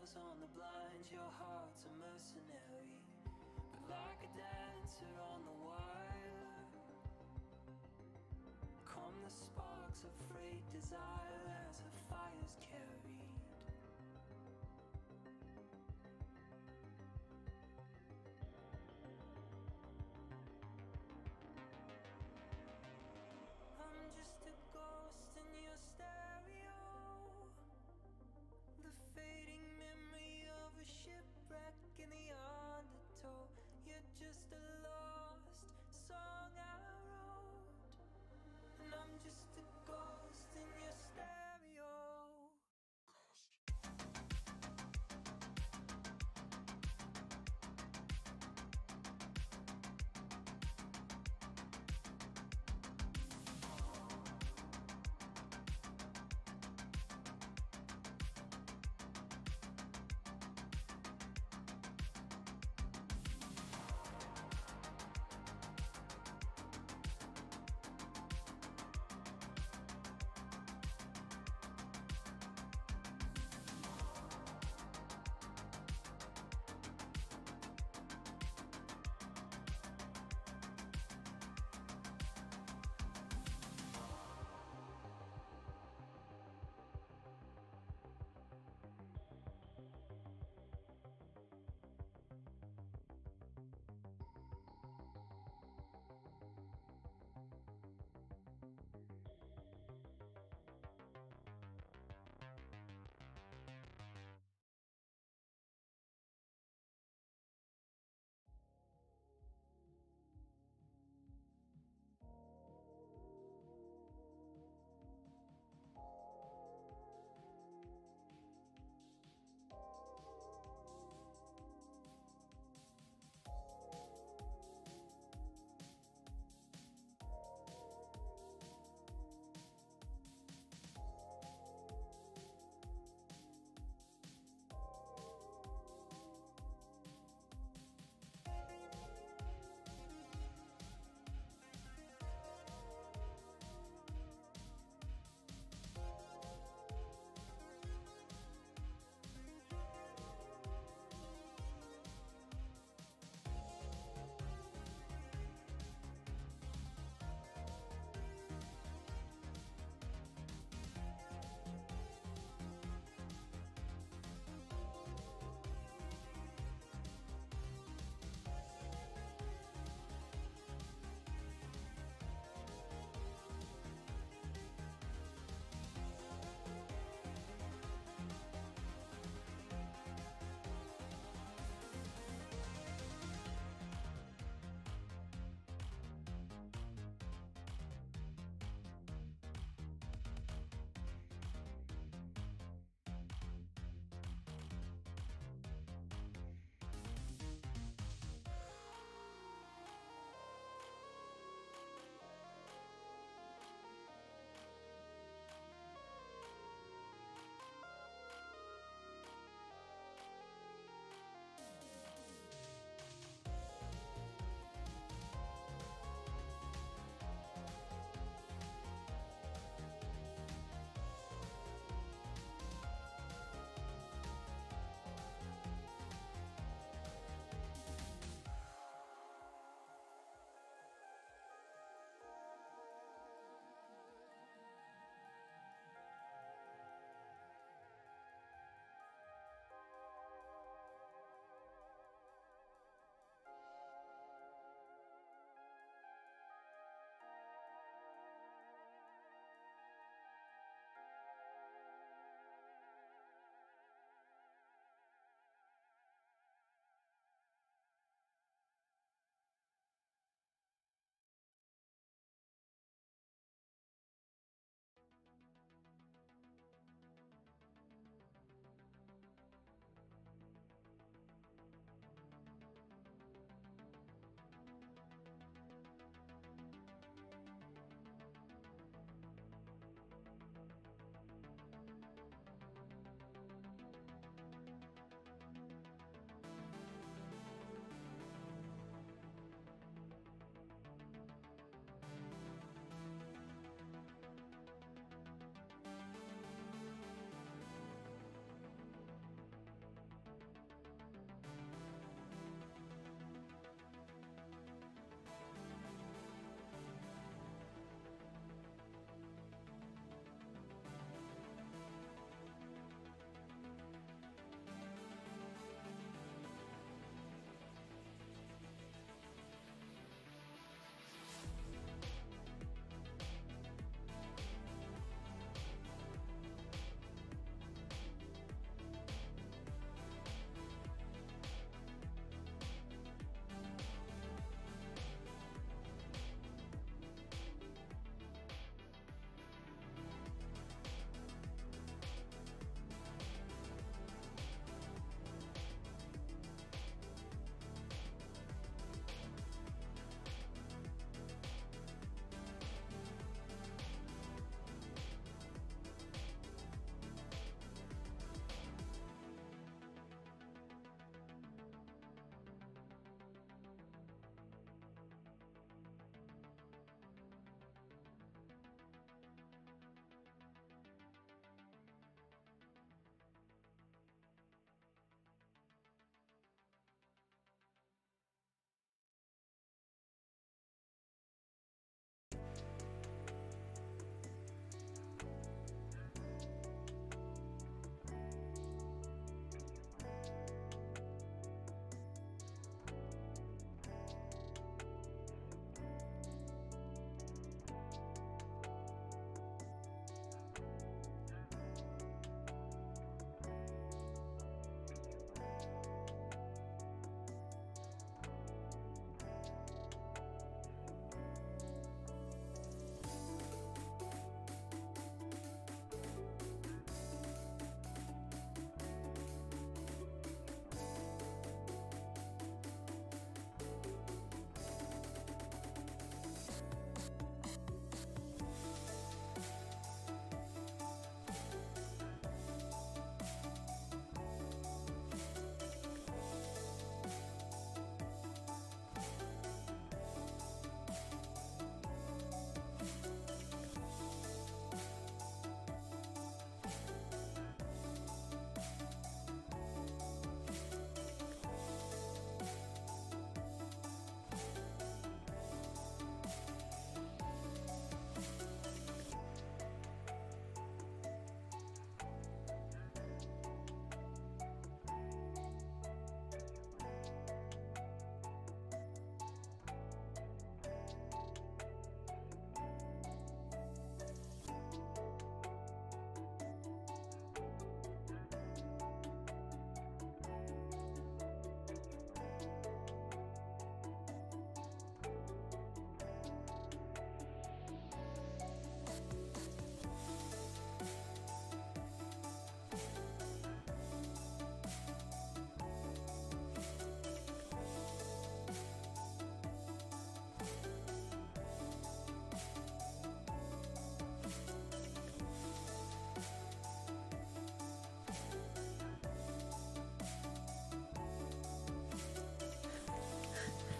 nails on the blinds, your heart's a mercenary. But like a dancer on the wire, come the sparks of frayed desire as the fire's carried. I'm just a ghost in your stereo, the fading memory of a shipwreck in the undertow. You're just a lost song I wrote, and I'm just a ghost in your stereo.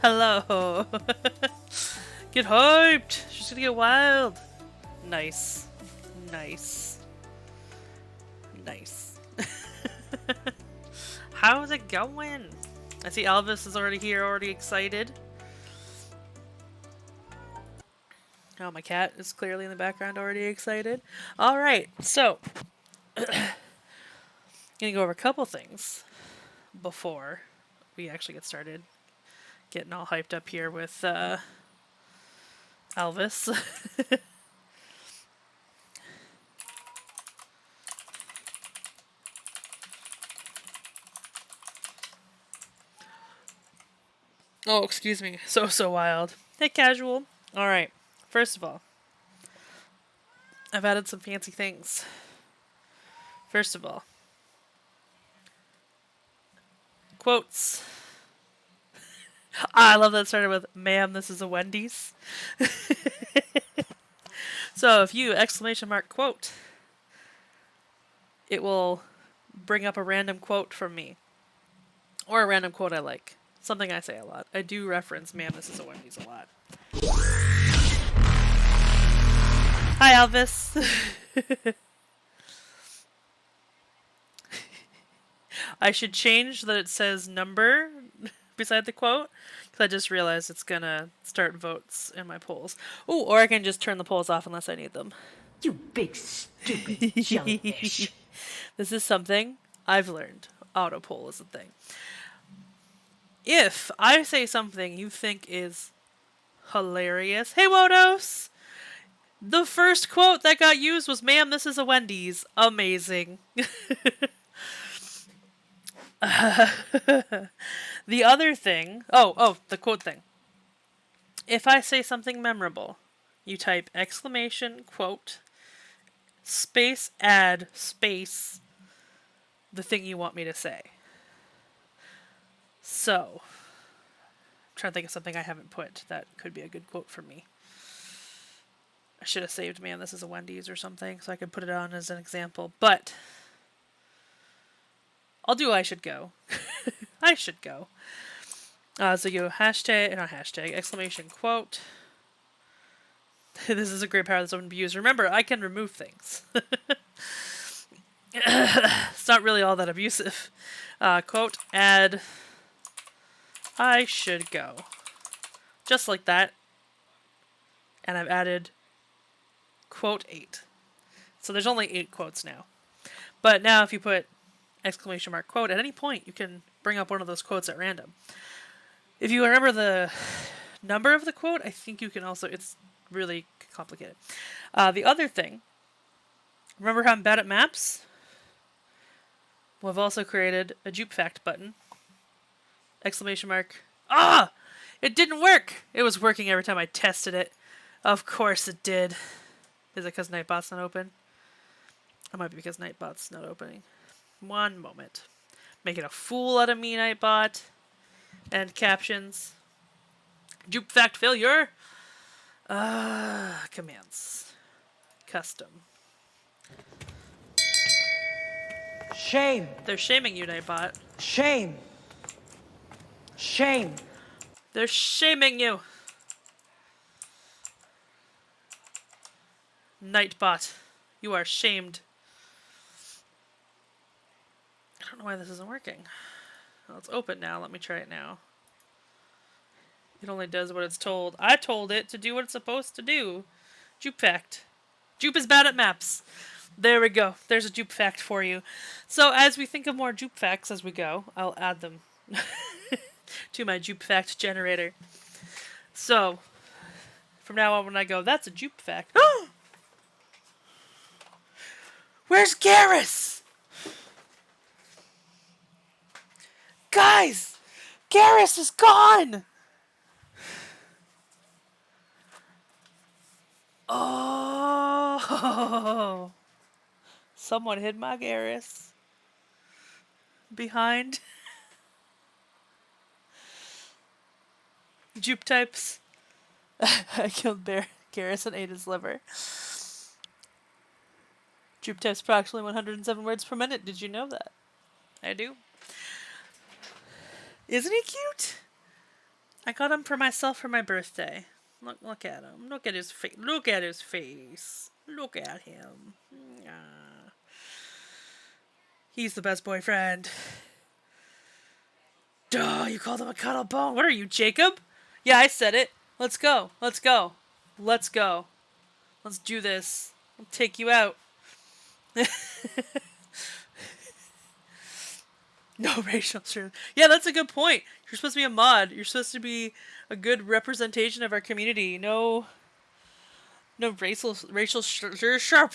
Hello. Get hyped. She's gonna get wild. Nice. Nice. Nice. How's it going? I see Elvis is already here, already excited. Oh, my cat is clearly in the background, already excited. Alright, so gonna go over a couple things before we actually get started. Getting all hyped up here with Elvis. Oh, excuse me. So wild. Hey, casual. Alright, first of all, I've added some fancy things. First of all, quotes. I love that it started with, ma'am, this is a Wendy's. So if you exclamation mark quote, it will bring up a random quote from me. Or a random quote I like. Something I say a lot. I do reference, ma'am, this is a Wendy's a lot. Hi, Elvis. I should change that it says number beside the quote, because I just realized it's gonna start votes in my polls. Ooh, or I can just turn the polls off unless I need them. You big stupid jellyfish. This is something I've learned. Auto poll is a thing. If I say something you think is hilarious, hey Wodos! The first quote that got used was, ma'am, this is a Wendy's. Amazing. The other thing... the quote thing. If I say something memorable, you type exclamation, quote, space, add, space, the thing you want me to say. So, I'm trying to think of something I haven't put that could be a good quote for me. I should have saved, man, this is a Wendy's or something, so I could put it on as an example. But I'll do I should go. I should go. So you hashtag, not hashtag, exclamation quote. This is a great power that's open to be used. Remember, I can remove things. It's not really all that abusive. Quote, add, I should go. Just like that. And I've added quote 8. So there's only 8 quotes now. But now if you put exclamation mark quote, at any point you can bring up one of those quotes at random. If you remember the number of the quote, I think you can also, it's really complicated. The other thing, remember how I'm bad at maps? Well, I've also created a Jupe Fact button. Exclamation mark. Ah! It didn't work! It was working every time I tested it. Of course it did. Is it because Nightbot's not open? It might be because Nightbot's not opening. One moment. Making a fool out of me, Nightbot. End captions. Jupe Fact failure! Commands. Custom. Shame. They're shaming you, Nightbot. Shame. Shame. They're shaming you! Nightbot, you are shamed. I don't know why this isn't working. Well, it's open now. Let me try it now. It only does what it's told. I told it to do what it's supposed to do. Jupe Fact. Jupe is bad at maps. There we go. There's a Jupe Fact for you. So as we think of more Jupe Facts as we go, I'll add them to my Jupe Fact generator. So, from now on when I go, that's a Jupe Fact. Where's Garrus? Guys! Garrus is gone! Oh! Someone hid my Garrus. Behind. Jupe types. I killed Garrus and ate his liver. Jupe types approximately 107 words per minute. Did you know that? I do. Isn't he cute? I got him for myself for my birthday. Look at him. Look at his face. Look at his face. Look at him. Ah. He's the best boyfriend. Duh, you called him a cuddle bone. What are you, Jacob? Yeah, I said it. Let's go. Let's go. Let's go. Let's do this. I'll take you out. No racial truth. Yeah, that's a good point. You're supposed to be a mod. You're supposed to be a good representation of our community. No racial sharp.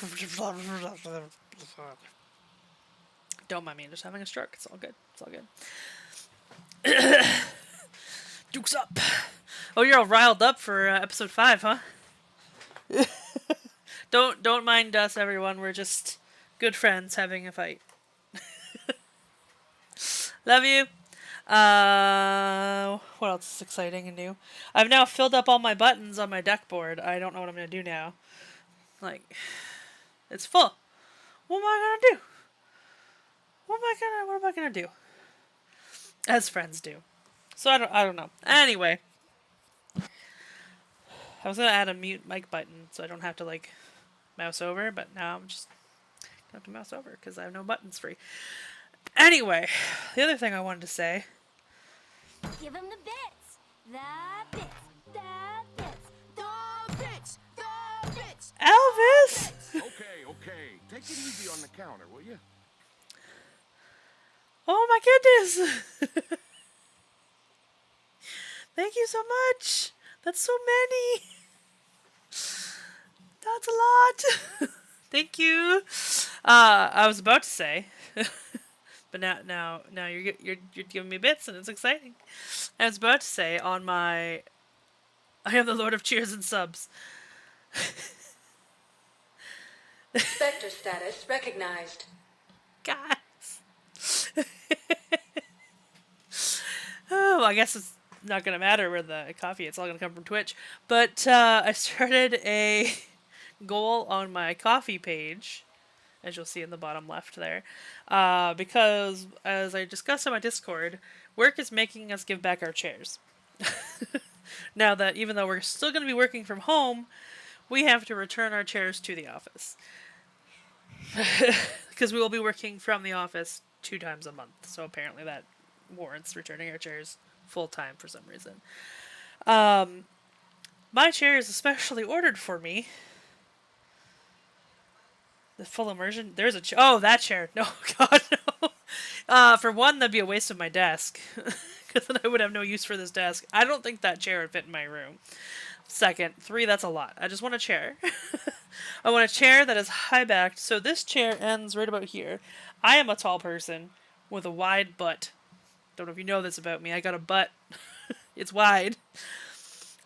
Don't mind me. I'm just having a stroke. It's all good. It's all good. Dukes up. Oh, you're all riled up for episode 5, huh? Don't mind us, everyone. We're just good friends having a fight. Love you. What else is exciting and new? I've now filled up all my buttons on my deck board. I don't know what I'm gonna do now. Like, it's full. What am I gonna do? What am I gonna do? As friends do. So I don't know. Anyway, I was gonna add a mute mic button so I don't have to like mouse over, but now I'm just gonna have to mouse over because I have no buttons free. Anyway, the other thing I wanted to say. Give him the bits. The bits. The bits. The bits. The bits. Elvis! Okay. Take it easy on the counter, will you? Oh my goodness! Thank you so much! That's so many! That's a lot! Thank you! I was about to say, but now you're giving me bits and it's exciting. I was about to say on my I am the Lord of Cheers and Subs. Spectre status recognized. Guys. Oh, I guess it's not going to matter where the coffee, it's all going to come from Twitch. But I started a goal on my coffee page, as you'll see in the bottom left there, because as I discussed on my Discord, work is making us give back our chairs. Now that even though we're still going to be working from home, we have to return our chairs to the office. Because we will be working from the office 2 times a month. So apparently that warrants returning our chairs full time for some reason. My chair is especially ordered for me. The full immersion. There's a chair. Oh, that chair. No, God, no. For one, that'd be a waste of my desk. Because then I would have no use for this desk. I don't think that chair would fit in my room. Second, 3, that's a lot. I just want a chair. I want a chair that is high-backed. So this chair ends right about here. I am a tall person with a wide butt. Don't know if you know this about me. I got a butt. It's wide.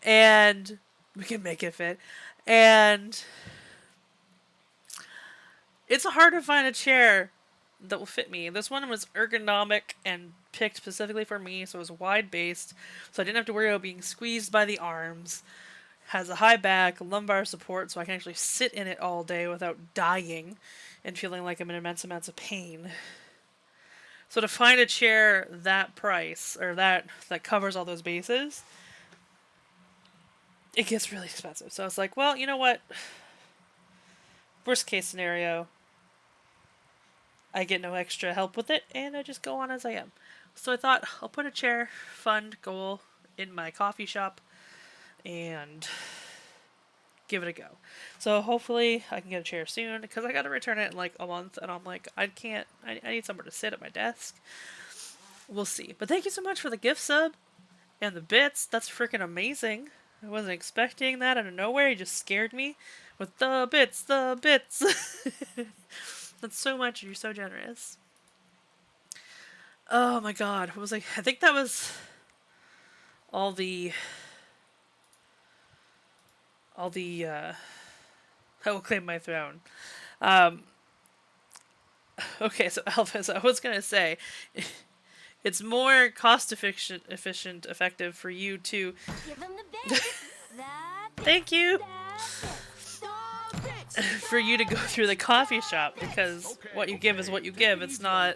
And we can make it fit. And it's hard to find a chair that will fit me. This one was ergonomic and picked specifically for me, so it was wide-based, so I didn't have to worry about being squeezed by the arms. Has a high back, lumbar support, so I can actually sit in it all day without dying and feeling like I'm in immense amounts of pain. So to find a chair that price, or that covers all those bases, it gets really expensive. So I was like, well, you know what? Worst case scenario, I get no extra help with it, and I just go on as I am. So I thought, I'll put a chair fund goal in my coffee shop, and give it a go. So hopefully I can get a chair soon, because I gotta return it in like a month, and I'm like, I need somewhere to sit at my desk. We'll see. But thank you so much for the gift sub, and the bits. That's freaking amazing. I wasn't expecting that out of nowhere. You just scared me with the bits, the bits. That's so much. You're so generous. Oh my god. What was I think that was all the I will claim my throne. Okay, so Elvis, I was gonna say it's more cost efficient, effective for you to Give him the bits. The thank you bits. The bits. for you to go through the coffee shop, because what you give is what you give. It's not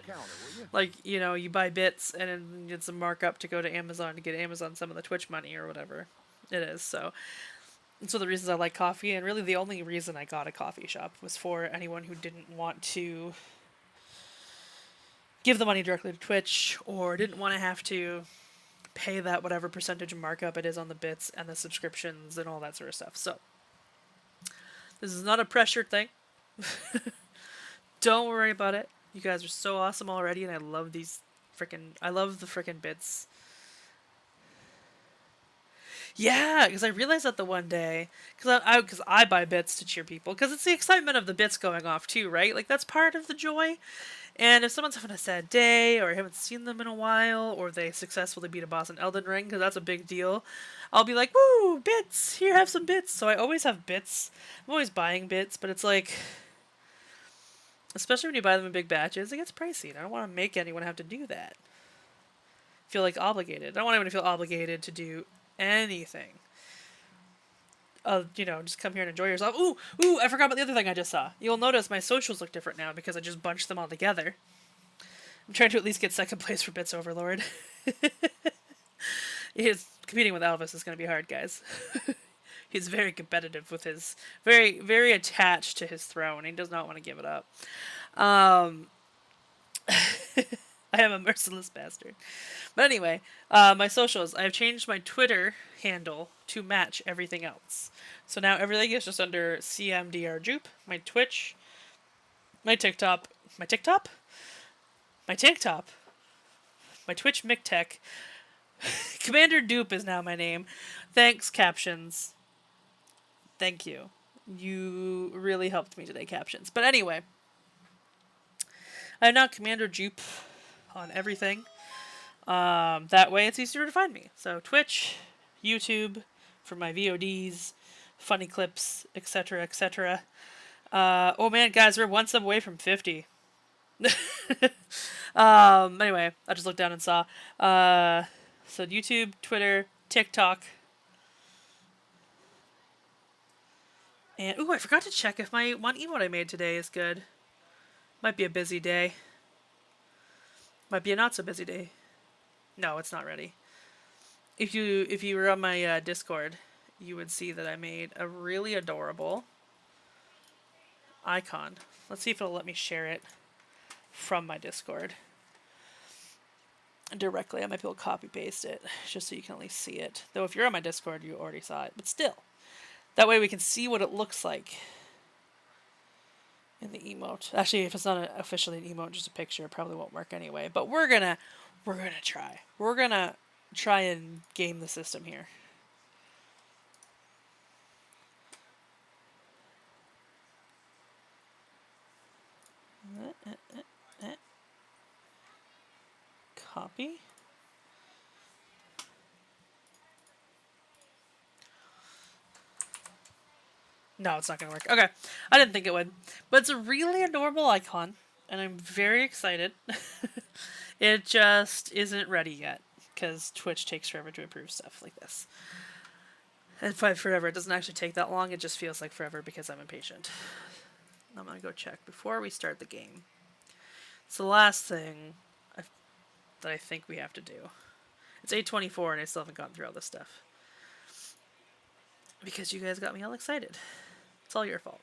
you? Like, you know, you buy bits and then it's a markup to go to Amazon to get Amazon some of the Twitch money or whatever it is. So, it's one of the reasons I like coffee, and really the only reason I got a coffee shop was for anyone who didn't want to give the money directly to Twitch or didn't want to have to pay that whatever percentage of markup it is on the bits and the subscriptions and all that sort of stuff. So, this is not a pressured thing. Don't worry about it. You guys are so awesome already, and I love I love the frickin' bits. Yeah, because I realized that the one day, because I buy bits to cheer people, because it's the excitement of the bits going off too, right? Like that's part of the joy. And if someone's having a sad day, or I haven't seen them in a while, or they successfully beat a boss in Elden Ring, because that's a big deal, I'll be like, "Woo, bits! Here, have some bits." So I always have bits. I'm always buying bits, but it's like, especially when you buy them in big batches, it gets pricey. And I don't want to make anyone have to do that. Feel like obligated. I don't want anyone to feel obligated to do anything. You know, just come here and enjoy yourself. Ooh, I forgot about the other thing I just saw. You'll notice my socials look different now because I just bunched them all together. I'm trying to at least get second place for Bits Overlord. Competing with Elvis is going to be hard, guys. He's very competitive with his... Very, very attached to his throne. He does not want to give it up. I am a merciless bastard. But anyway, my socials. I've changed my Twitter handle to match everything else. So now everything is just under CMDRJupe. My Twitch, my TikTok, my TikTok, my tank top, my Twitch McTech. Commander Dupe is now my name. Thanks, captions. Thank you. You really helped me today, captions. But anyway, I'm now Commander Dupe on everything. That way it's easier to find me. So Twitch, YouTube for my VODs, funny clips, etc., etc. Oh man, guys, we're one sub away from 50. Anyway, I just looked down and saw. So YouTube, Twitter, TikTok. And, ooh, I forgot to check if my one emote I made today is good. Might be a busy day. Might be a not so busy day. No, it's not ready. If you were on my Discord, you would see that I made a really adorable icon. Let's see if it'll let me share it from my Discord directly. I might be able to copy paste it just so you can at least see it. Though if you're on my Discord, you already saw it. But still, that way we can see what it looks like in the emote. Actually, if it's not officially an emote, just a picture, it probably won't work anyway. But we're gonna try. We're gonna try and game the system here. Copy. No, it's not going to work. Okay. I didn't think it would. But it's a really adorable icon, and I'm very excited. It just isn't ready yet, because Twitch takes forever to improve stuff like this. And by forever, it doesn't actually take that long. It just feels like forever because I'm impatient. I'm going to go check before we start the game. It's the last thing that I think we have to do. It's 8:24 and I still haven't gotten through all this stuff. Because you guys got me all excited. It's all your fault.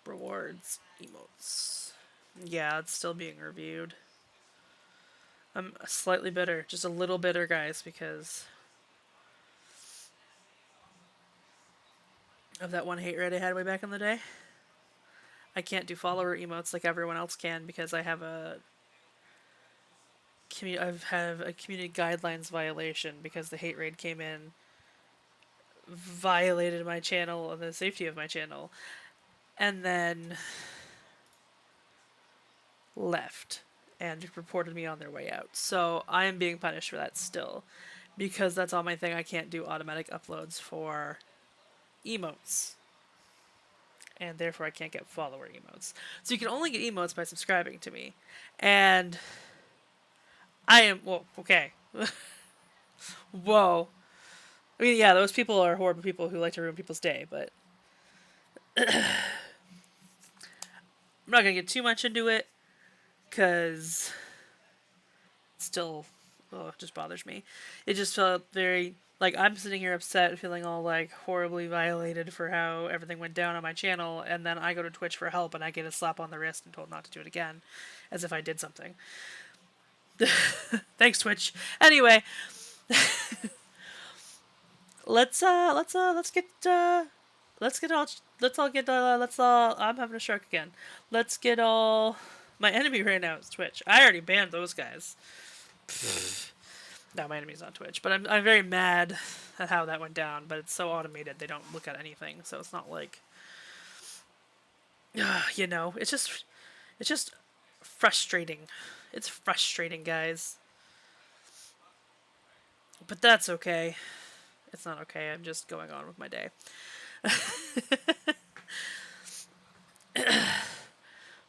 Rewards. Emotes. Yeah, it's still being reviewed. I'm slightly bitter. Just a little bitter, guys, because of that one hate raid I had way back in the day. I can't do follower emotes like everyone else can because I have a community guidelines violation because the hate raid came in, violated my channel and the safety of my channel, and then left and reported me on their way out. So I am being punished for that still because that's on my thing. I can't do automatic uploads for emotes. And therefore I can't get follower emotes. So you can only get emotes by subscribing to me. And I am, well, okay. Whoa. I mean, yeah, those people are horrible people who like to ruin people's day, but I'm not gonna get too much into it, because it still, oh, it just bothers me. It just felt very, like, I'm sitting here upset, feeling all, like, horribly violated for how everything went down on my channel, and then I go to Twitch for help, and I get a slap on the wrist and told not to do it again, as if I did something. Thanks, Twitch. Anyway, let's all, I'm having a stroke again. Let's get all, my enemy right now is Twitch. I already banned those guys. No, my enemy's on Twitch, but I'm very mad at how that went down, but it's so automated, they don't look at anything, so it's not like, you know, it's just frustrating. It's frustrating, guys. But that's okay. It's not okay, I'm just going on with my day.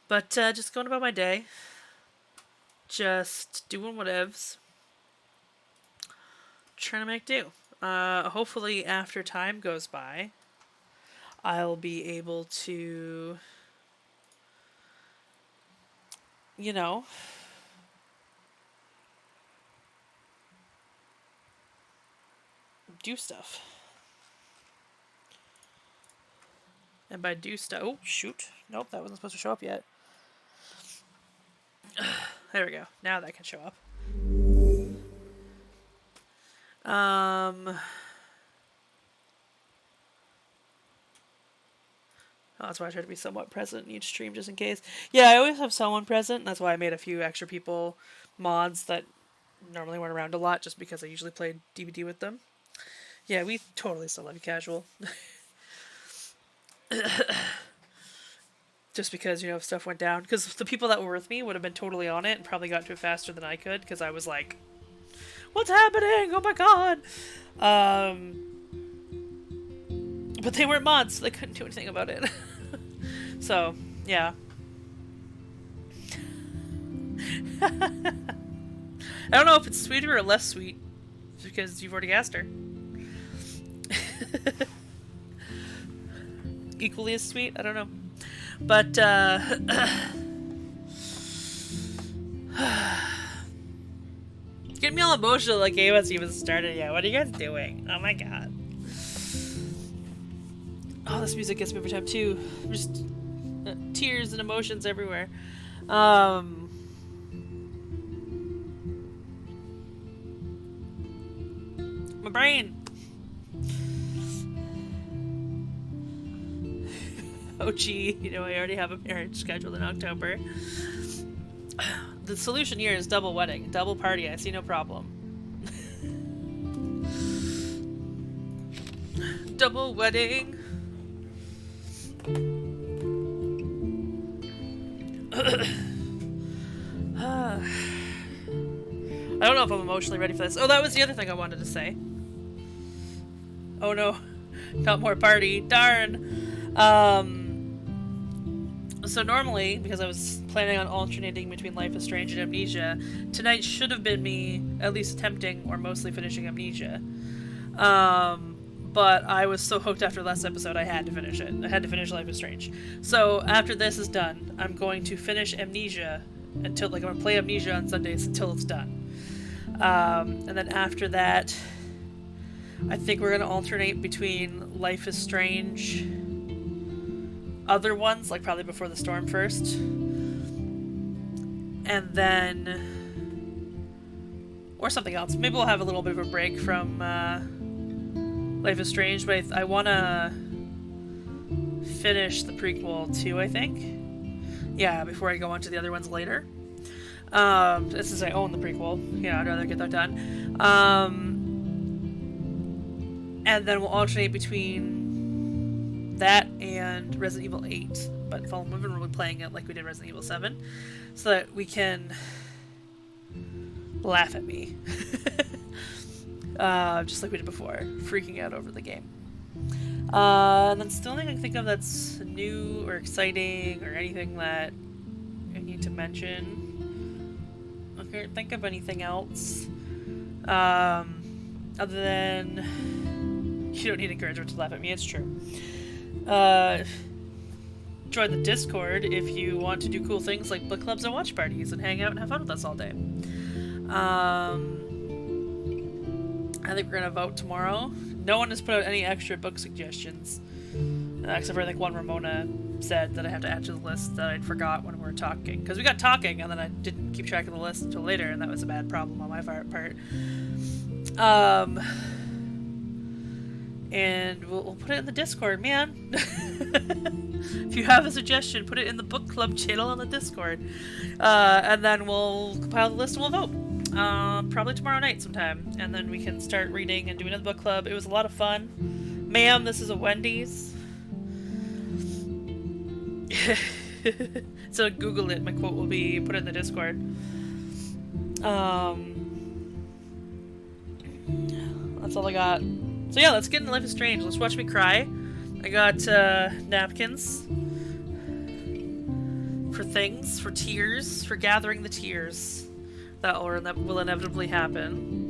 But just going about my day. Just doing whatevs. Trying to make do. Hopefully after time goes by, I'll be able to, you know, do stuff. And by do stuff, oh shoot, nope, that wasn't supposed to show up yet. There we go, now that can show up. Oh, that's why I try to be somewhat present in each stream, just in case. Yeah, I always have someone present. That's why I made a few extra people mods that normally weren't around a lot, just because I usually played DVD with them. Yeah, we totally still love you, Casual. Just because, you know, if stuff went down. Because the people that were with me would have been totally on it and probably got to it faster than I could, because I was like, what's happening? Oh my god! But they weren't mods, so they couldn't do anything about it. So, yeah. I don't know if it's sweeter or less sweet, because you've already asked her. Equally as sweet? I don't know. But, get me all emotional like game hasn't even started yet. What are you guys doing? Oh my god. Oh, this music gets me every time too. Just tears and emotions everywhere. My brain. Oh gee, you know, I already have a marriage scheduled in October. The solution here is double wedding, double party. I see no problem. Double wedding. I don't know if I'm emotionally ready for this. Oh, that was the other thing I wanted to say. Oh no, not more party. Darn. So normally, because I was planning on alternating between Life is Strange and Amnesia, tonight should have been me at least attempting or mostly finishing Amnesia. But I was so hooked after last episode, I had to finish it. I had to finish Life is Strange. So after this is done, I'm going to finish Amnesia until, like, I'm going to play Amnesia on Sundays until it's done. And then after that, I think we're going to alternate between Life is Strange, other ones, like probably Before the Storm first, and then, or something else. Maybe we'll have a little bit of a break from Life is Strange, but I want to finish the prequel too, I think. Yeah, before I go on to the other ones later. Since I own the prequel, yeah, I'd rather get that done. And then we'll alternate between that and Resident Evil 8. But we've been really playing it like we did Resident Evil 7, so that we can laugh at me. Just like we did before, freaking out over the game. And then still nothing I can think of that's new or exciting or anything that I need to mention. I can't think of anything else. Other than, you don't need encouragement to laugh at me, it's true. join the Discord if you want to do cool things like book clubs and watch parties and hang out and have fun with us all day. I think we're gonna vote tomorrow. No one has put out any extra book suggestions, except for I think one Ramona said that I have to add to the list that I'd forgot when we were talking. Because we got talking and then I didn't keep track of the list until later, and that was a bad problem on my part. And we'll put it in the Discord, man. If you have a suggestion, put it in the book club channel on the Discord. And then we'll compile the list and we'll vote. Probably tomorrow night sometime. And then we can start reading and doing another book club. It was a lot of fun. Ma'am, this is a Wendy's. So Google it. My quote will be put it in the Discord. That's all I got. So yeah, let's get into Life is Strange. Let's watch me cry. I got napkins for things, for tears, for gathering the tears that will inevitably happen.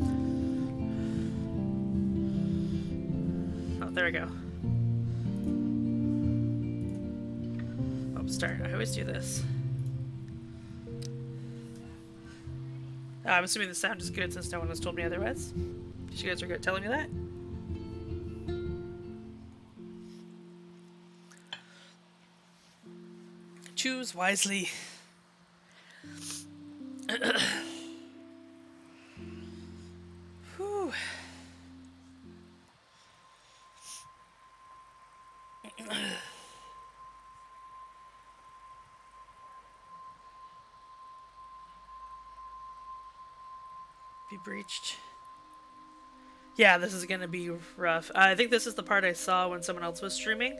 Oh, there we go. Oh, start. I always do this. I'm assuming the sound is good since no one has told me otherwise. You guys are good telling me that? Choose wisely. Whew. Be breached. Yeah, this is gonna be rough. I think this is the part I saw when someone else was streaming.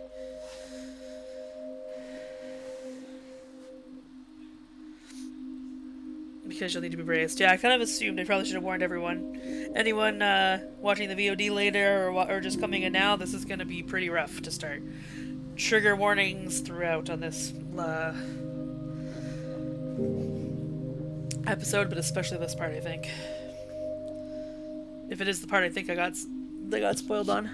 Because you'll need to be braced. Yeah, I kind of assumed. I probably should have warned everyone. Anyone watching the VOD later or just coming in now, this is gonna be pretty rough to start. Trigger warnings throughout on this episode, but especially this part, I think. If it is the part I think they got spoiled on.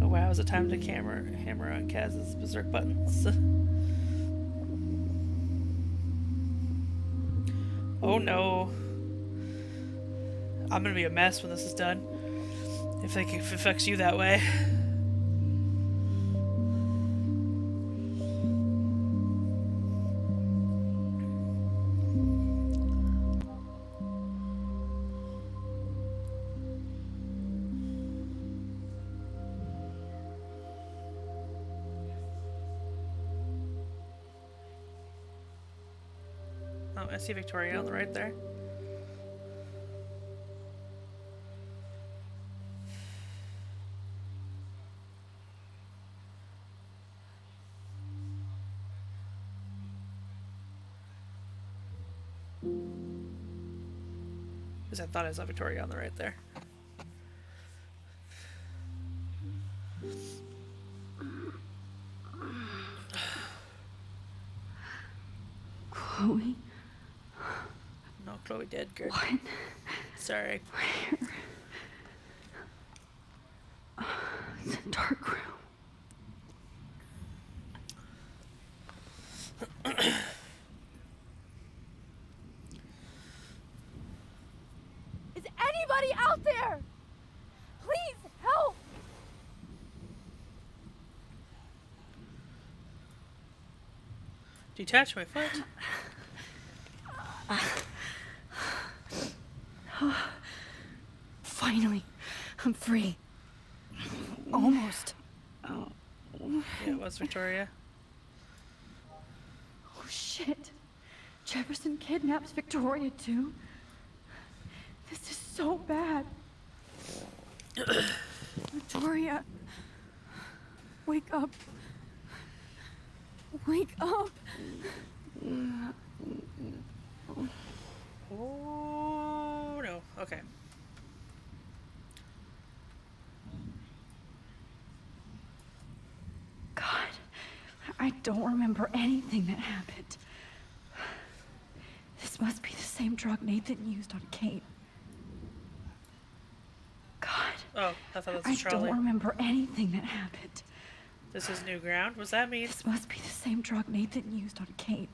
Oh wow, is it time to hammer on Kaz's berserk buttons? Oh no. I'm gonna be a mess when this is done. If it affects you that way. Oh, I see Victoria on the right there. Because I thought I saw Victoria on the right there. Chloe? No, Chloe dead. Good. What? Sorry. Where? It's a dark room. Is anybody out there? Please help! Detach my foot. Finally, I'm free. Almost. Yeah, it was Victoria. Oh shit. Jefferson kidnaps Victoria too? This is so bad. Victoria. Wake up. Wake up. Oh no. Okay. God, I don't remember anything that happened. This must be the same drug Nathan used on Kate. God. Oh, I thought that was I a trolley. don't remember anything that happened. This is new ground. What's that mean? This must be the same drug Nathan used on Kate.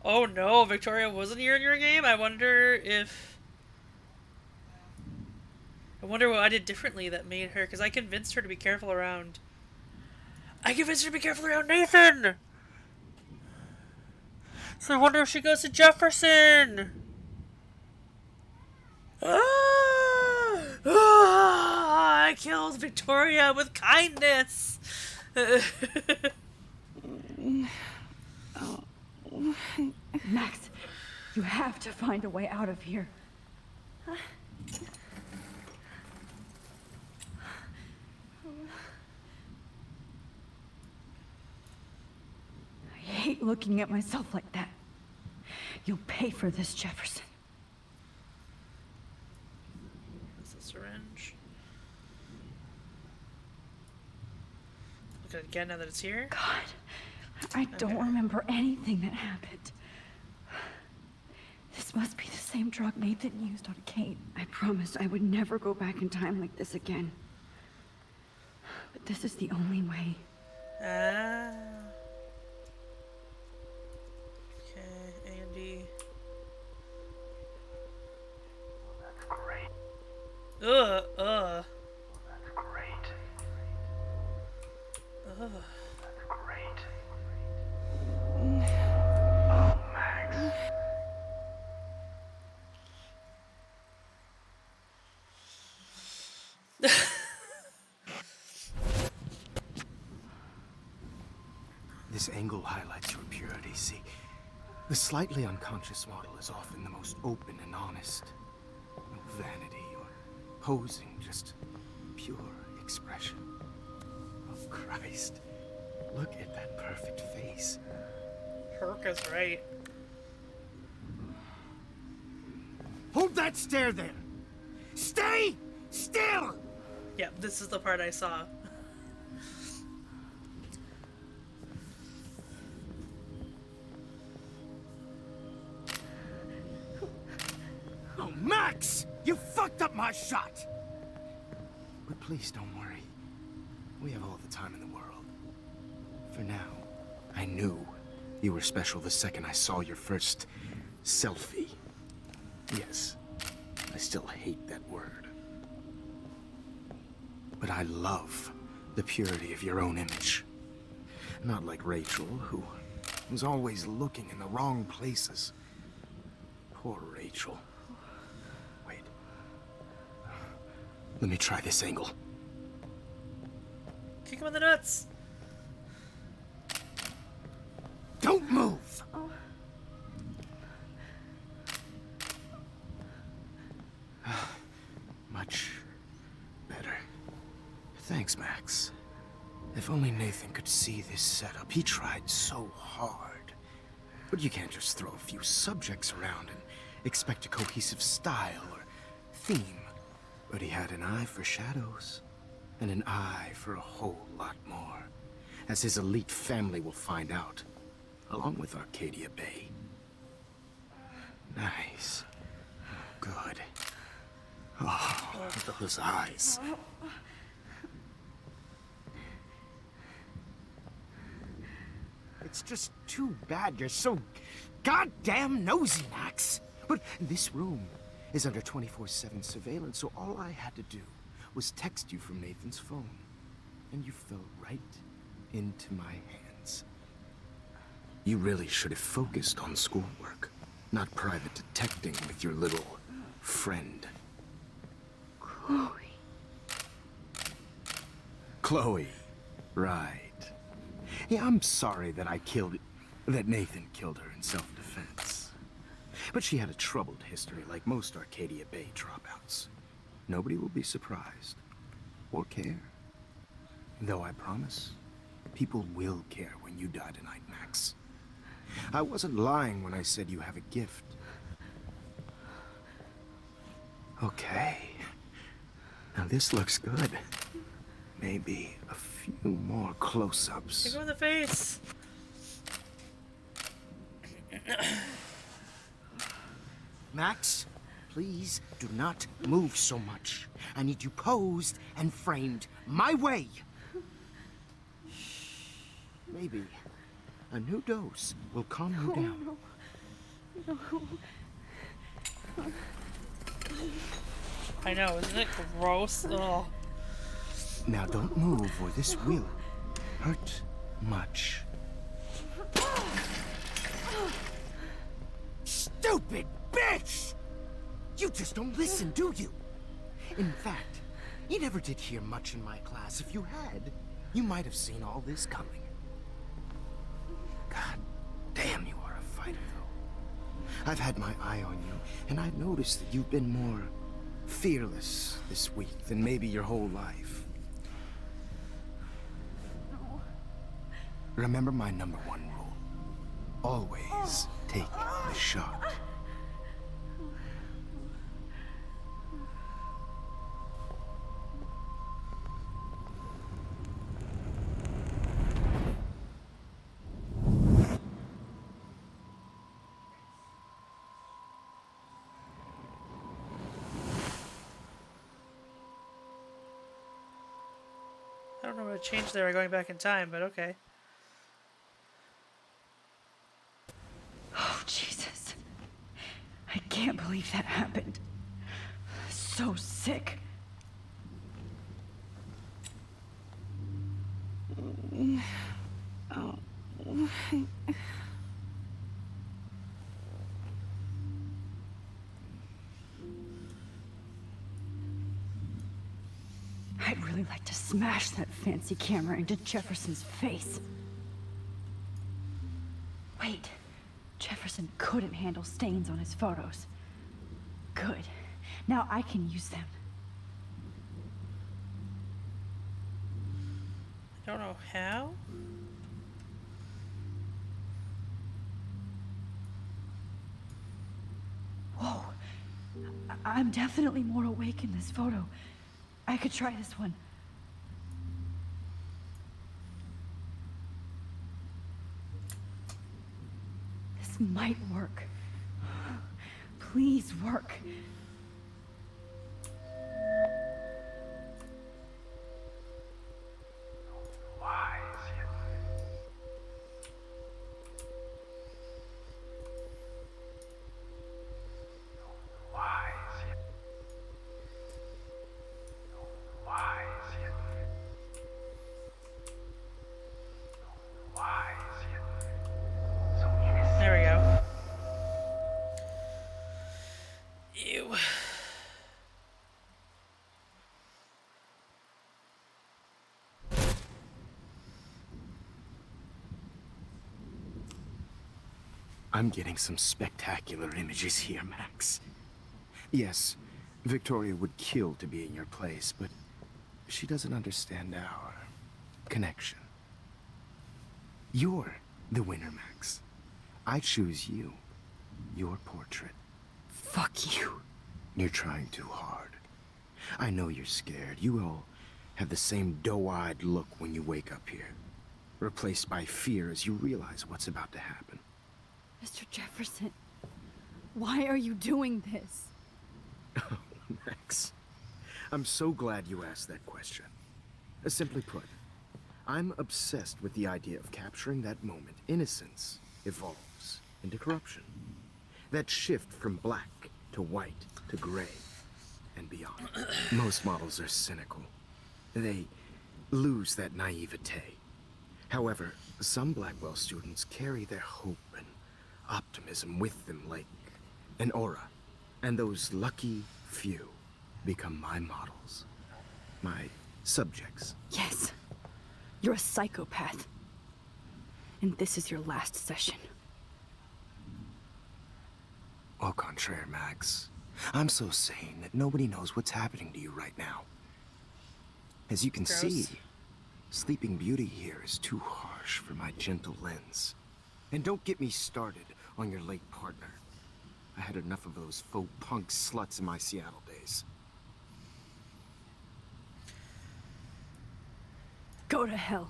Oh no, Victoria wasn't here in your game? I wonder what I did differently that made her, because I convinced her to be careful around... I convinced her to be careful around Nathan! So I wonder if she goes to Jefferson! I killed Victoria with kindness! Max, you have to find a way out of here. I hate looking at myself like that. You'll pay for this, Jefferson. That's a syringe. Look at it again now that it's here. God, I don't remember anything that happened. This must be the same drug Nathan used on Kate. I promised I would never go back in time like this again. But this is the only way. Ah. Okay, A and D. That's great. Ugh. That's great. Ugh. That's great. Oh, Max. This angle highlights your purity, see? The slightly unconscious model is often the most open and honest. No vanity or posing, just pure expression. Oh, Christ. Look at that perfect face. Herka's right. Hold that stare there! Stay still! Yeah, this is the part I saw. Oh, Max! You fucked up my shot! But please don't worry. We have all the time in the world. For now, I knew you were special the second I saw your first selfie. Yes, I still hate that word. But I love the purity of your own image. Not like Rachel, who was always looking in the wrong places. Poor Rachel. Wait. Let me try this angle. Kick him in the nuts! Don't move! Much better. Thanks, Max. If only Nathan could see this setup. He tried so hard. But you can't just throw a few subjects around and expect a cohesive style or theme. But he had an eye for shadows, and an eye for a whole lot more, as his elite family will find out, along with Arcadia Bay. Nice. Good. Oh, those eyes. It's just too bad you're so goddamn nosy, Max. But this room is under 24/7 surveillance, so all I had to do was text you from Nathan's phone. And you fell right into my hands. You really should have focused on schoolwork, not private detecting with your little friend. Chloe. Chloe. Right. Yeah, I'm sorry that that Nathan killed her in self-defense. But she had a troubled history like most Arcadia Bay dropouts. Nobody will be surprised. Or care. Though I promise, people will care when you die tonight, Max. I wasn't lying when I said you have a gift. Okay. Now this looks good. Maybe a few more close-ups. Kick him in the face! Max, Please do not move so much. I need you posed and framed my way. Maybe a new dose will calm you down. I know, isn't it gross? Ugh. Now don't move or this will hurt much. Stupid bitch! You just don't listen, do you? In fact, you never did hear much in my class. If you had, you might have seen all this coming. God damn, you are a fighter, though. I've had my eye on you, and I've noticed that you've been more fearless this week than maybe your whole life. Remember my #1 rule. Always take the shot. I don't know what to change there by going back in time, but okay. Oh, Jesus. I can't believe that happened. So sick. I'd really like to smash that fancy camera into Jefferson's face. Wait, Jefferson couldn't handle stains on his photos. Good. Now I can use them. I don't know how. Whoa. I'm definitely more awake in this photo. I could try this one. This might work. Please work. Wise yet wise yet wise yet wise yet so innocent. There we go. Ew. I'm getting some spectacular images here, Max. Yes, Victoria would kill to be in your place, but she doesn't understand our connection. You're the winner, Max. I choose you. Your portrait. Fuck you. You're trying too hard. I know you're scared. You all have the same doe-eyed look when you wake up here, replaced by fear as you realize what's about to happen. Mr. Jefferson, why are you doing this? Oh, Max. I'm so glad you asked that question. Simply put, I'm obsessed with the idea of capturing that moment innocence evolves into corruption. That shift from black to white to gray and beyond. Most models are cynical. They lose that naivete. However, some Blackwell students carry their hope and optimism with them like an aura. And those lucky few become my models. My subjects. Yes. You're a psychopath. And this is your last session. Au contraire, Max. I'm so sane that nobody knows what's happening to you right now. As you can Gross. see, Sleeping Beauty here is too harsh for my gentle lens. And don't get me started on your late partner. I had enough of those faux punk sluts in my Seattle days. Go to hell.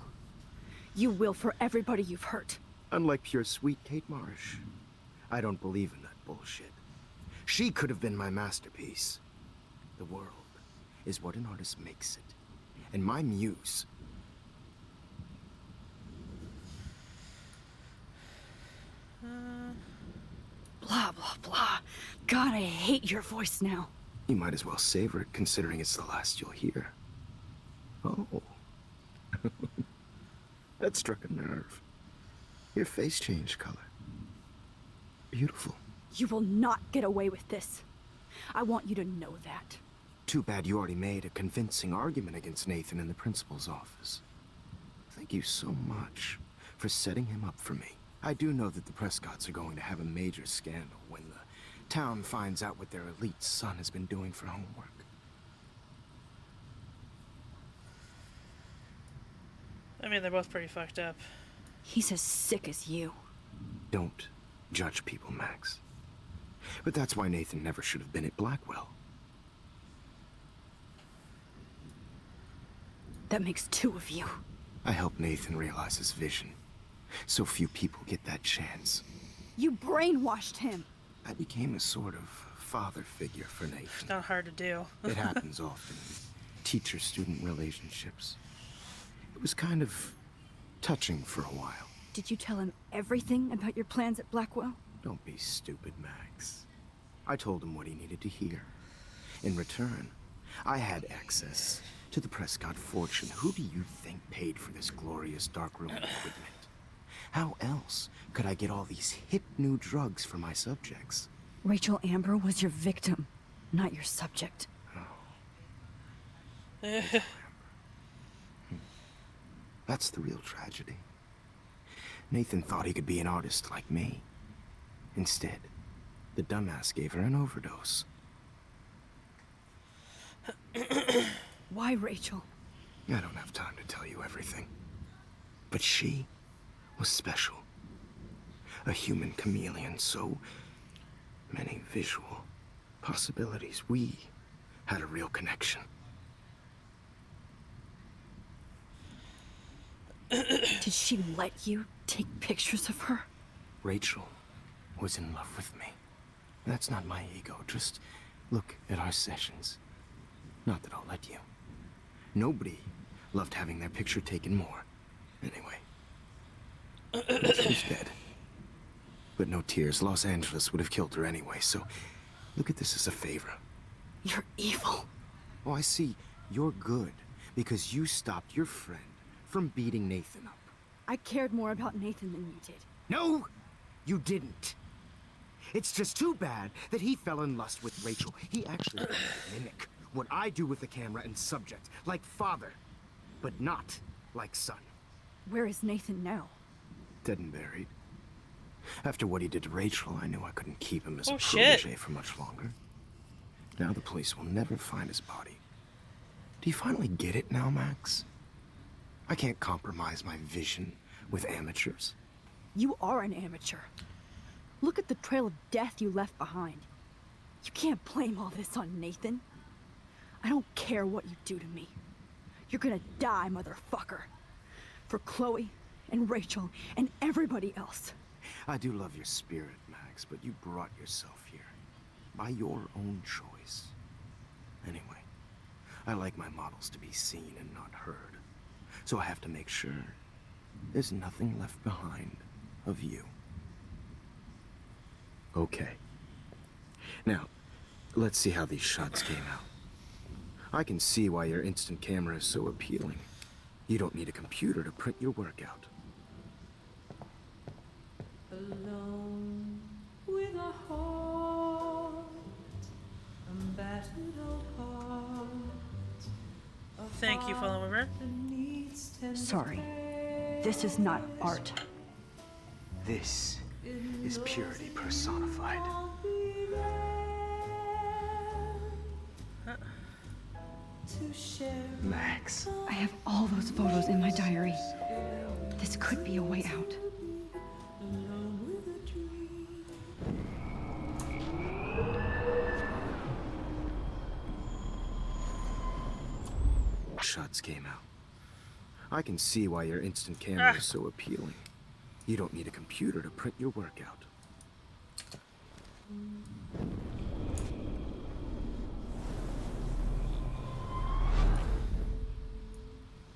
You will for everybody you've hurt. Unlike pure sweet Kate Marsh, I don't believe in that bullshit. She could have been my masterpiece. The world is what an artist makes it. And my muse... Blah, blah, blah. God, I hate your voice now. You might as well savor it, considering it's the last you'll hear. Oh. That struck a nerve. Your face changed color. Beautiful. You will not get away with this. I want you to know that. Too bad you already made a convincing argument against Nathan in the principal's office. Thank you so much for setting him up for me. I do know that the Prescotts are going to have a major scandal when the town finds out what their elite son has been doing for homework. I mean, they're both pretty fucked up. He's as sick as you. Don't judge people, Max. But that's why Nathan never should have been at Blackwell. That makes two of you. I helped Nathan realize his vision. So few people get that chance. You brainwashed him. I became a sort of father figure for Nathan. Not hard to do. It happens often in teacher-student relationships. It was kind of touching for a while. Did you tell him everything about your plans at Blackwell? Don't be stupid, Max. I told him what he needed to hear. In return, I had access to the Prescott fortune. Who do you think paid for this glorious darkroom equipment? How else could I get all these hip new drugs for my subjects? Rachel Amber was your victim, not your subject. That's the real tragedy. Nathan thought he could be an artist like me. Instead, the dumbass gave her an overdose. Why, Rachel? I don't have time to tell you everything. But she was special. A human chameleon, so many visual possibilities. We had a real connection. Did she let you take pictures of her? Rachel was in love with me. That's not my ego. Just look at our sessions. Not that I'll let you. Nobody loved having their picture taken more. Anyway. Rachel's dead. But no tears. Los Angeles would have killed her anyway, so look at this as a favor. You're evil. Oh, I see. You're good because you stopped your friend from beating Nathan up. I cared more about Nathan than you did. No, you didn't. It's just too bad that he fell in lust with Rachel. He actually wanted to mimic what I do with the camera and subject, like father, but not like son. Where is Nathan now? Dead and buried. After what he did to Rachel, I knew I couldn't keep him as Oh, a shit. protege for much longer. Now the police will never find his body. Do you finally get it now, Max? I can't compromise my vision with amateurs. You are an amateur. Look at the trail of death you left behind. You can't blame all this on Nathan. I don't care what you do to me. You're gonna die, motherfucker. For Chloe and Rachel and everybody else. I do love your spirit, Max, but you brought yourself here. By your own choice. Anyway, I like my models to be seen and not heard. So I have to make sure there's nothing left behind of you. Okay. Now, let's see how these shots came out. I can see why your instant camera is so appealing. You don't need a computer to print your work out. Alone with a heart, a battered old heart. Thank you, Fallen Weaver. Sorry. This is not art. This is purity personified. Max. I have all those photos in my diary. This could be a way out. Shots came out. I can see why your instant camera is so appealing. You don't need a computer to print your work out.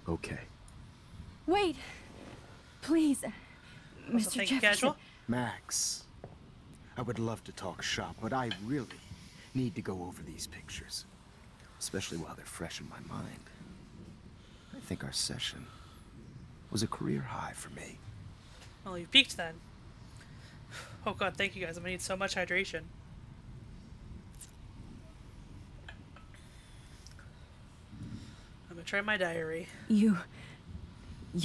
Okay. Wait! Please, Also, Mr. thank you, Jefferson. casual. Max, I would love to talk shop, but I really need to go over these pictures. Especially while they're fresh in my mind. I think our session was a career high for me. Well, you peaked then. Oh god, thank you guys. I'm gonna need so much hydration. I'm gonna try my diary. You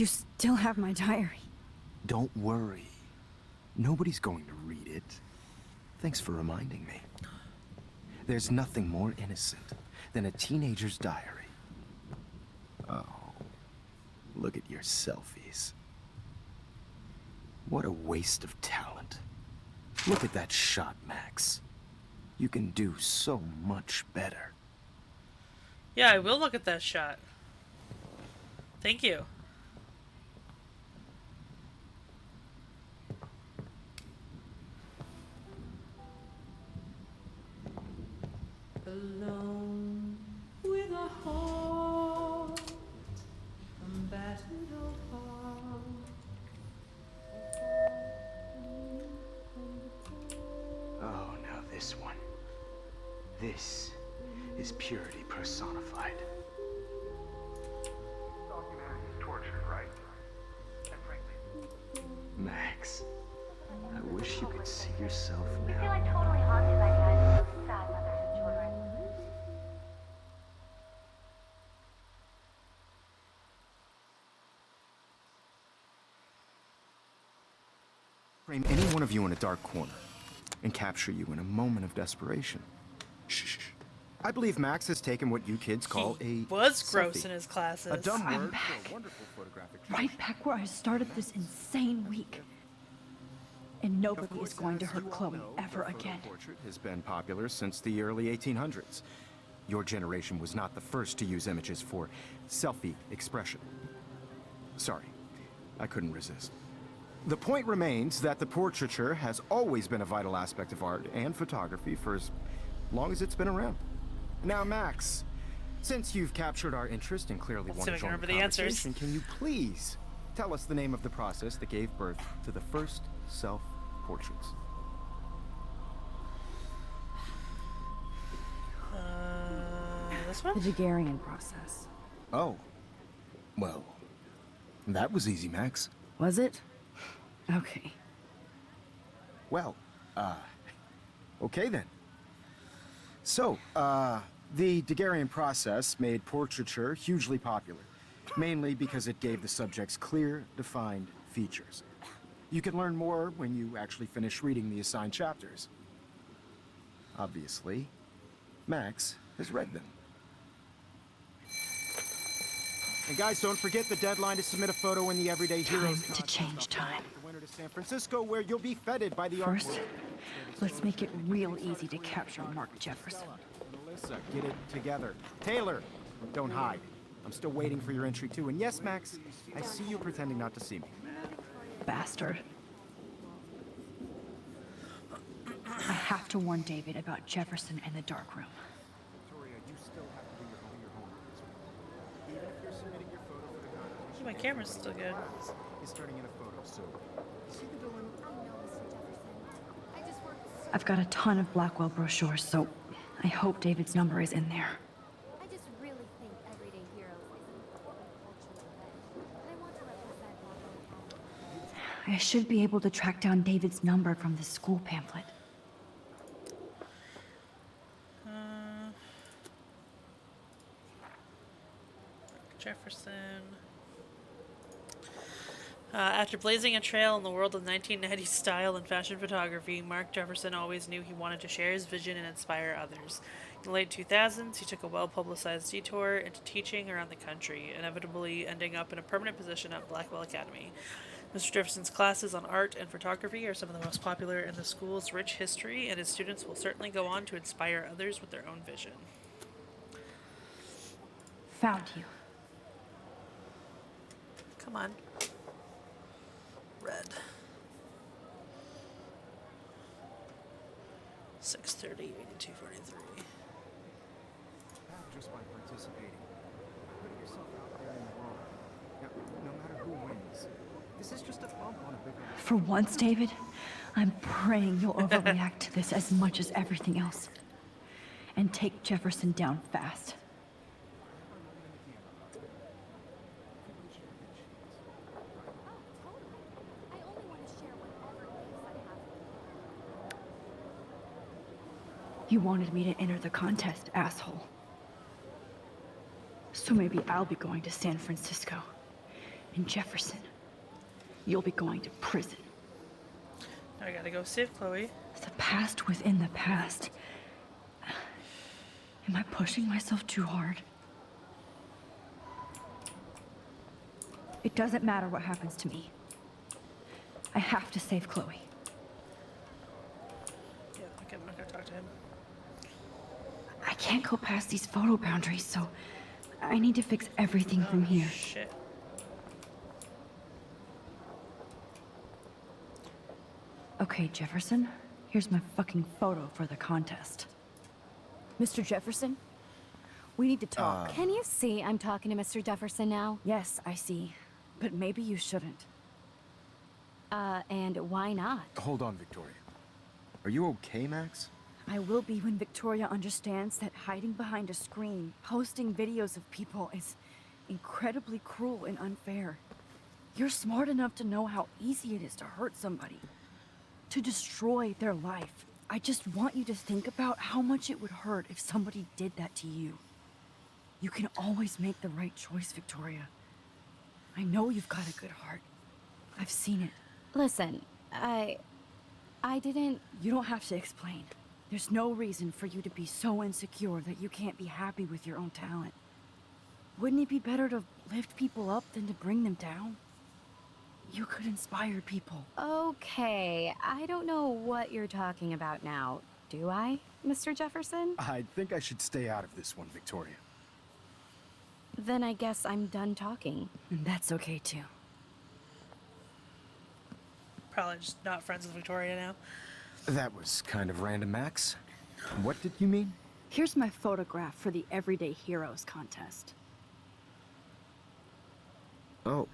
still have my diary. Don't worry. Nobody's going to read it. Thanks for reminding me. There's nothing more innocent than a teenager's diary. Oh, look at your selfies. What a waste of talent. Look at that shot, Max. You can do so much better. Yeah, I will look at that shot. Thank you. Alone with a heart, I'm battered apart. Oh, now this one. This is purity personified. Thought humanity is tortured, right? And frankly, Max, I wish you could see yourself I feel now. like totally haunted by the eyes of those sad mothers and children. Frame any one of you in a dark corner and capture you in a moment of desperation. Shh. I believe Max has taken what you kids call He a was gross selfie. in his classes. A dumb I'm word back. for a wonderful photographic Right back where I started this insane week. And Of nobody course, is going to as hurt you all Chloe know, ever the photo again. portrait has been popular since the early 1800s. Your generation was not the first to use images for selfie expression. Sorry, I couldn't resist. The point remains that the portraiture has always been a vital aspect of art and photography for as long as it's been around. Now, Max, since you've captured our interest and clearly Let's want see to if I can join the remember the answers. conversation, can you please tell us the name of the process that gave birth to the first self-portraits? This The one? Daguerrean process. Oh, well, that was easy, Max. Was it? Okay. Well, okay then. So, the Daguerrean process made portraiture hugely popular, mainly because it gave the subjects clear, defined features. You can learn more when you actually finish reading the assigned chapters. Obviously, Max has read them. And guys, don't forget the deadline to submit a photo in the Everyday Heroes Time to change time. the winter to San Francisco, where you'll be feted by the art First, world. let's make it real easy to capture Mark Jefferson. Melissa, get it together. Taylor, don't hide. I'm still waiting for your entry too. And yes, Max, I see you pretending not to see me. Bastard. I have to warn David about Jefferson and the dark room. Victoria, you still have to do your homework this week. Even if you're submitting your photo for the competition, My camera's still good. is turning in a photo soon. See the dilemma? I know, Mr. Jefferson. I just worked so I've got a ton of Blackwell brochures, so I hope David's number is in there. I just really think Everyday Heroes is an important cultural event, and I want to represent Blackwell Academy. I should be able to track down David's number from the school pamphlet. Jefferson. After blazing a trail in the world of 1990s style and fashion photography, Mark Jefferson always knew he wanted to share his vision and inspire others. In the late 2000s, he took a well-publicized detour into teaching around the country, inevitably ending up in a permanent position at Blackwell Academy. Mr. Jefferson's classes on art and photography are some of the most popular in the school's rich history, and his students will certainly go on to inspire others with their own vision. Found you. Come on. Red. 6:30, 82:43. Just by participating. Putting yourself out there in the world. For once, David, I'm praying you'll overreact to this as much as everything else. And take Jefferson down fast. You wanted me to enter the contest, asshole. So maybe I'll be going to San Francisco. And Jefferson, you'll be going to prison. Now I gotta go save Chloe. The past within the past. Am I pushing myself too hard? It doesn't matter what happens to me. I have to save Chloe. Yeah, okay, I'm not gonna talk to him. I can't go past these photo boundaries, so I need to fix everything from here. Shit. Okay, Jefferson, here's my fucking photo for the contest. Mr. Jefferson, we need to talk. Can you see I'm talking to Mr. Jefferson now? Yes, I see. But maybe you shouldn't. And why not? Hold on, Victoria. Are you okay, Max? I will be when Victoria understands that hiding behind a screen, posting videos of people is incredibly cruel and unfair. You're smart enough to know how easy it is to hurt somebody, to destroy their life. I just want you to think about how much it would hurt if somebody did that to you. You can always make the right choice, Victoria. I know you've got a good heart. I've seen it. Listen, I didn't... You don't have to explain. There's no reason for you to be so insecure that you can't be happy with your own talent. Wouldn't it be better to lift people up than to bring them down? You could inspire people. Okay, I don't know what you're talking about now, do I, Mr. Jefferson? I think I should stay out of this one, Victoria. Then I guess I'm done talking. And that's okay too. Probably just not friends with Victoria now. That was kind of random, Max. What did you mean? Here's my photograph for the Everyday Heroes contest. Oh,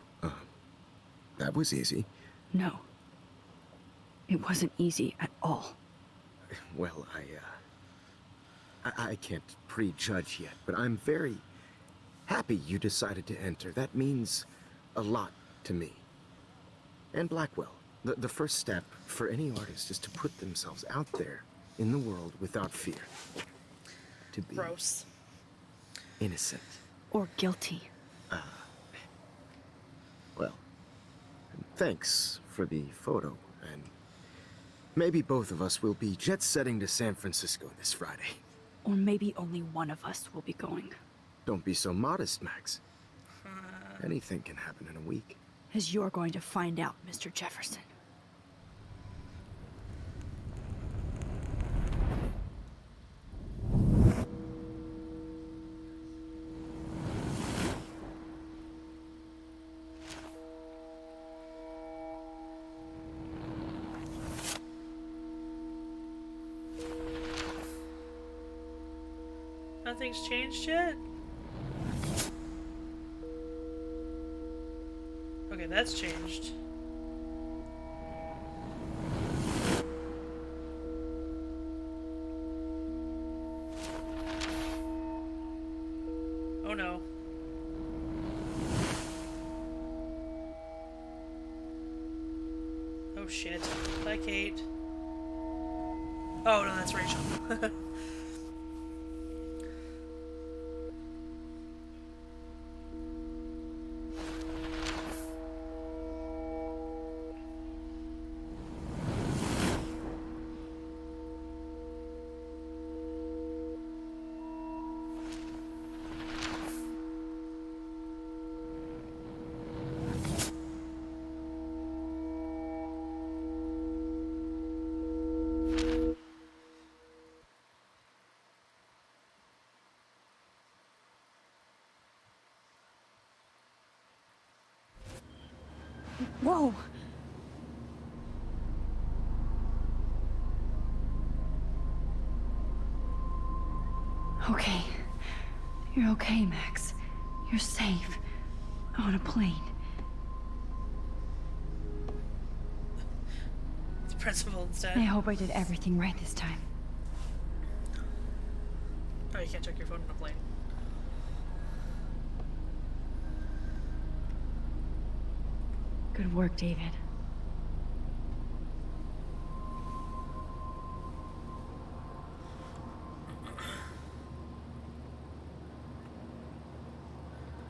that was easy. No. It wasn't easy at all. Well, I can't prejudge yet, but I'm very happy you decided to enter. That means a lot to me. And Blackwell. The first step for any artist is to put themselves out there in the world without fear. To be Gross. innocent. Or guilty. Well, thanks for the photo, and maybe both of us will be jet-setting to San Francisco this Friday. Or maybe only one of us will be going. Don't be so modest, Max. Anything can happen in a week. As you're going to find out, Mr. Jefferson. Nothing's changed yet? Okay, that's changed. Oh no. Oh shit. Bye, Kate. Oh no, that's Rachel. Whoa! Okay. You're okay, Max. You're safe. On a plane. principal instead. I hope I did everything right this time. Oh, you can't check your phone on a plane. Good work, David.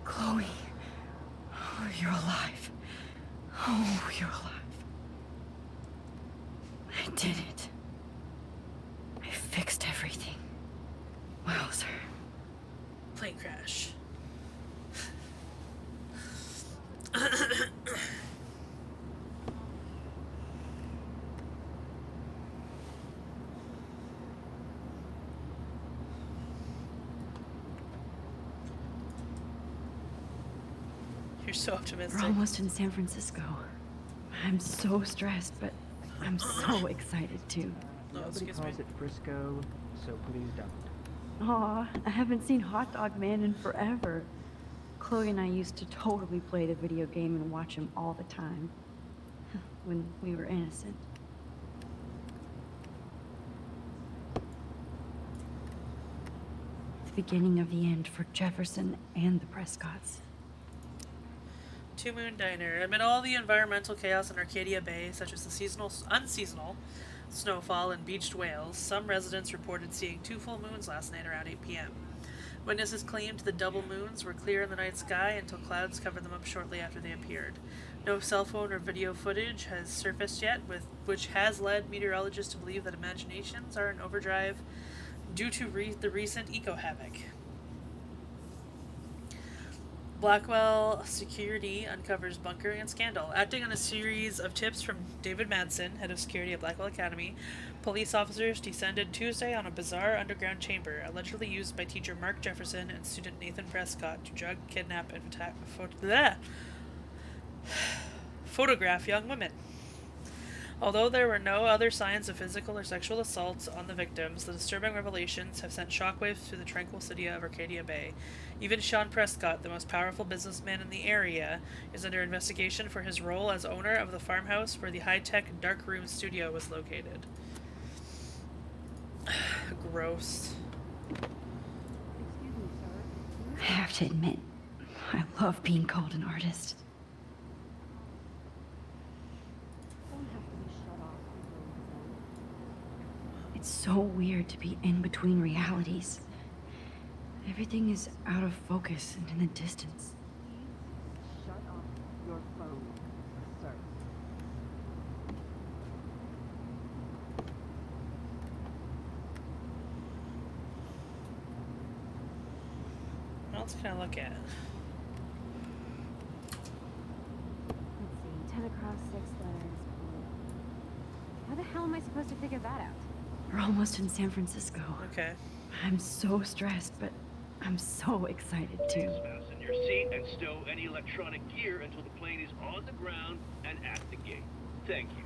Chloe. Oh, you're alive. Oh, you're alive. I did it. I fixed everything. Wowzer. Plane crash. You're so optimistic. We're almost in San Francisco. I'm so stressed, but I'm so excited too. Oh, Nobody excuse me. calls it Frisco, so please don't. Aw, I haven't seen Hot Dog Man in forever. Chloe and I used to totally play the video game and watch him all the time. When we were innocent. The beginning of the end for Jefferson and the Prescotts. Two Moon Diner. Amid all the environmental chaos in Arcadia Bay, such as the unseasonal snowfall and beached whales, some residents reported seeing 2 full moons last night around 8 p.m. Witnesses claimed the double moons were clear in the night sky until clouds covered them up shortly after they appeared. No cell phone or video footage has surfaced yet, which has led meteorologists to believe that imaginations are in overdrive due to the recent eco-havoc. Blackwell Security uncovers bunkering and scandal. Acting on a series of tips from David Madsen, head of security at Blackwell Academy, police officers descended Tuesday on a bizarre underground chamber allegedly used by teacher Mark Jefferson and student Nathan Prescott to drug, kidnap, and photograph young women. Although there were no other signs of physical or sexual assaults on the victims, the disturbing revelations have sent shockwaves through the tranquil city of Arcadia Bay. Even Sean Prescott, the most powerful businessman in the area, is under investigation for his role as owner of the farmhouse where the high-tech dark room studio was located. Gross. I have to admit, I love being called an artist. It's so weird to be in between realities. Everything is out of focus and in the distance. Shut off your phone, sir. What else can I look at? Let's see, 10 across, 6 letters. How the hell am I supposed to figure that out? We're almost in San Francisco. Okay. I'm so stressed, but I'm so excited too. Fasten your seat and stow any electronic gear until the plane is on the ground and at the gate. Thank you.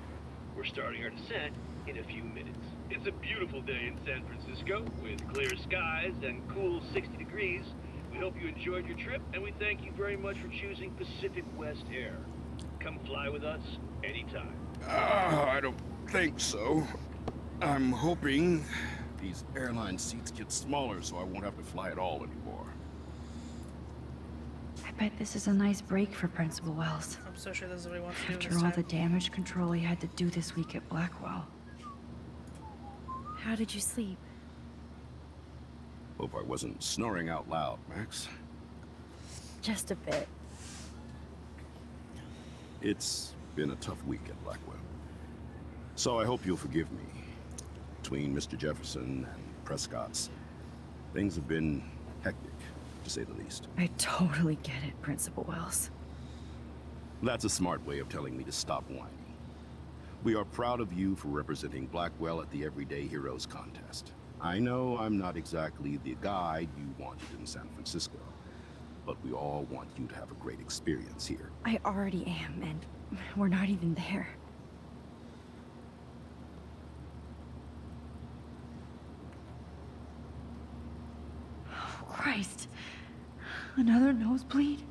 We're starting our descent in a few minutes. It's a beautiful day in San Francisco with clear skies and cool 60 degrees. We hope you enjoyed your trip, and we thank you very much for choosing Pacific West Air. Come fly with us anytime. I don't think so. I'm hoping these airline seats get smaller so I won't have to fly at all anymore. I bet this is a nice break for Principal Wells. I'm so sure this is what he wants to do After this all time. the damage control he had to do this week at Blackwell. How did you sleep? Hope I wasn't snoring out loud, Max. Just a bit. It's been a tough week at Blackwell. So I hope you'll forgive me. Between Mr. Jefferson and Prescott's, things have been hectic, to say the least. I totally get it, Principal Wells. That's a smart way of telling me to stop whining. We are proud of you for representing Blackwell at the Everyday Heroes contest. I know I'm not exactly the guide you wanted in San Francisco, but we all want you to have a great experience here. I already am, and we're not even there. Oh, Christ. Another nosebleed?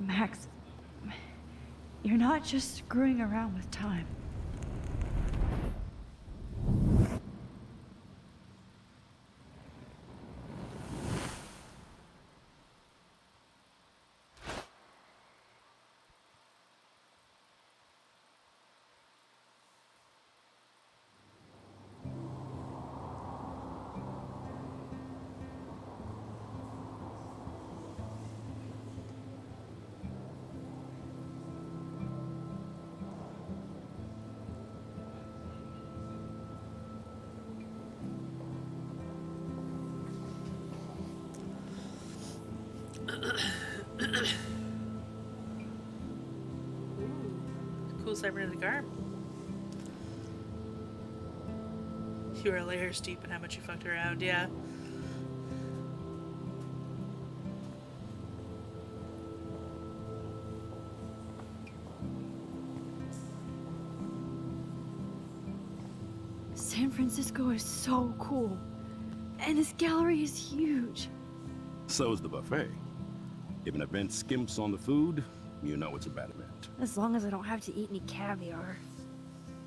Max, you're not just screwing around with time. Cool cybernetic arm. You are layers deep in how much you fucked around, yeah. San Francisco is so cool. And this gallery is huge. So is the buffet. If an event skimps on the food, you know it's a bad event. As long as I don't have to eat any caviar.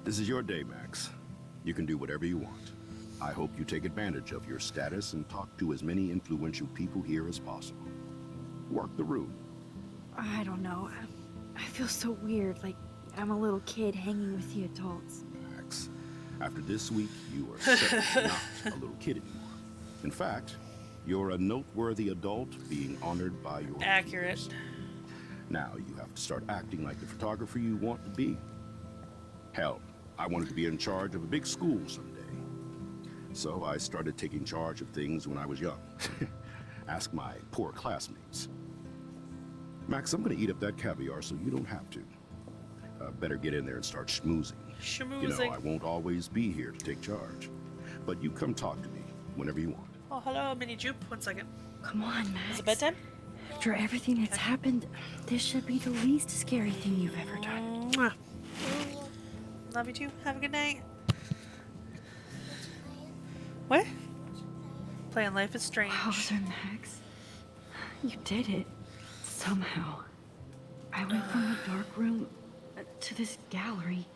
This is your day, Max. You can do whatever you want. I hope you take advantage of your status and talk to as many influential people here as possible. Work the room. I don't know. I feel so weird, like I'm a little kid hanging with the adults. Max, after this week, you are certainly not a little kid anymore. In fact, you're a noteworthy adult being honored by your Accurate. peers. Now you have to start acting like the photographer you want to be. Hell, I wanted to be in charge of a big school someday. So I started taking charge of things when I was young. Ask my poor classmates. Max, I'm gonna eat up that caviar so you don't have to. Better get in there and start schmoozing. You know, I won't always be here to take charge. But you come talk to me whenever you want. Oh, hello, Mini Jupe. 1 second. Come on, Max. Is it bedtime? After everything that's happened, this should be the least scary thing you've ever done. Mwah. Love you too. Have a good night. What? Playing Life is Strange. Wowzer, Max. You did it. Somehow. I went from the dark room to this gallery.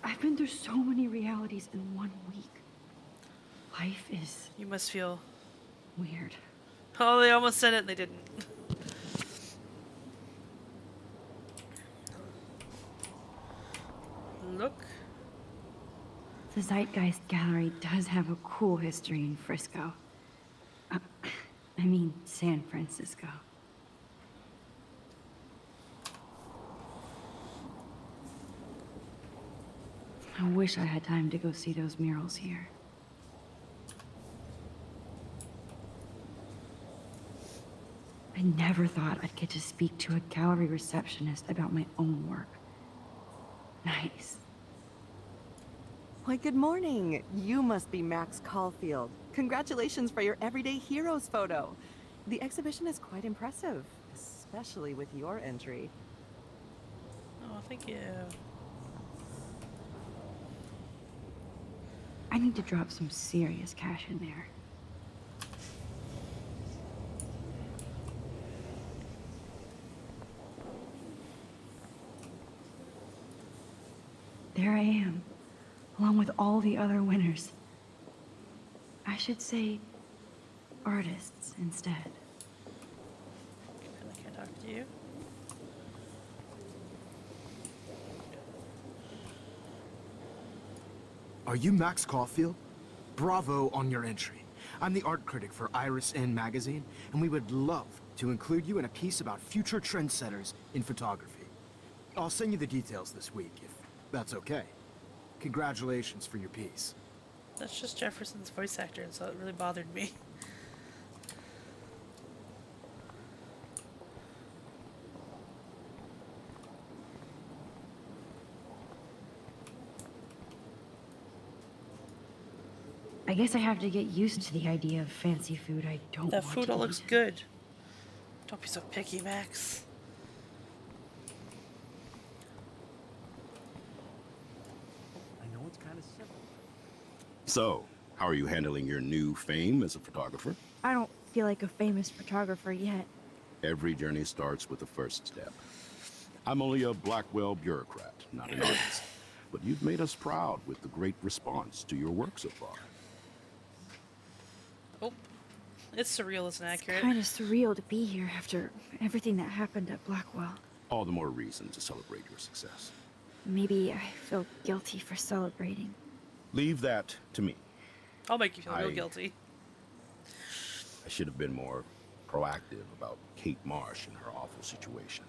I've been through so many realities in 1 week. Life is You must feel... weird. Oh, they almost said it and they didn't. Look. The Zeitgeist Gallery does have a cool history in Frisco. I mean, San Francisco. I wish I had time to go see those murals here. I never thought I'd get to speak to a gallery receptionist about my own work. Nice. Why, good morning. You must be Max Caulfield. Congratulations for your Everyday Heroes photo. The exhibition is quite impressive, especially with your entry. Oh, thank you. I need to drop some serious cash in there. There I am, along with all the other winners. I should say artists instead. I can't talk to you. Are you Max Caulfield? Bravo on your entry. I'm the art critic for Iris N magazine, and we would love to include you in a piece about future trendsetters in photography. I'll send you the details this week, if that's okay. Congratulations for your piece. That's just Jefferson's voice actor, and so it really bothered me. I guess I have to get used to the idea of fancy food I don't That want food to all eat. looks good. Don't be so picky, Max. I know it's kind of simple. So, how are you handling your new fame as a photographer? I don't feel like a famous photographer yet. Every journey starts with the first step. I'm only a Blackwell bureaucrat, not an artist. But you've made us proud with the great response to your work so far. Oh, it's surreal, isn't it accurate? Kind of surreal to be here after everything that happened at Blackwell. All the more reason to celebrate your success. Maybe I feel guilty for celebrating. Leave that to me. I'll make you feel real I- guilty. I should have been more proactive about Kate Marsh and her awful situation.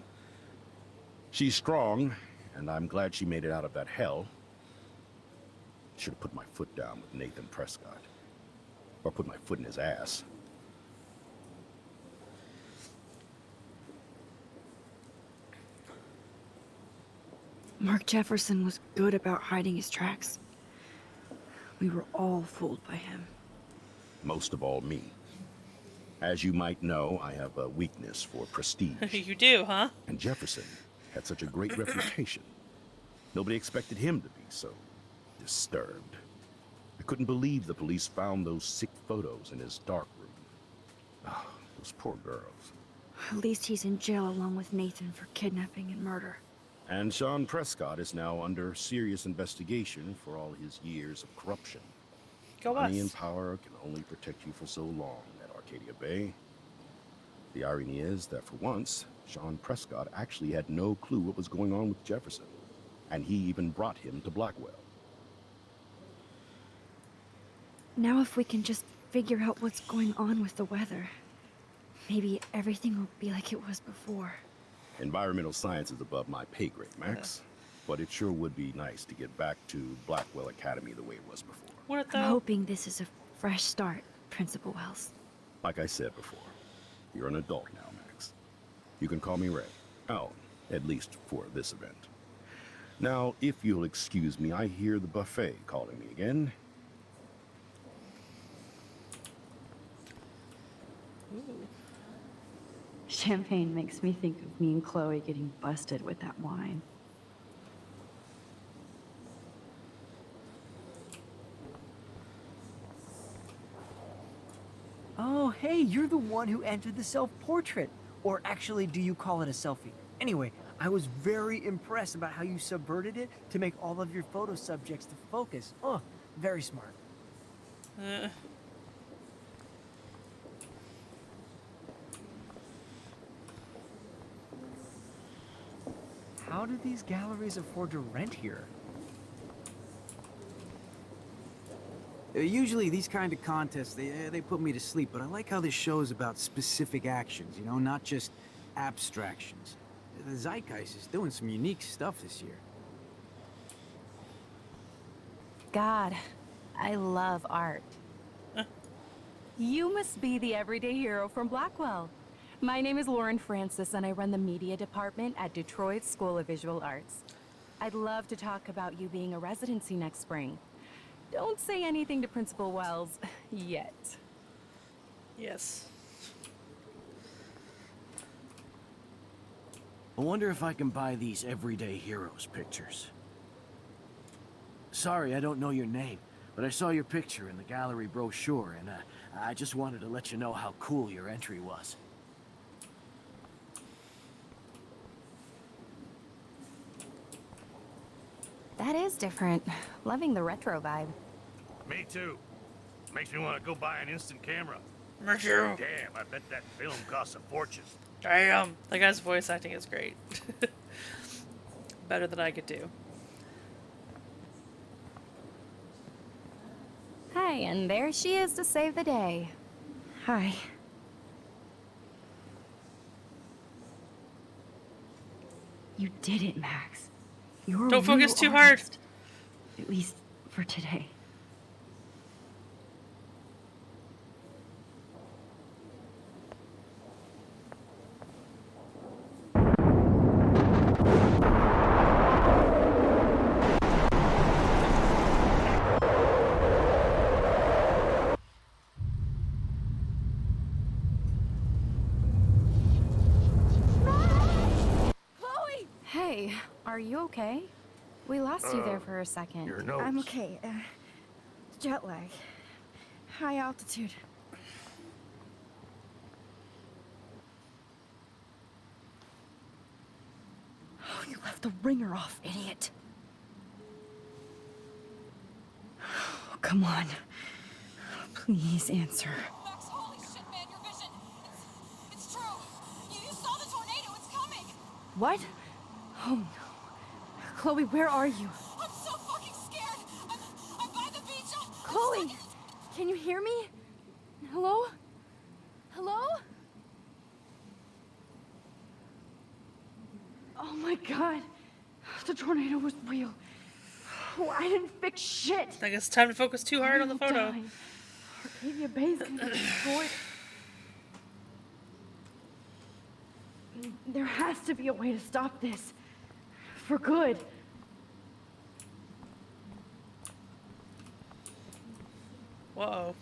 She's strong, and I'm glad she made it out of that hell. Should have put my foot down with Nathan Prescott. Or put my foot in his ass. Mark Jefferson was good about hiding his tracks. We were all fooled by him. Most of all, me. As you might know, I have a weakness for prestige. You do, huh? And Jefferson had such a great reputation. Nobody expected him to be so disturbed. I couldn't believe the police found those sick photos in his dark room. Ah, those poor girls. At least he's in jail along with Nathan for kidnapping and murder. And Sean Prescott is now under serious investigation for all his years of corruption. Go Money us. and power can only protect you for so long at Arcadia Bay. The irony is that for once, Sean Prescott actually had no clue what was going on with Jefferson. And he even brought him to Blackwell. Now if we can just figure out what's going on with the weather, maybe everything will be like it was before. Environmental science is above my pay grade, Max. But it sure would be nice to get back to Blackwell Academy the way it was before. Would it, I'm though? hoping this is a fresh start, Principal Wells. Like I said before, you're an adult now, Max. You can call me Ray. Oh, at least for this event. Now, if you'll excuse me, I hear the buffet calling me again. Champagne makes me think of me and Chloe getting busted with that wine. Oh, hey, you're the one who entered the self-portrait. Or actually, do you call it a selfie? Anyway, I was very impressed about how you subverted it to make all of your photo subjects to focus. Oh, very smart. How do these galleries afford to rent here? Usually these kind of contests, they put me to sleep, but I like how this show's about specific actions, you know, not just abstractions. The Zeitgeist is doing some unique stuff this year. God, I love art. You must be the everyday hero from Blackwell. My name is Lauren Francis, and I run the media department at Detroit School of Visual Arts. I'd love to talk about you being a residency next spring. Don't say anything to Principal Wells yet. Yes. I wonder if I can buy these everyday heroes pictures. Sorry, I don't know your name, but I saw your picture in the gallery brochure, and I just wanted to let you know how cool your entry was. That is different. Loving the retro vibe. Me too. Makes me want to go buy an instant camera. Me too. Damn, I bet that film costs a fortune. Damn. That guy's voice acting is great. Better than I could do. Hi, and there she is to save the day. Hi. You did it, Max. You're Don't a focus real too hard. artist. At least for today. Chloe! Hey, are you okay? We lost you there for a second. Your nose. I'm okay. Jet lag. High altitude. Oh, you left the ringer off, idiot. Oh, come on. Please answer. Max, holy shit, man, your vision. It's true. You saw the tornado. It's coming. What? Oh no. Chloe, where are you? I'm so fucking scared. I'm by the beach. Chloe! Can you hear me? Hello? Hello? Oh my god. The tornado was real. Oh, I didn't fix shit. I guess it's time to focus too hard on the I'm photo. dying. Arcadia Bay's gonna be destroyed. There has to be a way to stop this. For good. Whoa.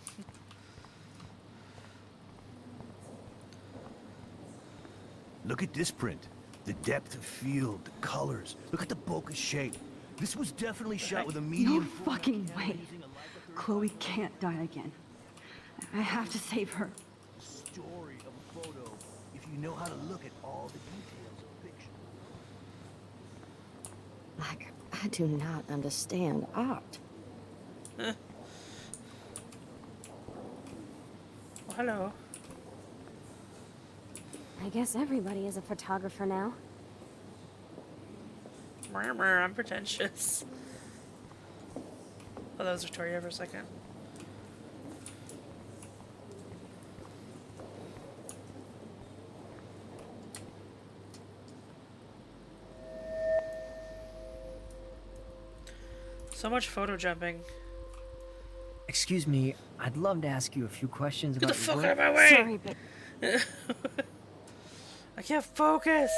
Look at this print. The depth of field, the colors. Look at the bokeh shape. This was definitely shot with a medium. No fucking way. Chloe can't die again. I have to save her. The story of a photo if you know how to look at all the details of a picture. I do not understand art. Well, hello. I guess everybody is a photographer now. I'm pretentious. Oh, that was Victoria for a second. So much photo jumping. Excuse me, I'd love to ask you a few questions Get about the your fuck work. out of my way! Sorry, but I can't focus!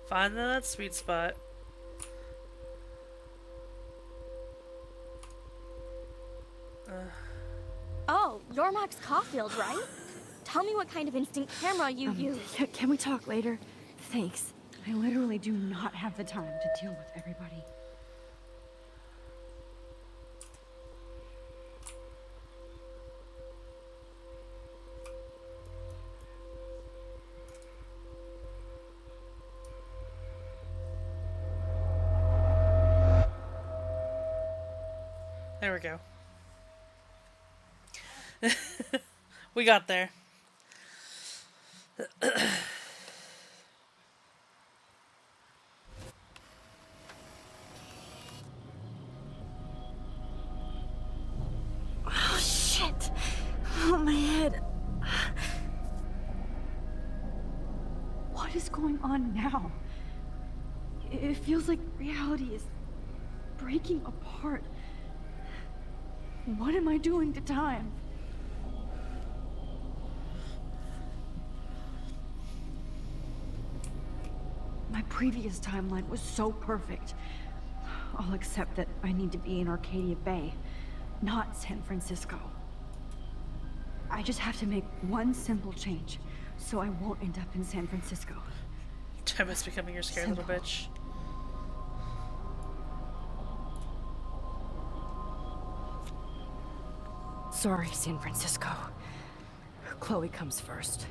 Find that sweet spot. Oh, you're Max Caulfield, right? Tell me what kind of instant camera you use. Can we talk later? Thanks. I literally do not have the time to deal with everybody. There we go. We got there. Oh, shit. Oh, my head. What is going on now? It feels like reality is breaking apart. What am I doing to time? My previous timeline was so perfect. I'll accept that I need to be in Arcadia Bay, not San Francisco. I just have to make one simple change, so I won't end up in San Francisco. Emma's becoming your scared little bitch. Sorry, San Francisco. Chloe comes first.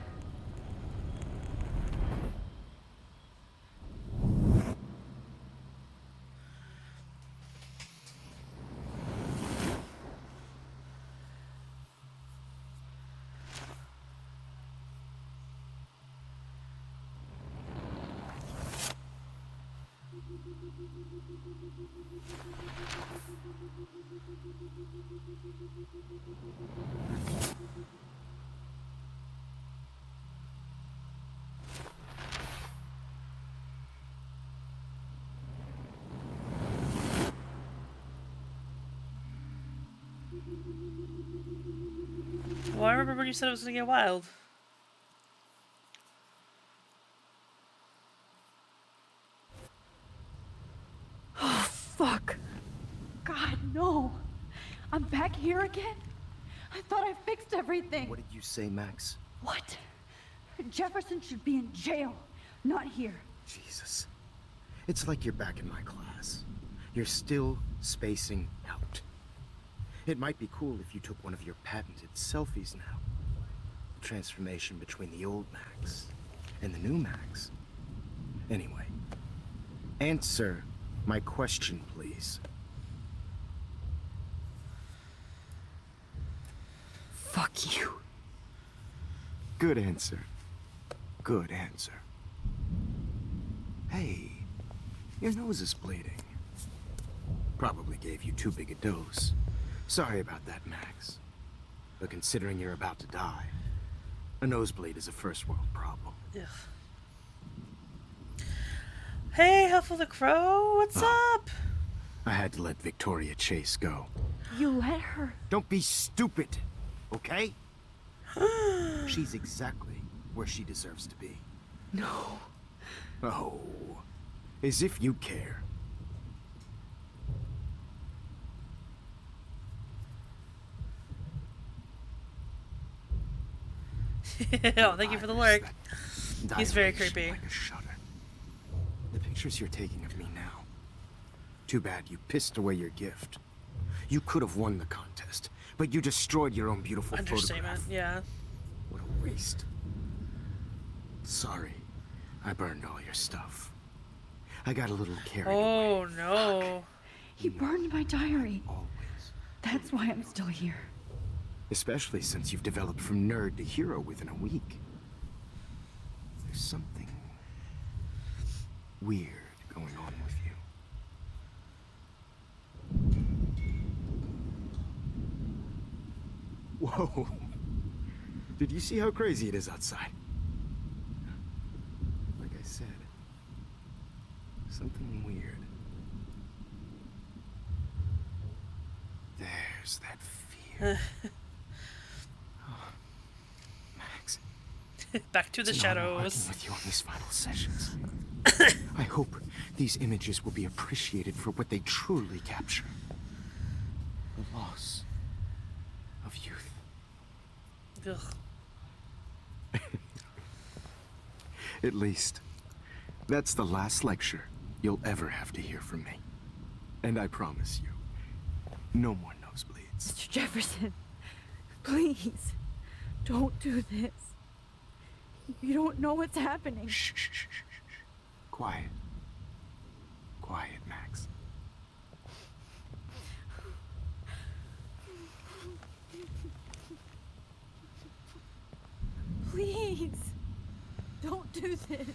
Well, I remember when you said it was gonna get wild. Oh, fuck. God, no. I'm back here again? I thought I fixed everything. What did you say, Max? What? Jefferson should be in jail, not here. Jesus. It's like you're back in my class. You're still spacing out. It might be cool if you took one of your patented selfies now. The transformation between the old Max and the new Max. Anyway, answer my question, please. Fuck you. Good answer. Good answer. Hey, your nose is bleeding. Probably gave you too big a dose. Sorry about that, Max. But considering you're about to die, a nosebleed is a first world problem. Ugh. Hey, Huffle the Crow, what's up? I had to let Victoria Chase go. You let her? Don't be stupid, okay? She's exactly where she deserves to be. No. Oh, as if you care. Oh, thank you for the lurk. He's very Dilation creepy. Like a shutter. The pictures you're taking of me now. Too bad you pissed away your gift. You could have won the contest, but you destroyed your own beautiful Understatement, photograph. yeah. What a waste. Sorry, I burned all your stuff. I got a little carried away. Oh no. He burned my diary. Always. That's why I'm still here. Especially since you've developed from nerd to hero within a week. There's something weird going on with you. Whoa. Did you see how crazy it is outside? Like I said, something weird. There's that fear. Oh, Max. Back to the It's an honor working shadows. with you on these final sessions. I hope these images will be appreciated for what they truly capture. The loss of youth. Ugh. At least, that's the last lecture you'll ever have to hear from me. And I promise you, no more nosebleeds. Mr. Jefferson, please, don't do this. You don't know what's happening. Shh, shh, shh, shh, shh. Quiet. Quiet, Max. Please, don't do this.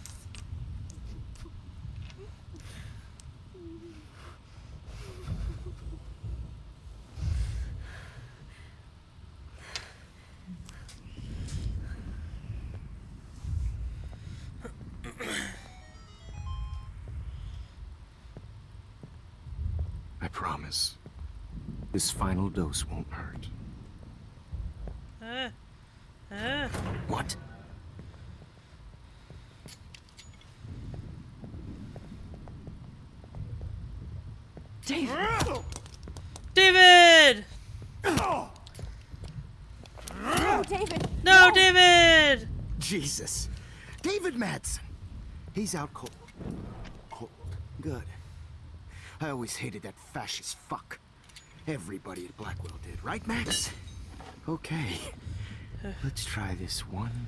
I promise. This final dose won't hurt. What? David! David! No, David! No, David! Jesus. David Madsen. He's out cold. Cold. Good. I always hated that fascist fuck. Everybody at Blackwell did, right, Max? Okay. Let's try this one.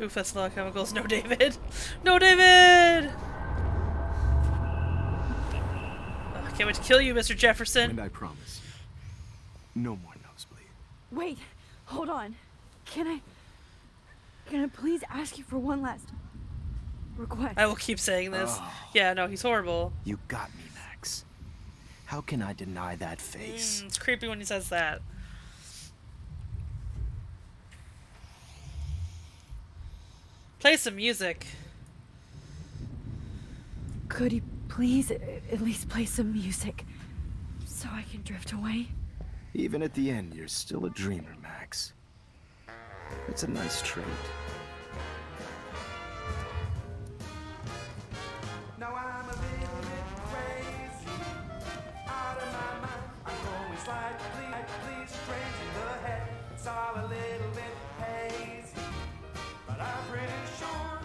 Oof, that's a lot of chemicals. No, David! No, David! Oh, I can't wait to kill you, Mr. Jefferson. And I promise you, no more nosebleed. Wait, hold on. Can I please ask you for one last request? I will keep saying this. Oh. Yeah, no, he's horrible. You got me, Max. How can I deny that face? It's creepy when he says that. Play some music. Could you please at least play some music so I can drift away? Even at the end, you're still a dreamer, Max. It's a nice trait. Now I'm a little bit crazy, out of my mind. I'm going slightly strange in the head. It's all a little bit hazy, but I'm pretty sure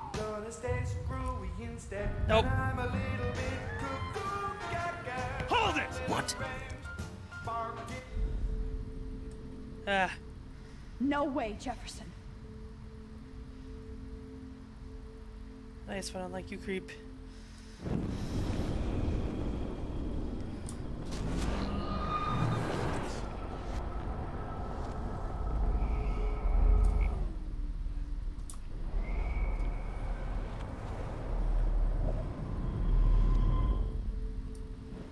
I'm gonna stay screwy instead. Nope. And I'm a little bit cuckoo gaga. Hold it! What? Ah. No way, Jefferson. Nice, but I don't like you, creep.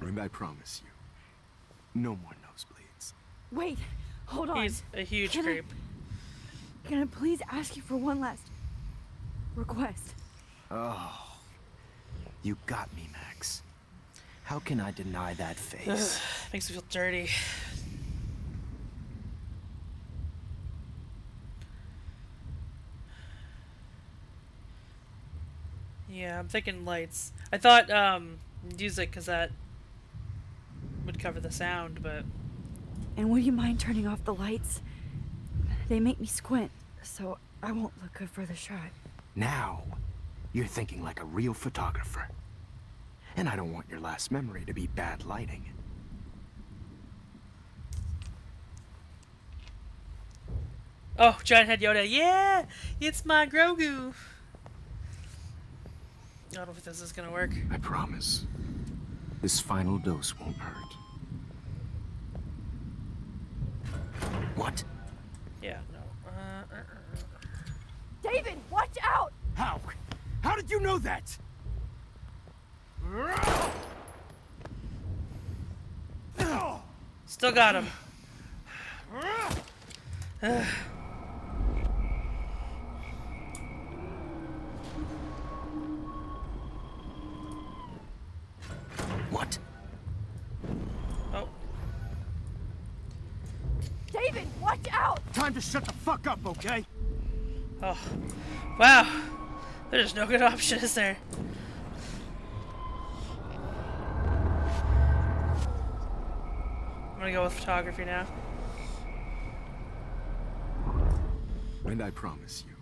And I promise you, no more nosebleeds. Wait, hold on. He's a huge Can I- creep. Can I please ask you for one last request? Oh, you got me, Max. How can I deny that face? Makes me feel dirty. Yeah, I'm thinking lights. I thought music, because that would cover the sound, but And would you mind turning off the lights? They make me squint, so I won't look good for the shot. Now, you're thinking like a real photographer. And I don't want your last memory to be bad lighting. Oh, giant head Yoda. Yeah! It's my Grogu! I don't know if this is gonna work. I promise. This final dose won't hurt. What? Yeah, no. David, watch out! How? How did you know that? Still got him. What? Oh. David, watch out! Time to shut the fuck up, okay? Oh. Wow. There's no good option, is there? I'm gonna go with photography now. And I promise you,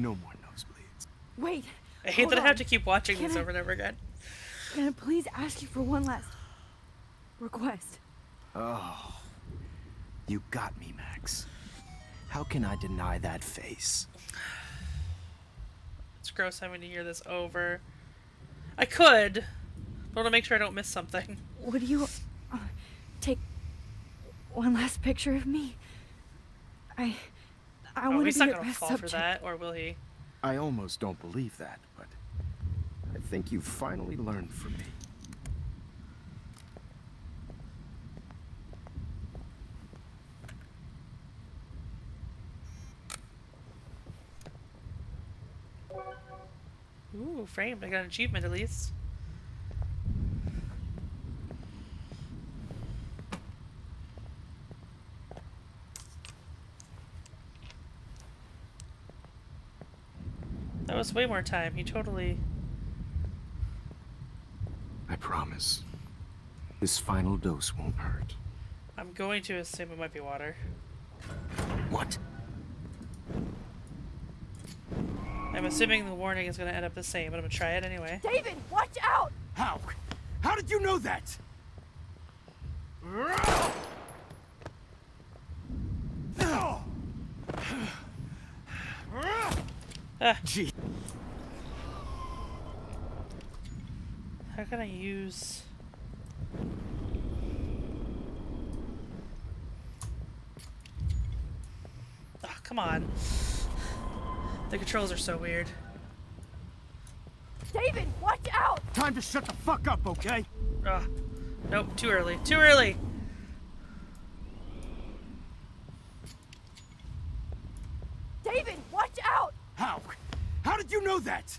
no more nosebleeds. Wait. I hate hold that I have on. to keep watching Can these I- over and over again. Can I please ask you for one last request? Oh, you got me, Max. How can I deny that face? It's gross having to hear this over. I could, but I want to make sure I don't miss something. Would you take one last picture of me? I Oh, want to he's be not your gonna best fall subject. for that, or will he? I almost don't believe that, but I think you've finally learned from me. Ooh, framed. I got an achievement at least. That was way more time. He totally... I promise. This final dose won't hurt. I'm going to assume it might be water. What? I'm assuming the warning is going to end up the same, but I'm going to try it anyway. David, watch out! How? How did you know that? Gee. How can I use... Oh, come on. The controls are so weird. David, watch out! Time to shut the fuck up, okay? Ugh. Nope, too early. Too early! David, watch out! How? How did you know that?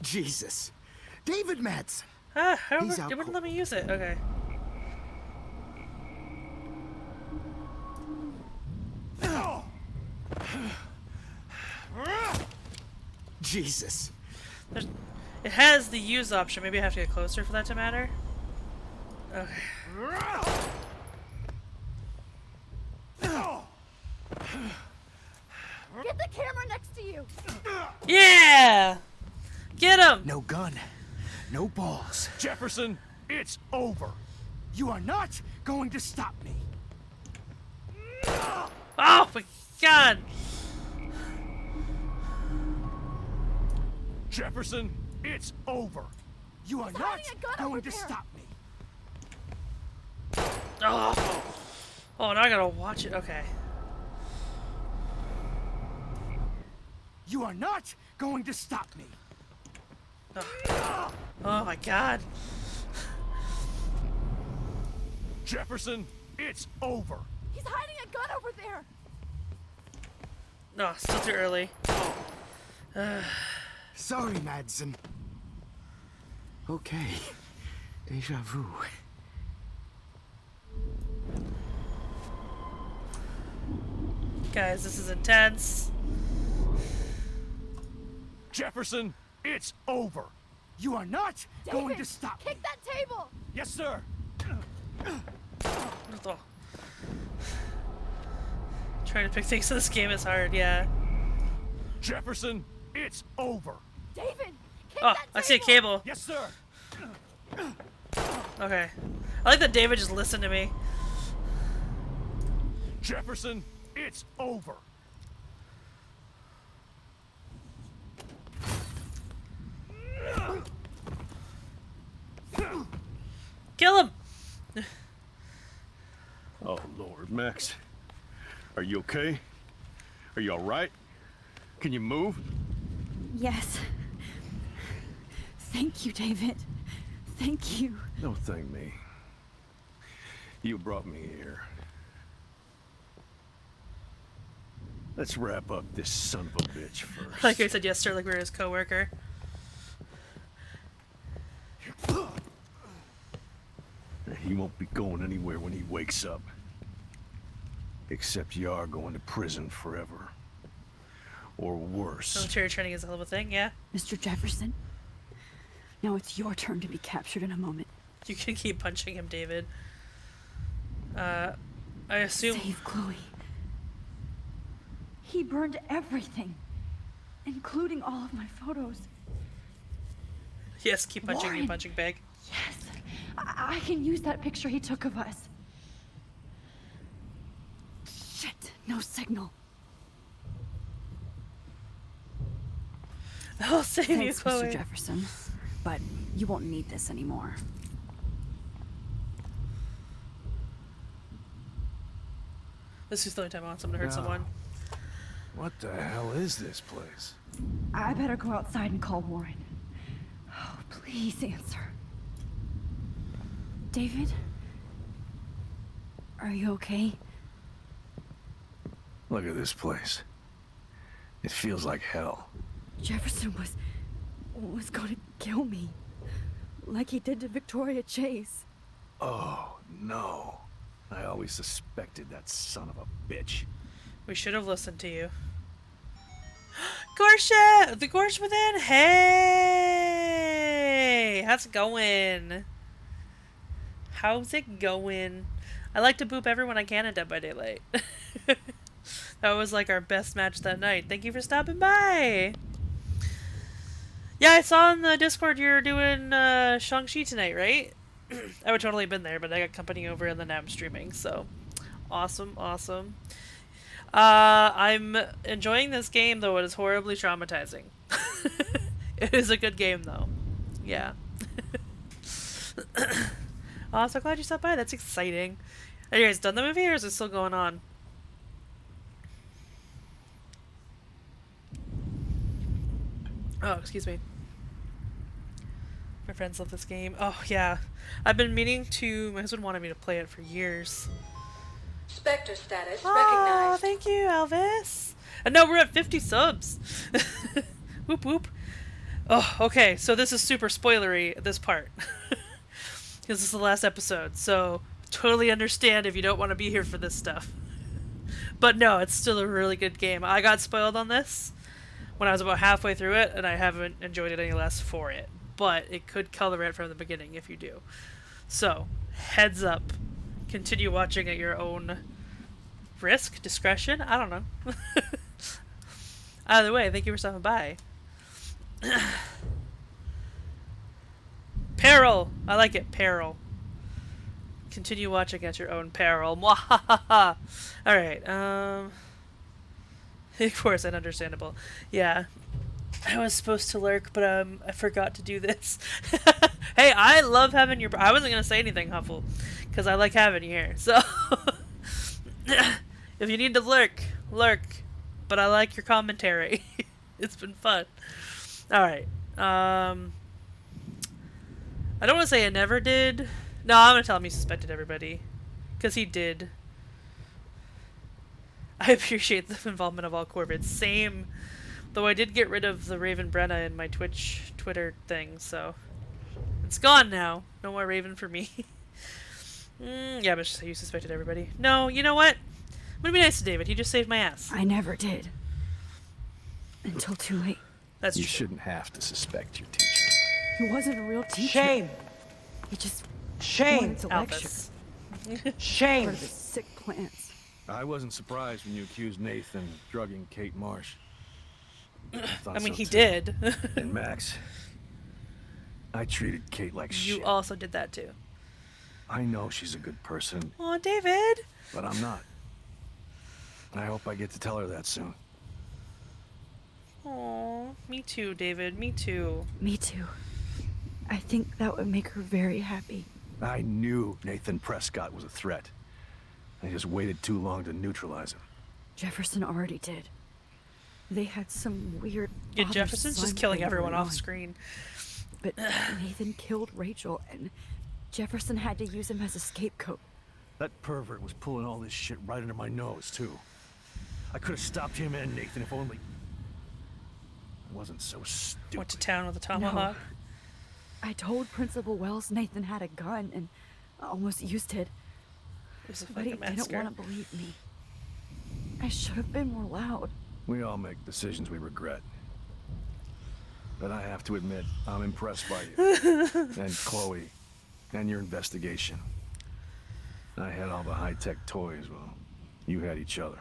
Jesus. David Madsen. Ah, He's however, out it wouldn't cold. let me use it. Okay. Jesus. There's, it has the use option. Maybe I have to get closer for that to matter. Okay. Get the camera next to you! Yeah! Get him! No gun. No balls. Jefferson, it's over. You are not going to stop me. Oh my god! Jefferson, it's over. You are He's not hiding a gun over going to there. stop me. Oh. Oh, now I gotta watch it. Okay. You are not going to stop me. Oh my god. Jefferson, it's over. He's hiding a gun over there! No, still too early. Sorry, Madsen. Okay. Deja vu. Guys, this is intense. Jefferson, it's over. You are not going to stop me. Kick that table! Yes, sir. Trying to pick things in this game is hard, yeah. Jefferson, it's over. David! Kick Oh, that table! I see a cable. Yes, sir. Okay. I like that David just listened to me. Jefferson, it's over. Kill him! Oh, Lord, Max. Are you okay? Are you all right? Can you move? Yes. Thank you, David. Thank you. Don't thank me. You brought me here. Let's wrap up this son of a bitch first. Like I said yesterday, like we were his co-worker. He won't be going anywhere when he wakes up. Except you are going to prison forever. Or worse. Military training is a hell of a thing, yeah. Mr. Jefferson, now it's your turn to be captured in a moment. You can keep punching him, David. I assume... Save Chloe. He burned everything, including all of my photos. Yes, keep punching Warren. your punching bag. Yes, I can use that picture he took of us. Shit, no signal. I'll save Thanks, you, Chloe. Mr. Jefferson, but you won't need this anymore. This is the only time I want someone to hurt someone. What the hell is this place? I better go outside and call Warren. Oh, please answer. David? Are you okay? Look at this place. It feels like hell. Jefferson was going to kill me. Like he did to Victoria Chase. Oh, no. I always suspected that son of a bitch. We should have listened to you. Gorsha! The Gorsh within! Hey! How's it going? How's it going? I like to boop everyone I can in Dead by Daylight. That was like our best match that night. Thank you for stopping by! Yeah, I saw on the Discord you're doing Shang-Chi tonight, right? I would totally have been there, but I got company over and then now I'm streaming, so... Awesome, awesome. I'm enjoying this game, though it is horribly traumatizing. It is a good game, though. Yeah. Oh, so glad you stopped by. That's exciting. Are you guys done the movie, or is it still going on? Oh, excuse me. My friends love this game. Oh, yeah. I've been meaning to... My husband wanted me to play it for years. Spectre status Oh, recognized. thank you, Elvis. And now we're at 50 subs. Whoop, whoop. Oh, okay. So this is super spoilery, this part. Because this is the last episode. So totally understand if you don't want to be here for this stuff. But no, it's still a really good game. I got spoiled on this when I was about halfway through it, and I haven't enjoyed it any less for it. But it could color it from the beginning if you do. So, heads up. Continue watching at your own risk, discretion. I don't know. Either way, thank you for stopping by. Peril! I like it, peril. Continue watching at your own peril. Mwahaha! Alright, of course, and understandable. Yeah. I was supposed to lurk, but I forgot to do this. Hey, I love having your... I wasn't going to say anything, Huffle, because I like having you here. So, if you need to lurk, lurk. But I like your commentary. It's been fun. Alright. I don't want to say I never did. No, I'm going to tell him he suspected everybody. Because he did. I appreciate the involvement of all Corvids. Same... Though I did get rid of the Raven Brenna in my Twitter thing, so... It's gone now. No more Raven for me. Yeah, but just say you suspected everybody. No, you know what? I'm gonna be nice to David. He just saved my ass. I never did. Until too late. That's You true. shouldn't have to suspect your teacher. He wasn't a real teacher. Shame! He just Shame! wanted to lecture. Albus. Shame! Part of his sick plans. I wasn't surprised when you accused Nathan of drugging Kate Marsh. I mean, so he too. did. And Max, I treated Kate like You shit. also did that too. I know she's a good person, Oh, David. but I'm not. I hope I get to tell her that soon. Oh, me too, David. Me too. Me too. I think that would make her very happy. I knew Nathan Prescott was a threat. I just waited too long to neutralize him. Jefferson already did. They had some weird. Yeah, father-son Jefferson's just killing thing everyone going off on. screen. But Nathan killed Rachel, and Jefferson had to use him as a scapegoat. That pervert was pulling all this shit right under my nose, too. I could have stopped him and Nathan if only... I wasn't so stupid. Went to town with a tomahawk. I told Principal Wells Nathan had a gun and almost used it. It was a But he fucking didn't massacre. want to believe me. I should have been more loud. We all make decisions we regret. But I have to admit, I'm impressed by you. And Chloe. And your investigation. I had all the high-tech toys, well, you had each other.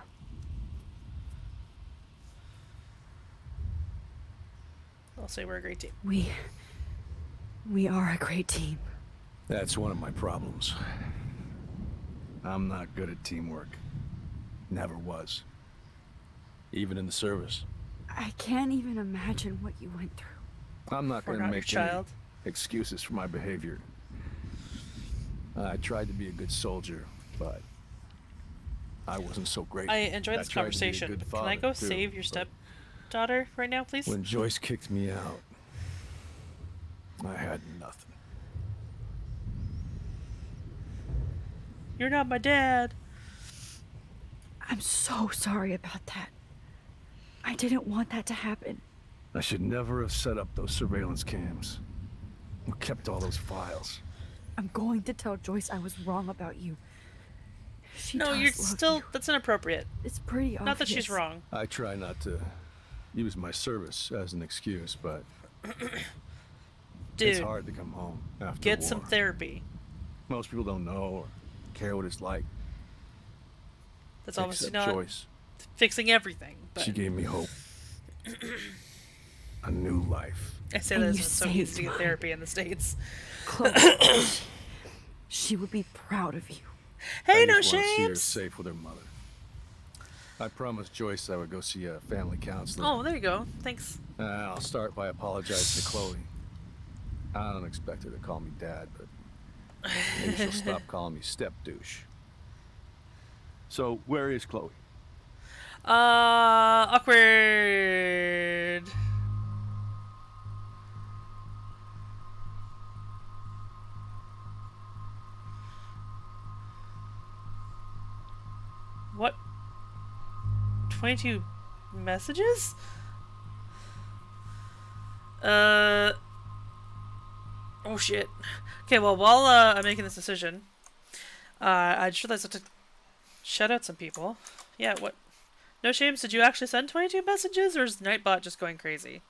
I'll say we're a great team. We are a great team. That's one of my problems. I'm not good at teamwork. Never was. Even in the service. I can't even imagine what you went through. I'm not We're going to not your make any child. excuses for my behavior. I tried to be a good soldier, but I wasn't so great. I enjoyed this tried to be a conversation. good Can I father, go too, save your but stepdaughter right now, please? When Joyce kicked me out, I had nothing. You're not my dad. I'm so sorry about that. I didn't want that to happen. I should never have set up those surveillance cams. Or kept all those files. I'm going to tell Joyce I was wrong about you. She No, does you're love still. you. That's inappropriate. It's pretty obvious. Not that she's wrong. I try not to use my service as an excuse, but Dude, it's hard to come home after get war. some therapy. Most people don't know or care what it's like. That's obviously Except not Joyce. fixing everything. But She gave me hope. A new life. I say And that as you so easy to saved get mine. therapy in the States. Chloe, she would be proud of you. Hey, I no just want to see her shames. safe with her mother. I promised Joyce I would go see a family counselor. Oh, there you go. Thanks. I'll start by apologizing to Chloe. I don't expect her to call me dad, but maybe she'll stop calling me step douche. So, where is Chloe? Awkward. What? 22 messages? Oh shit. Okay, well, while I'm making this decision, I just realized I have to shout out some people. Yeah, what? No shames, did you actually send 22 messages, or is Nightbot just going crazy?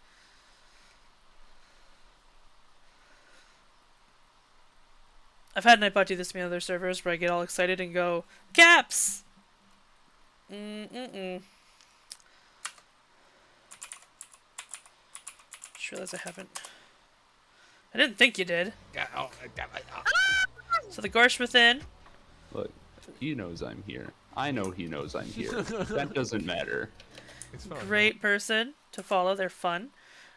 I've had Nightbot do this to me on other servers where I get all excited and go, CAPS! Just realized I haven't. I didn't think you did. So the Gorsh within. Look, he knows I'm here. I know he knows I'm here. That doesn't matter. Great person to follow. They're fun.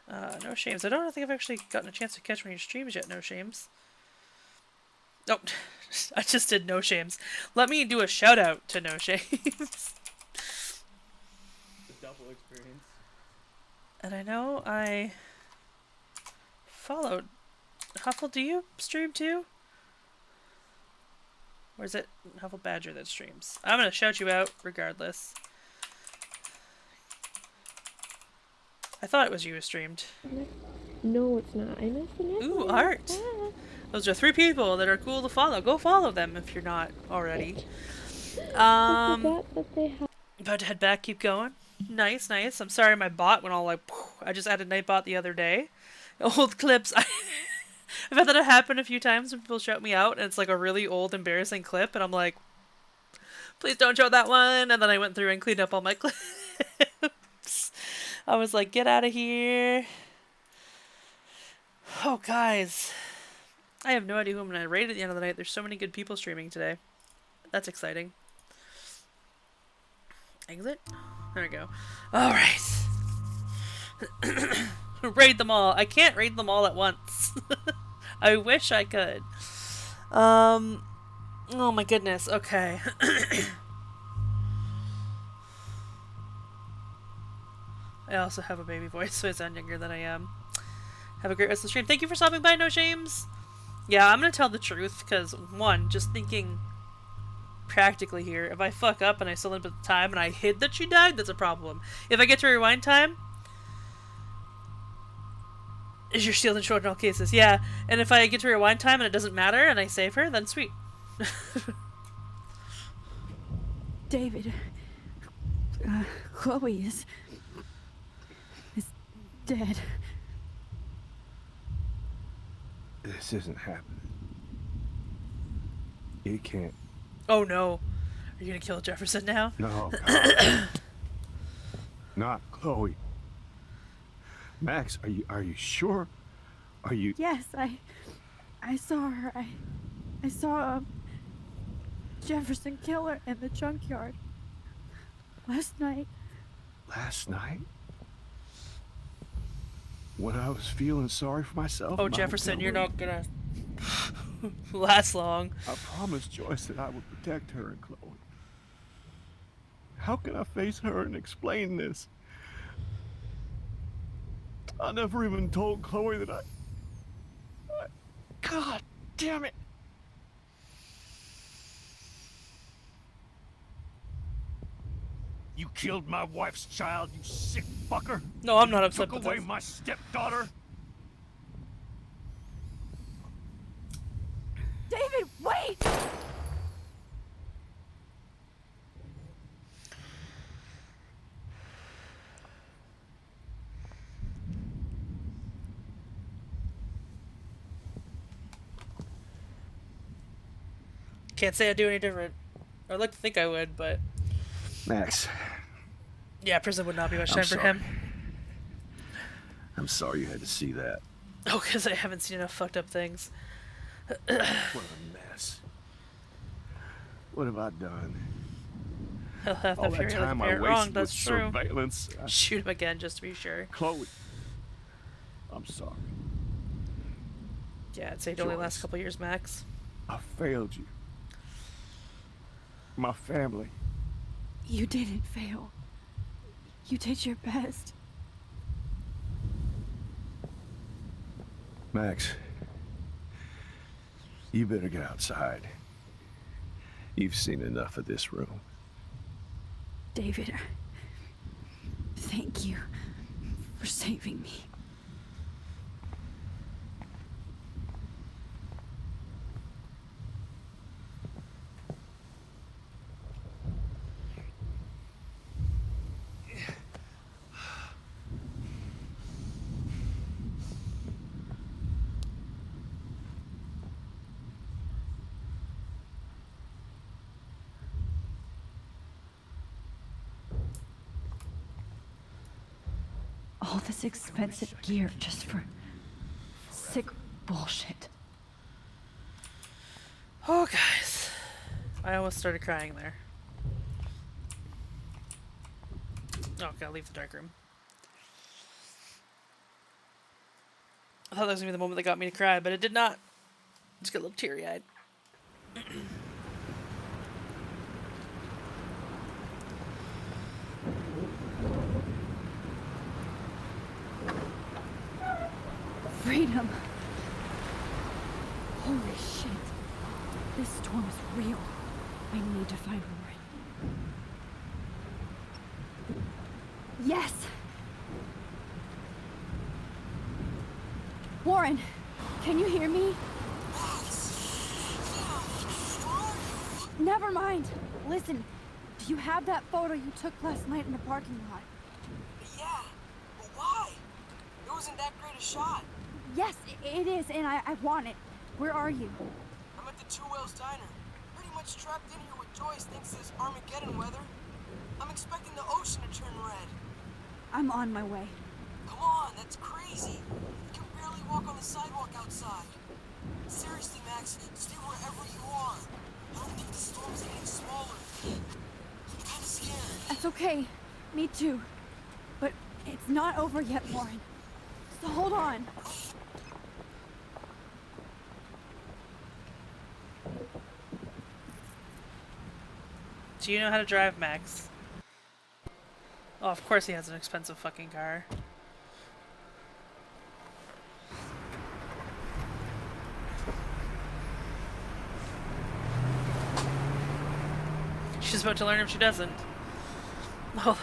No shames. I don't think I've actually gotten a chance to catch one of your streams yet. No shames. Oh, I just did no shames. Let me do a shout out to no shames. The double experience. And I know I followed. Huffle, do you stream too? Or is it Huffle Badger that streams? I'm gonna shout you out regardless. I thought it was you who streamed. No, it's not. I missed the next Ooh, one. art! Ah. Those are 3 people that are cool to follow. Go follow them if you're not already. About to head back, keep going. Nice, nice. I'm sorry my bot went all like, I just added Nightbot the other day. Old clips. I've had that happen a few times when people shout me out, and it's like a really old, embarrassing clip, and I'm like, please don't show that one. And then I went through and cleaned up all my clips. I was like, get out of here. Oh, guys. I have no idea who I'm going to raid at the end of the night. There's so many good people streaming today. That's exciting. Exit? There we go. Alright. Raid them all. I can't raid them all at once. I wish I could. Oh my goodness. Okay. I also have a baby voice, so I sound younger than I am. Have a great rest of the stream. Thank you for stopping by, No Shames. Yeah, I'm gonna tell the truth, because, one, just thinking practically here, if I fuck up and I still end up at the time and I hid that she died, that's a problem. If I get to rewind time, is your shield insured in all cases? Yeah, and if I get to rewind time and it doesn't matter and I save her, then sweet. David, Chloe is dead. This isn't happening. It can't. Oh no. Are you gonna kill Jefferson now? No. God. Not Chloe. Max, are you sure? Are you? Yes, I saw her. I saw Jefferson kill her in the junkyard last night. Last night? When I was feeling sorry for myself? Oh, Jefferson, you're not gonna last long. I promised Joyce that I would protect her and Chloe. How can I face her and explain this? I never even told Chloe that I... God damn it! You killed my wife's child, you sick fucker! No, I'm not upset Took with away this. my stepdaughter! David, wait! Can't say I'd do any different. I'd like to think I would, but... Max. Yeah, prison would not be much I'm time for sorry. him. I'm sorry you had to see that. Oh, because I haven't seen enough fucked up things. What a mess. What have I done? He'll have All the that fury of the time I parent wasted wrong, with that's true. surveillance. Shoot him again, just to be sure. Chloe. I'm sorry. Yeah, I'd say it only Joyce. lasts a couple years max. I failed you. My family. You didn't fail. You did your best. Max. You better get outside. You've seen enough of this room. David, thank you for saving me. All this expensive gear just for sick bullshit. Oh, guys. I almost started crying there. Oh, gotta leave the dark room. I thought that was gonna be the moment that got me to cry, but it did not. Just got a little teary-eyed. Freedom. Holy shit. This storm is real. I need to find Warren. Yes! Warren, can you hear me? Never mind. Listen, do you have that photo you took last night in the parking lot? Yeah, but why? It wasn't that great a shot. Yes, it is, and I want it. Where are you? I'm at the Two Whales Diner. Pretty much trapped in here with Joyce thanks to this Armageddon weather. I'm expecting the ocean to turn red. I'm on my way. Come on, that's crazy. You can barely walk on the sidewalk outside. Seriously, Max, stay wherever you are. I don't think the storm's getting smaller. I'm kinda scared. That's okay. Me too. But it's not over yet, Warren. So hold on. Do you know how to drive, Max? Oh, of course he has an expensive fucking car. She's about to learn if she doesn't. Oh.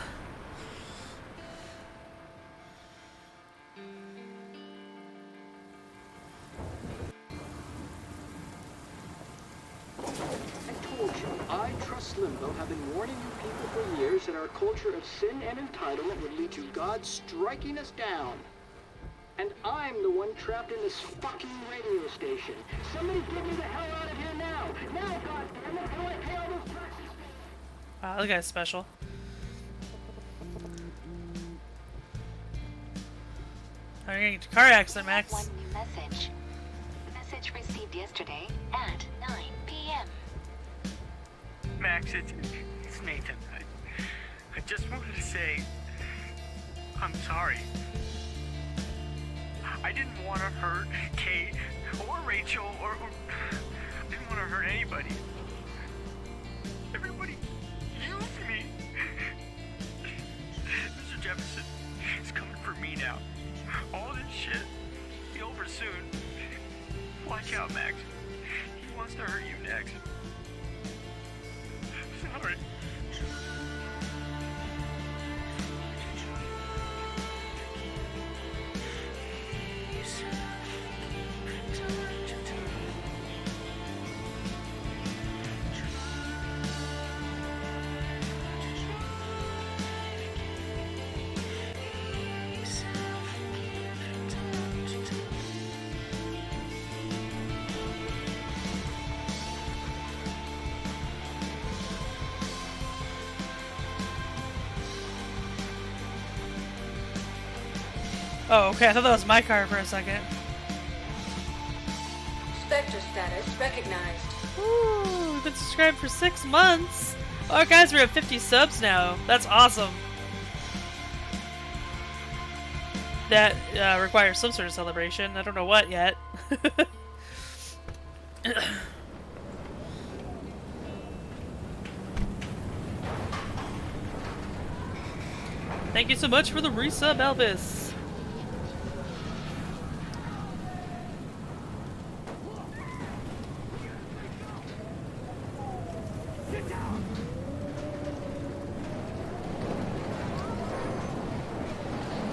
I, Trust Limbo, have been warning you people for years that our culture of sin and entitlement would lead to God striking us down. And I'm the one trapped in this fucking radio station. Somebody get me the hell out of here now! Now, goddammit, how do I pay all those taxes? Wow, that guy's special. How are you getting into a car accident, Max? One new message. Message received yesterday at 9 p.m. Max, it's Nathan. I just wanted to say I'm sorry. I didn't want to hurt Kate or Rachel or I didn't want to hurt anybody. Everybody used me. Mr. Jefferson is coming for me now. All this shit will be over soon. Watch out, Max. He wants to hurt you next. Sorry. Oh, okay, I thought that was my car for a second. Spectre status recognized. Ooh, we've been subscribed for 6 months! Oh, guys, we're at 50 subs now. That's awesome. That requires some sort of celebration. I don't know what yet. Thank you so much for the resub, Elvis.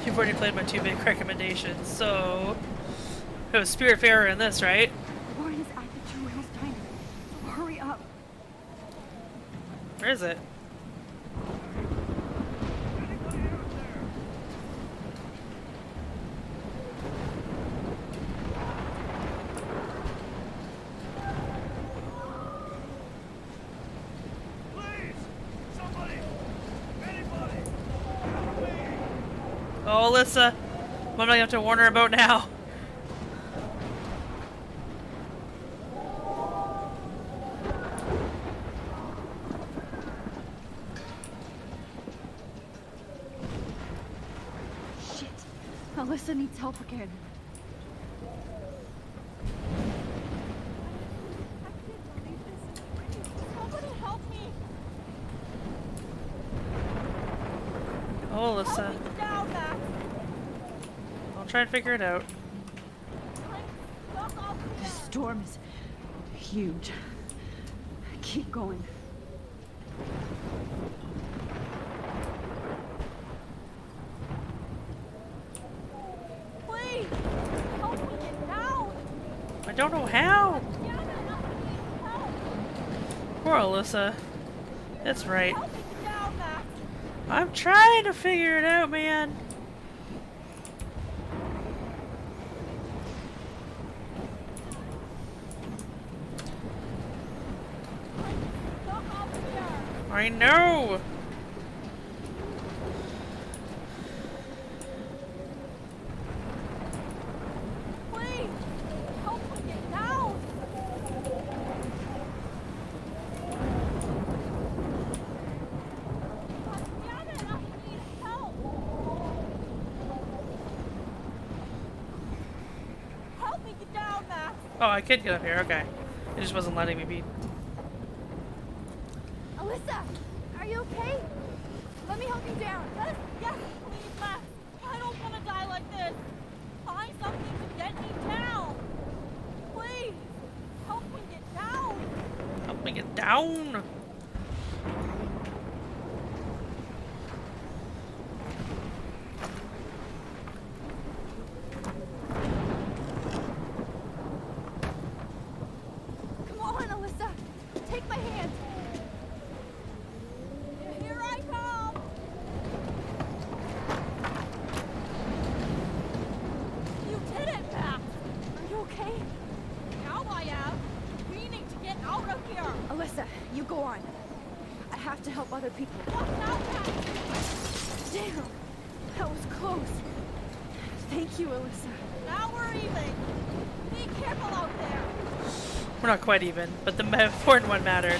You've already played my 2 big recommendations, so it was Spiritfarer in this, right? Warren is at the Two Whales Diner. So hurry up. Where is it? Oh, Alyssa. What am I going to have to warn her about now? Shit. Alyssa needs help again. Somebody help me! Oh, Alyssa. Down, Max! I'll try and figure it out. This storm is huge. Keep going. Please! Help me get down! I don't know how! Poor Alyssa. That's right. Help me get down, Max! I'm trying to figure it out, man. I know! Please! Help me get down! God damn it! I need help! Help me get down, Max! Oh, I could get up here, okay. It just wasn't letting me be. Alyssa! Are you okay? Let me help you down. Yes, yes, please, Max. I don't want to die like this. Find something to get me down. Please, help me get down. Help me get down! Come on, Alyssa. Take my hand. Here I come. You did it, Max. Are you okay? Now I am. We need to get out of here. Alyssa, you go on. I have to help other people. Watch out, Max. Damn, that was close. Thank you, Alyssa. Now we're even. Be careful out there. We're not quite even, but the important one mattered.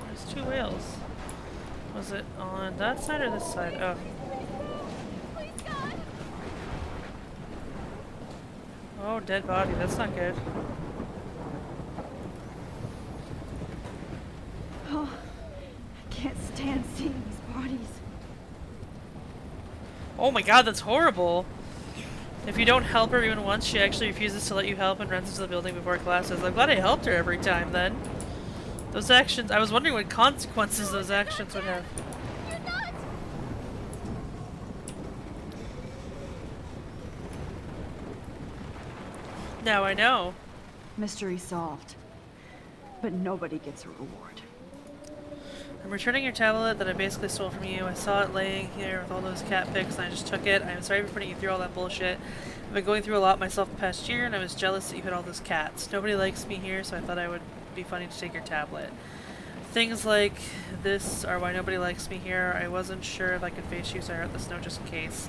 There's 2 whales. Was it on that side or this side? Oh. Please, God. Oh, dead body. That's not good. Oh, I can't stand seeing these bodies. Oh my god, that's horrible! If you don't help her even once, she actually refuses to let you help and runs into the building before classes. I'm glad I helped her every time then. Those actions, I was wondering what consequences those actions would have. You're nuts! Now I know. Mystery solved. But nobody gets a reward. I'm returning your tablet that I basically stole from you. I saw it laying here with all those cat pics and I just took it. I'm sorry for putting you through all that bullshit. I've been going through a lot myself the past year and I was jealous that you had all those cats. Nobody likes me here, so I thought I would be funny to take your tablet. Things like this are why nobody likes me here. I wasn't sure if I could face you, so I wrote this note just in case.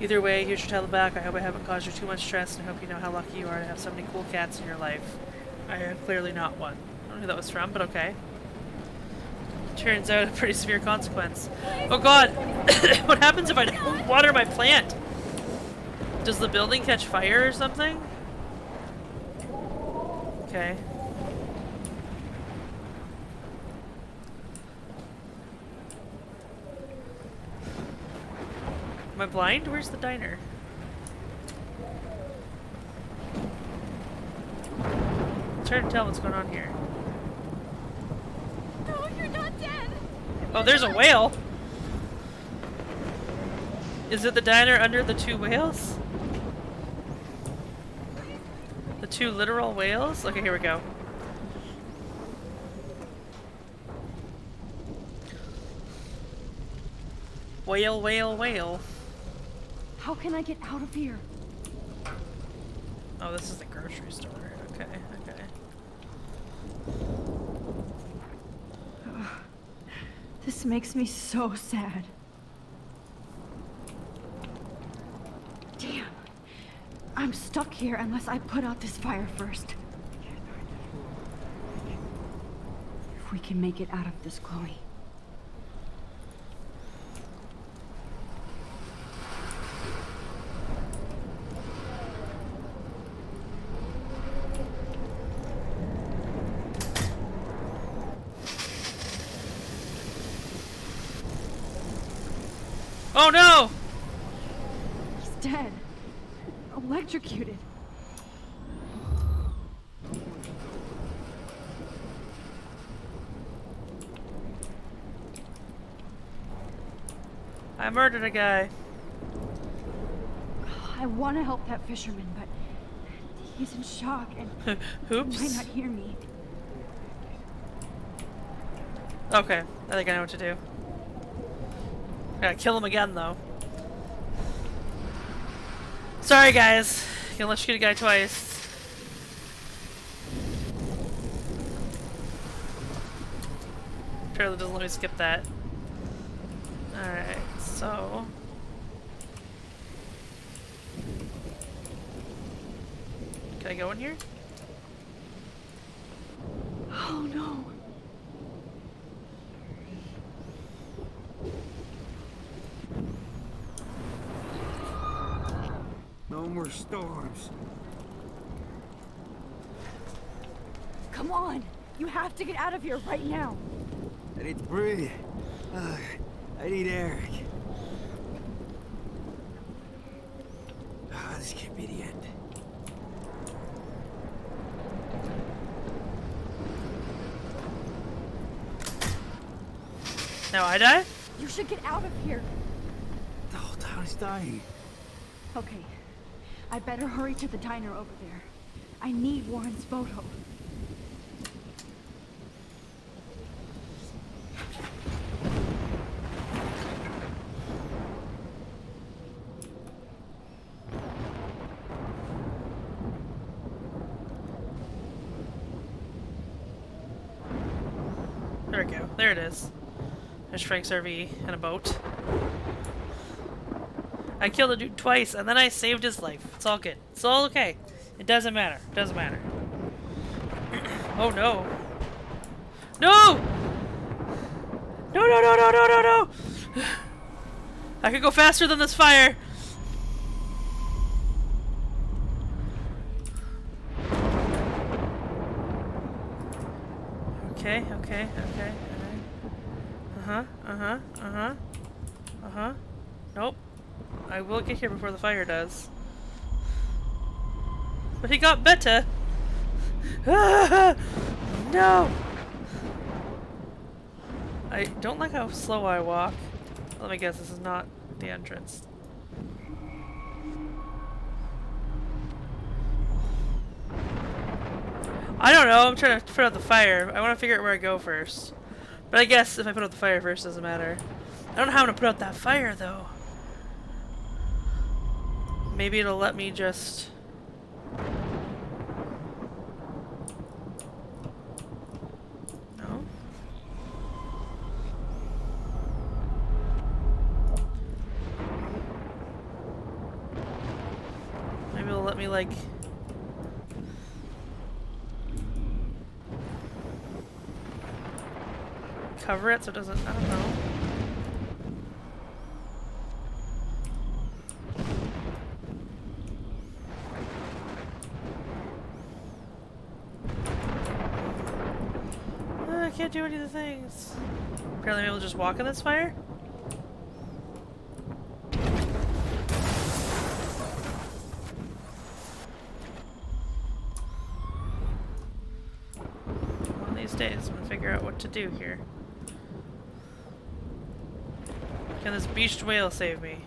Either way, here's your tablet back. I hope I haven't caused you too much stress, and I hope you know how lucky you are to have so many cool cats in your life. I am clearly not one. I don't know who that was from, but okay. Turns out a pretty severe consequence. Oh god! What happens if I don't water my plant? Does the building catch fire or something? Okay. Am I blind? Where's the diner? It's hard to tell what's going on here. No, you're not dead. Oh, there's a whale! Is it the diner under the 2 whales? The 2 literal whales? Okay, here we go. Whale, whale, whale. How can I get out of here? Oh, this is the grocery store. Okay, okay. This makes me so sad. Damn. I'm stuck here unless I put out this fire first. If we can make it out of this, Chloe. Oh no! He's dead. Electrocuted. I murdered a guy. I want to help that fisherman, but he's in shock and Oops. he might not hear me. Okay, I think I know what to do. Gotta kill him again, though. Sorry, guys. Gonna let you get a guy twice. Trailer doesn't let me skip that. Alright, so... Can I go in here? Oh no. No more storms. Come on! You have to get out of here right now! I need to breathe. I need air. This can't be the end. Now I die? You should get out of here! The whole town is dying. Okay. I better hurry to the diner over there. I need Warren's photo. There we go. There it is. There's Frank's RV and a boat. I killed a dude twice, and then I saved his life. It's all good. It's all okay. It doesn't matter. It doesn't matter. Oh no. No! No, no, no, no, no, no, no! I could go faster than this fire! Okay, okay, okay, alright. Uh-huh, uh-huh, uh-huh. Uh-huh. Nope. I will get here before the fire does. But he got better! Ah, no! I don't like how slow I walk. Let me guess, this is not the entrance. I don't know, I'm trying to put out the fire. I want to figure out where I go first. But I guess if I put out the fire first, it doesn't matter. I don't know how I'm going to put out that fire, though. Maybe it'll let me just... No? Maybe it'll let me, like... cover it so it doesn't... I don't know. I can't do any of the things. Apparently I'm able to just walk in this fire? One of these days I'm gonna figure out what to do here. Can this beached whale save me?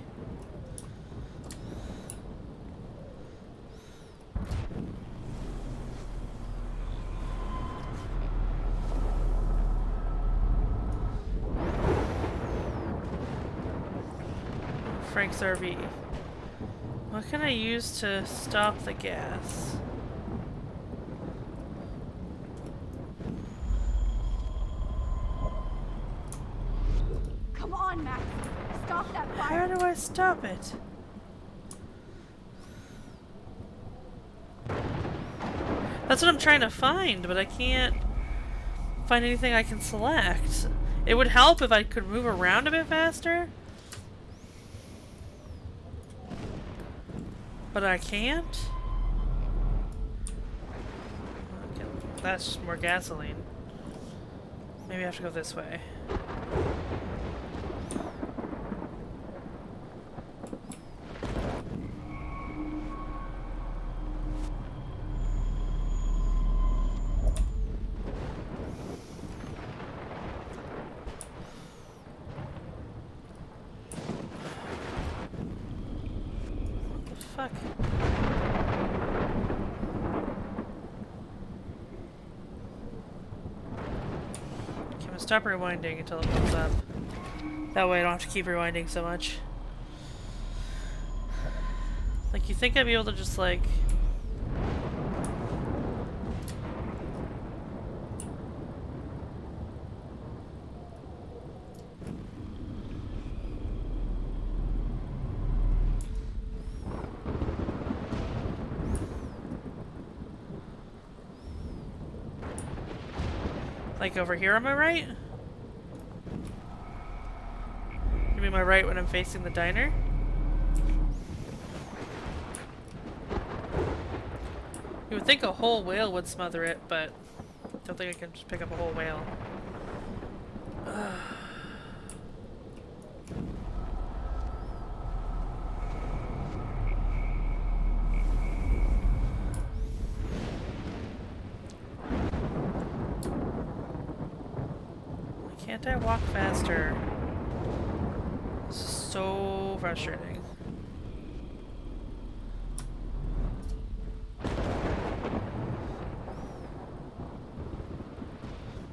Frank's RV. What can I use to stop the gas? Come on, Max! Stop that How fire! do I stop it? That's what I'm trying to find, but I can't find anything I can select. It would help if I could move around a bit faster. But I can't? Okay, that's just more gasoline. Maybe I have to go this way. Fuck. Okay, I'm gonna stop rewinding until it comes up. That way I don't have to keep rewinding so much. Like, you think I'd be able to just, like... Like over here on my right? You mean my right when I'm facing the diner? You would think a whole whale would smother it, but I don't think I can just pick up a whole whale. Why can't I walk faster? This is so frustrating.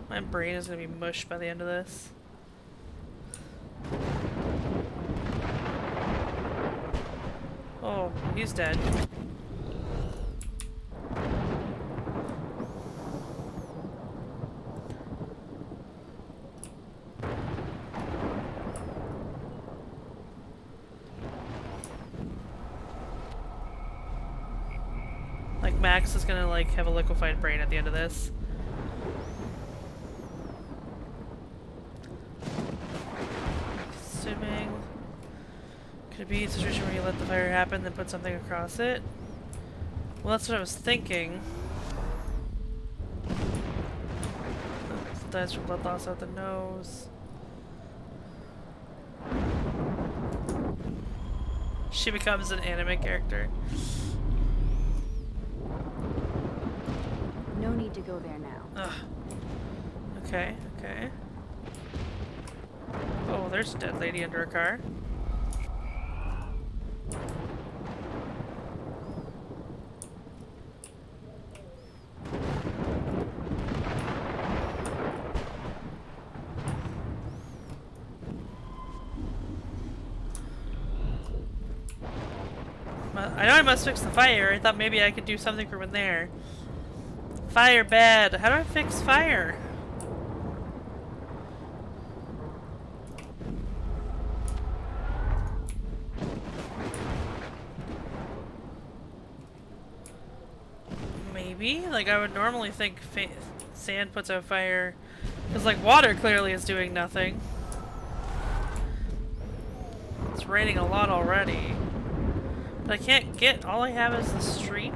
My brain is gonna be mush by the end of this. Oh, he's dead. Like, Max is gonna, like, have a liquefied brain at the end of this. Assuming... Could it be a situation where you let the fire happen, then put something across it? Well, that's what I was thinking. That's from blood loss out the nose. She becomes an anime character. No need to go there now. Ugh. Okay, okay. Oh, there's a dead lady under a car. I know I must fix the fire. I thought maybe I could do something from in there. Fire bad. How do I fix fire? Maybe? Like, I would normally think sand puts out fire. Because, like, water clearly is doing nothing. It's raining a lot already. But I can't get... All I have is the street.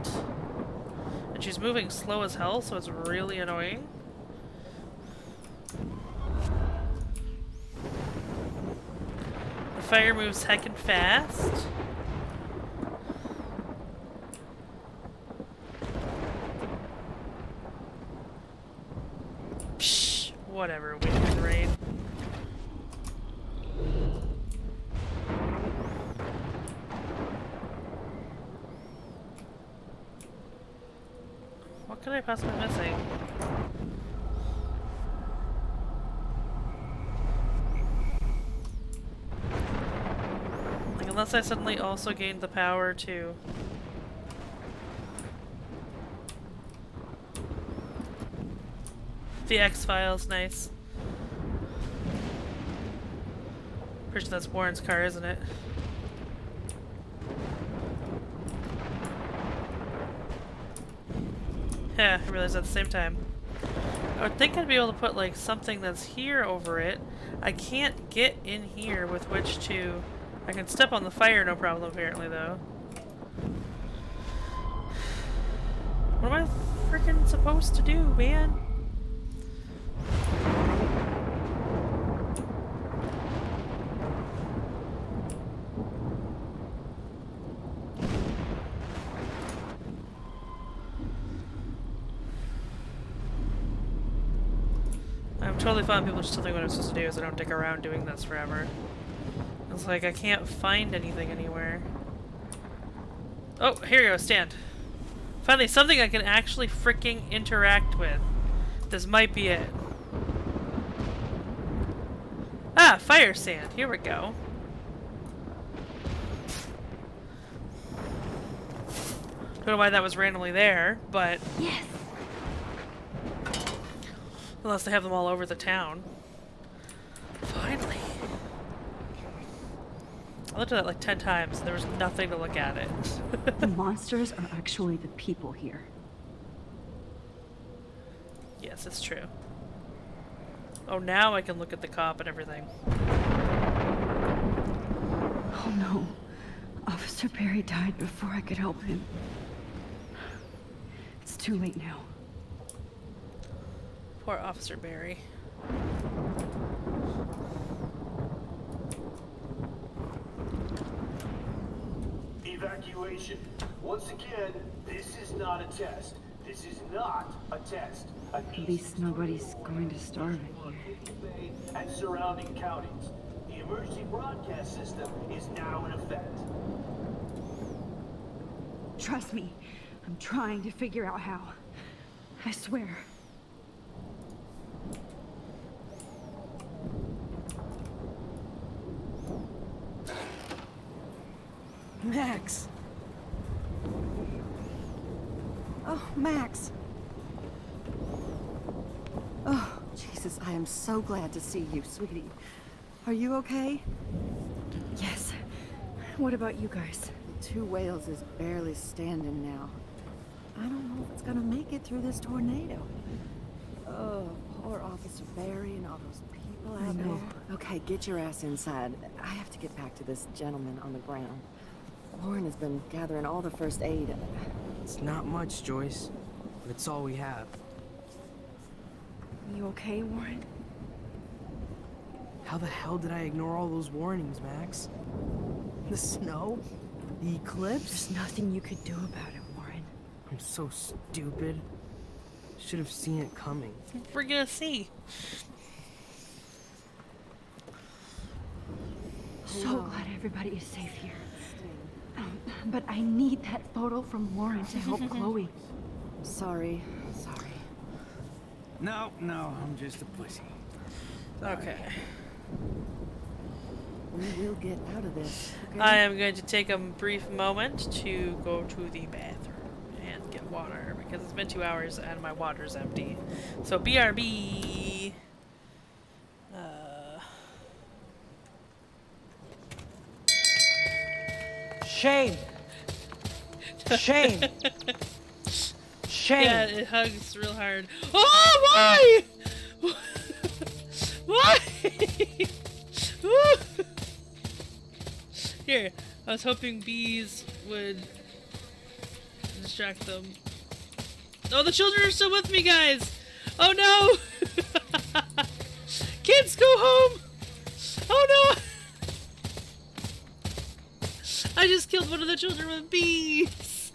And she's moving slow as hell, so it's really annoying. The fire moves heckin' fast. Psh, whatever, wind and rain. What could I possibly be missing? Like, unless I suddenly also gained the power to... The X-Files, nice. Pretty sure that's Warren's car, isn't it? Yeah, I realized at the same time. I would think I'd be able to put, like, something that's here over it. I can't get in here with which to... I can step on the fire, no problem, apparently, though. What am I freaking supposed to do, man? I'm totally fine. People just tell me what I'm supposed to do, so I don't dick around doing this forever. It's like I can't find anything anywhere. Oh, here you go, stand. Finally, something I can actually freaking interact with. This might be it. Ah, fire sand. Here we go. Don't know why that was randomly there, but... Yes! Unless they have them all over the town. Finally. I looked at that like 10 times, and there was nothing to look at it. The monsters are actually the people here. Yes, it's true. Oh, now I can look at the cop and everything. Oh no. Officer Barry died before I could help him. It's too late now. Poor Officer Barry. Evacuation. Once again, this is not a test. This is not a test. At least nobody's going to starve in here. And surrounding counties. The emergency broadcast system is now in effect. Trust me, I'm trying to figure out how. I swear. Max! Oh, Max! Oh, Jesus, I am so glad to see you, sweetie. Are you okay? Yes. What about you guys? The two whales is barely standing now. I don't know if it's gonna make it through this tornado. Oh, poor Officer Barry and all those people out there. Okay, get your ass inside. I have to get back to this gentleman on the ground. Warren has been gathering all the first aid. It's not much, Joyce, but it's all we have. You okay, Warren? How the hell did I ignore all those warnings, Max? The snow? The eclipse? There's nothing you could do about it, Warren. I'm so stupid. Should have seen it coming. We're gonna see. So glad everybody is safe here. But I need that photo from Warren to help Chloe. Sorry. No, I'm just a pussy. Okay. We will get out of this. Okay? I am going to take a brief moment to go to the bathroom and get water because it's been 2 hours and my water's empty. So BRB. Shame. Shame. Shame. Yeah, it hugs real hard. Oh, why? Why? Here, I was hoping bees would distract them. Oh, the children are still with me, guys! Oh no! Kids, go home! Oh no! I just killed one of the children with bees!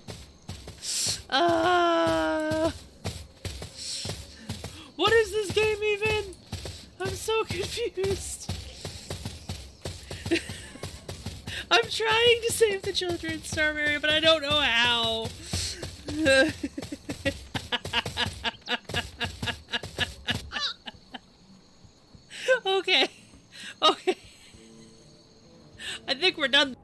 What is this game even? I'm so confused. I'm trying to save the children, Starberry, but I don't know how. Okay. Okay. I think we're done.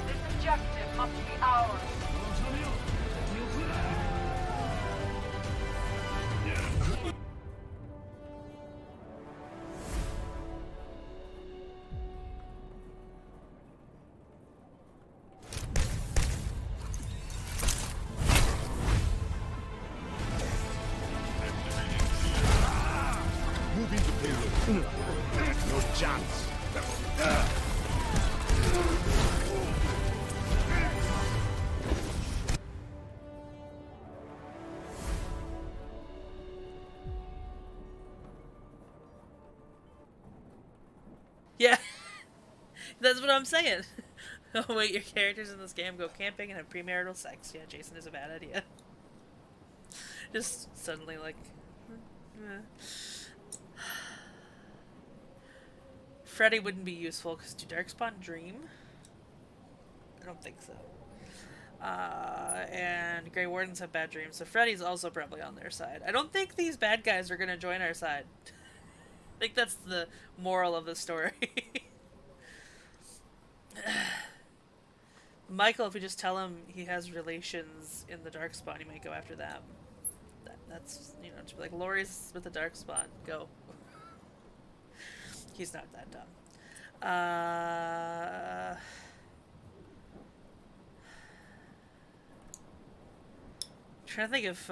This objective must be ours. Moving to payload. No chance. Yeah. That's what I'm saying. Oh wait, your characters in this game go camping and have premarital sex. Yeah, Jason is a bad idea. Just suddenly like... Freddy wouldn't be useful because do Darkspawn dream? I don't think so. And and Grey Wardens have bad dreams, so Freddy's also probably on their side. I don't think these bad guys are gonna join our side. I think that's the moral of the story. Michael, if we just tell him he has relations in the Darkspawn, he might go after them. That's, you know, just be like, Laurie's with the Darkspawn, go. He's not that dumb. Trying to think if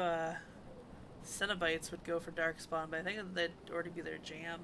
Cenobites would go for Darkspawn, but I think that'd already be their jam.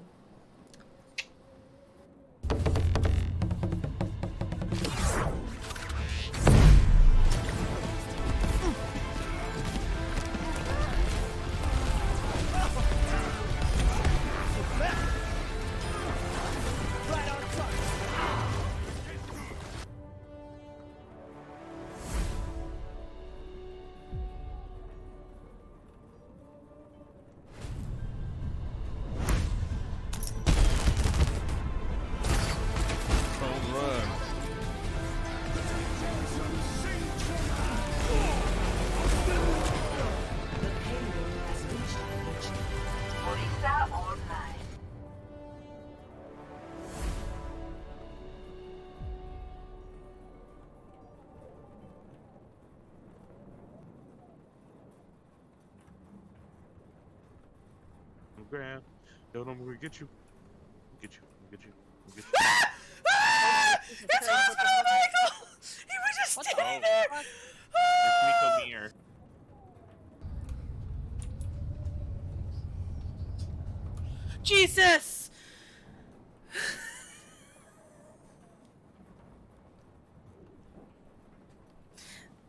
Grab. Don't know where to get you. Get you. Get you. Get you. It's Hospital Michael! He was just standing there! It's Miko Mir. Jesus!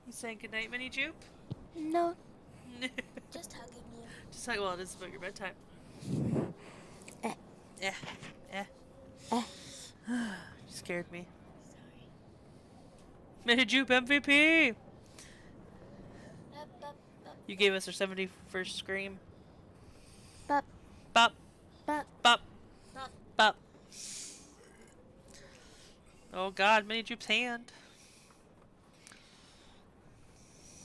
You saying goodnight, Mini Jupe? No. Just hugging you. Just like, well, this is about your bedtime. You scared me. Sorry. Mini Jupe MVP! You gave us our 71st scream. Bop. Bop. Bop. Bop. Bop. Bop. Oh god, Mini Jupe's hand.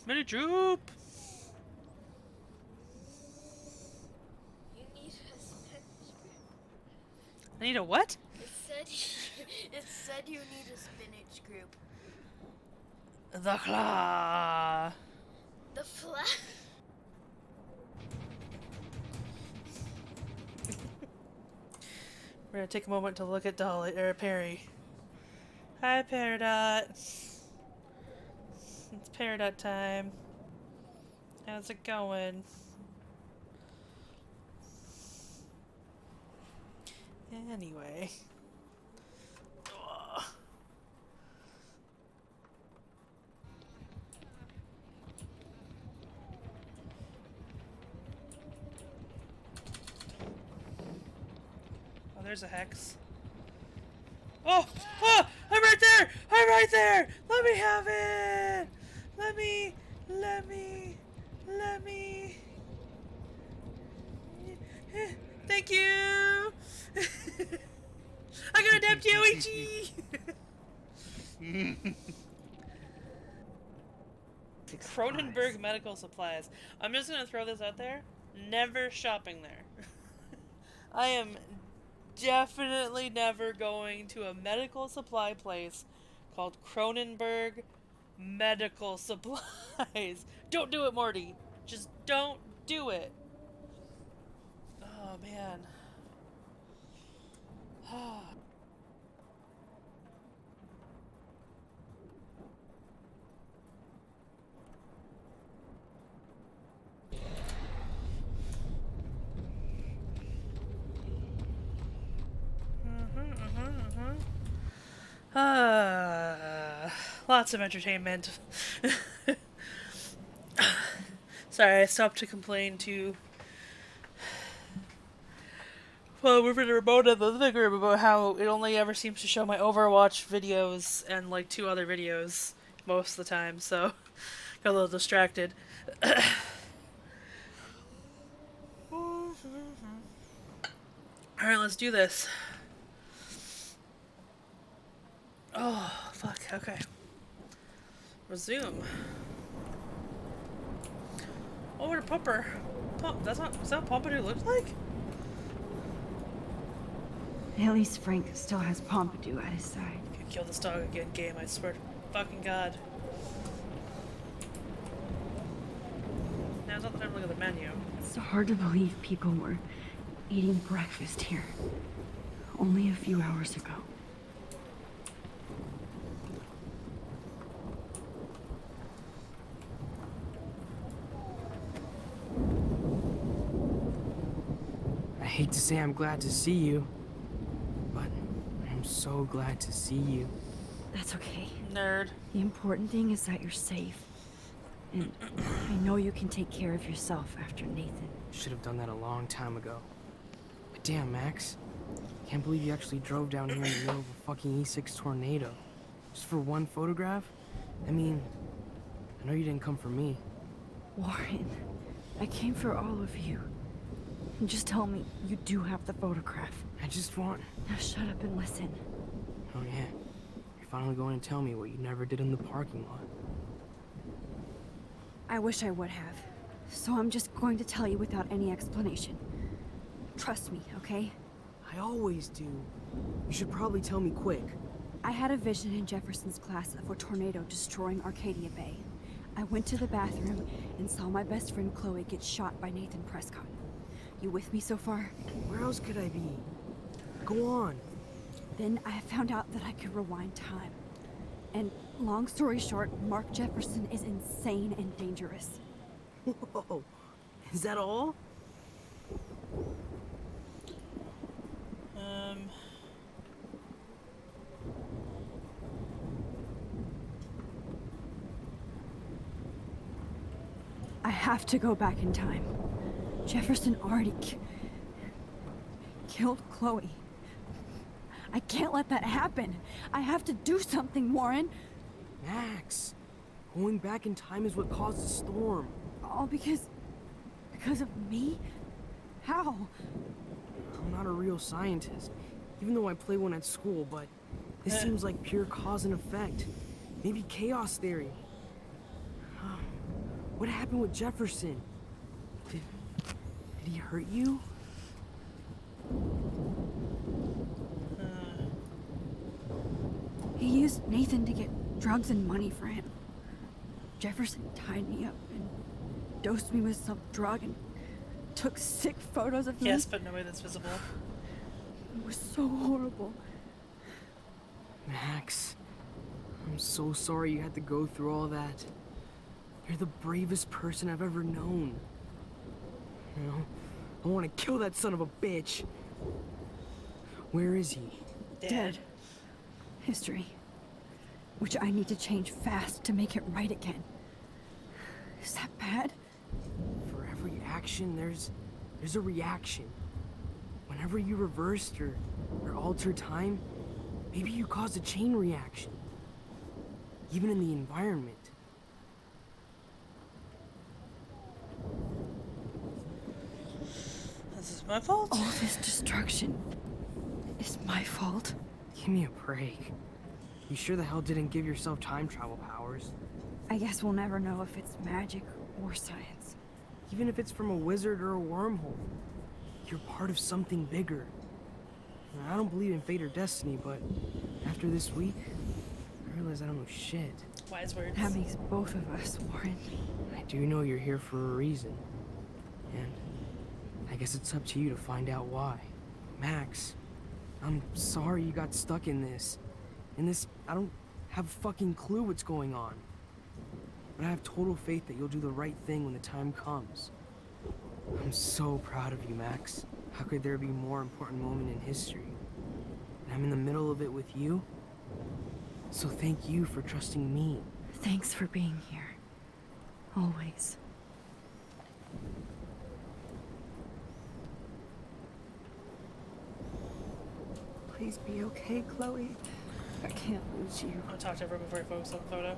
Mini Jupe! You need a spinach group. I need a what? It said you need a spinach group. The claw. The flat. We're gonna take a moment to look at Dolly or Perry. Hi, Peridot. It's Peridot time. How's it going? Anyway. Ugh. Oh, there's a hex. Oh! Oh! I'm right there! I'm right there! Let me have it! Let me... Thank you! I got a damn Joichi! Cronenberg Medical Supplies. I'm just gonna throw this out there. Never shopping there. I am definitely never going to a medical supply place called Cronenberg Medical Supplies. Don't do it, Morty. Just don't do it. Oh, man. Lots of entertainment. Sorry, I stopped to complain to... Well, we're in the remote of the living room about how it only ever seems to show my Overwatch videos and like 2 other videos most of the time, so got a little distracted. Alright, let's do this. Oh, fuck, okay. Resume. What would a pumper? That's not. Is that what Pompadour looks like? At least Frank still has Pompadour at his side. You could kill this dog again, game. I swear to fucking God. Now's not the time to look at the menu. It's hard to believe people were eating breakfast here only a few hours ago. I hate to say I'm glad to see you, but I'm so glad to see you. That's okay. Nerd. The important thing is that you're safe. And I know you can take care of yourself after Nathan. Should have done that a long time ago. But damn, Max. Can't believe you actually drove down here in the middle of a fucking E6 tornado. Just for one photograph? I mean, I know you didn't come for me. Warren, I came for all of you. Just tell me you do have the photograph. I just want... Now shut up and listen. Oh yeah. You're finally going to tell me what you never did in the parking lot. I wish I would have. So I'm just going to tell you without any explanation. Trust me, okay? I always do. You should probably tell me quick. I had a vision in Jefferson's class of a tornado destroying Arcadia Bay. I went to the bathroom and saw my best friend Chloe get shot by Nathan Prescott. You with me so far? Where else could I be? Go on. Then I found out that I could rewind time. And long story short, Mark Jefferson is insane and dangerous. Whoa. Is that all? I have to go back in time. Jefferson already killed Chloe. I can't let that happen. I have to do something, Warren. Max, going back in time is what caused the storm. All because of me? How? I'm not a real scientist, even though I play one at school, but this seems like pure cause and effect. Maybe chaos theory. What happened with Jefferson? Did he hurt you? He used Nathan to get drugs and money for him. Jefferson tied me up and dosed me with some drug and took sick photos of me. Yes, but no way that's visible. It was so horrible. Max, I'm so sorry you had to go through all that. You're the bravest person I've ever known. You know, I want to kill that son of a bitch. Where is he? Dead. History. Which I need to change fast to make it right again. Is that bad? For every action, there's a reaction. Whenever you reversed or altered time, maybe you caused a chain reaction. Even in the environment. This is my fault? All this destruction is my fault? Give me a break. You sure the hell didn't give yourself time travel powers? I guess we'll never know if it's magic or science. Even if it's from a wizard or a wormhole. You're part of something bigger. I don't believe in fate or destiny, but after this week, I realize I don't know shit. Wise words. That makes both of us, Warren. I do know you're here for a reason. And I guess it's up to you to find out why. Max, I'm sorry you got stuck in this. I don't have a fucking clue what's going on. But I have total faith that you'll do the right thing when the time comes. I'm so proud of you, Max. How could there be a more important moment in history? And I'm in the middle of it with you. So thank you for trusting me. Thanks for being here. Always. Please be okay, Chloe. I can't lose you. I'll talk to everyone before I focus on the photo.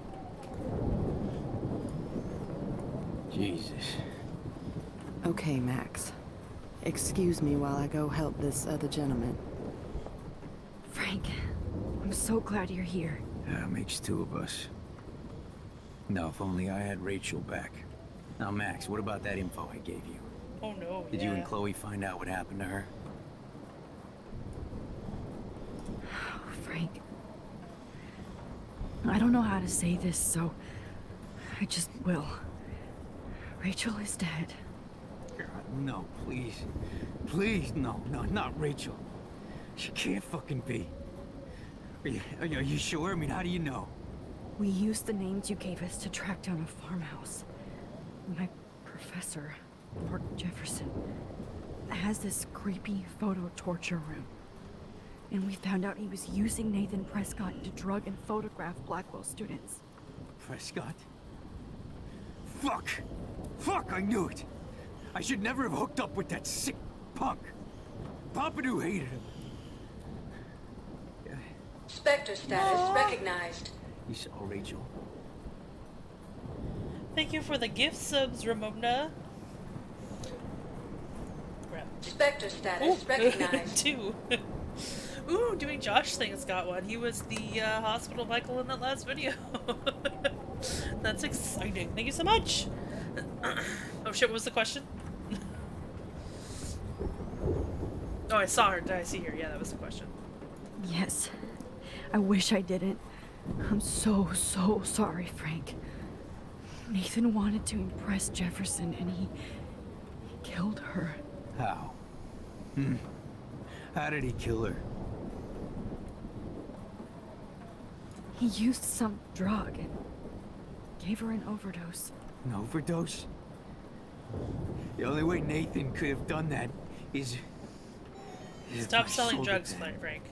Jesus. Okay, Max. Excuse me while I go help this other gentleman. Frank, I'm so glad you're here. Yeah, makes two of us. Now, if only I had Rachel back. Now, Max, what about that info I gave you? Oh no, Did yeah. you and Chloe find out what happened to her? Oh, Frank. I don't know how to say this, so I just will. Rachel is dead. God, no, please. Please, no, not Rachel. She can't fucking be. Are you sure? I mean, how do you know? We used the names you gave us to track down a farmhouse. My professor, Lord Jefferson, has this creepy photo torture room. And we found out he was using Nathan Prescott to drug and photograph Blackwell students. Prescott? Fuck! Fuck, I knew it! I should never have hooked up with that sick punk. Pompidou hated him. Spectre status recognized. You saw Rachel? Thank you for the gift subs, Ramona. Crap. Spectre status recognized. 2. Ooh, doing Josh things got one. He was the hospital Michael in that last video. That's exciting. Thank you so much. Oh shit, what was the question? Oh, I saw her. Did I see her? Yeah, that was the question. Yes. I wish I didn't. I'm so sorry, Frank. Nathan wanted to impress Jefferson and he killed her. How? How did he kill her? He used some drug and gave her an overdose. An overdose? The only way Nathan could have done that is... Stop selling drugs, Frank.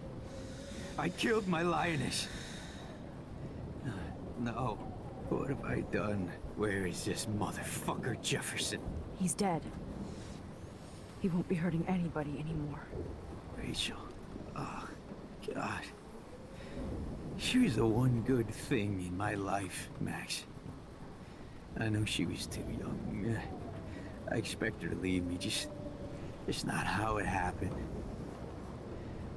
I killed my lioness. No. What have I done? Where is this motherfucker Jefferson? He's dead. He won't be hurting anybody anymore. Rachel. Oh, God. She was the one good thing in my life, Max. I know she was too young. I expect her to leave me, just not how it happened.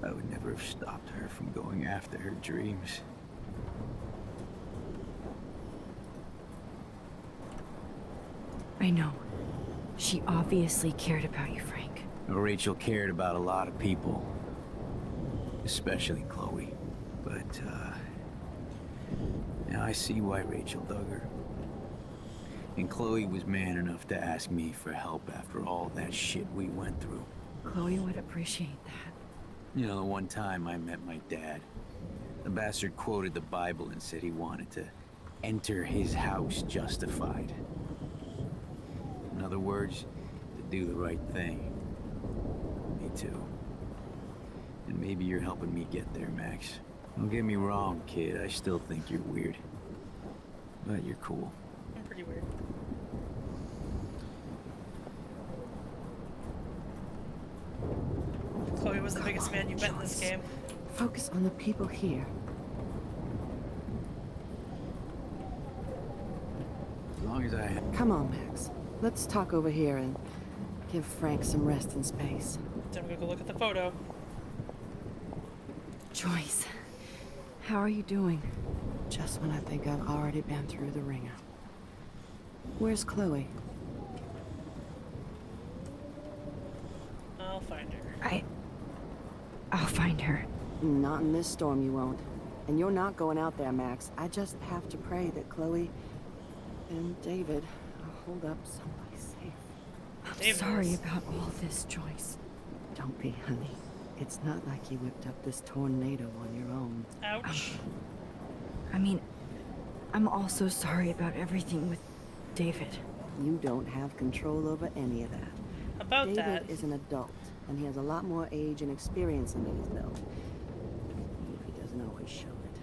I would never have stopped her from going after her dreams. I know. She obviously cared about you, Frank. Rachel cared about a lot of people. Especially Chloe. But, now I see why Rachel dug her. And Chloe was man enough to ask me for help after all that shit we went through. Chloe would appreciate that. You know, the one time I met my dad, the bastard quoted the Bible and said he wanted to enter his house justified. In other words, to do the right thing. Me too. And maybe you're helping me get there, Max. Don't get me wrong, kid. I still think you're weird. But you're cool. I'm pretty weird. Chloe was the biggest man you met in this game. Focus on the people here. As long as I... Come on, Max. Let's talk over here and give Frank some rest and space. Then I'm gonna go look at the photo. Joyce, how are you doing? Just when I think I've already been through the ringer. Where's Chloe? I'll find her. I'll find her. Not in this storm, you won't. And you're not going out there, Max. I just have to pray that Chloe and David hold up someplace safe. I'm sorry about all this, Joyce. Don't be, honey. It's not like you whipped up this tornado on your own. Ouch. I mean, I'm also sorry about everything with David. You don't have control over any of that. About David that. is an adult, and he has a lot more age and experience under his belt. Even if he doesn't always show it.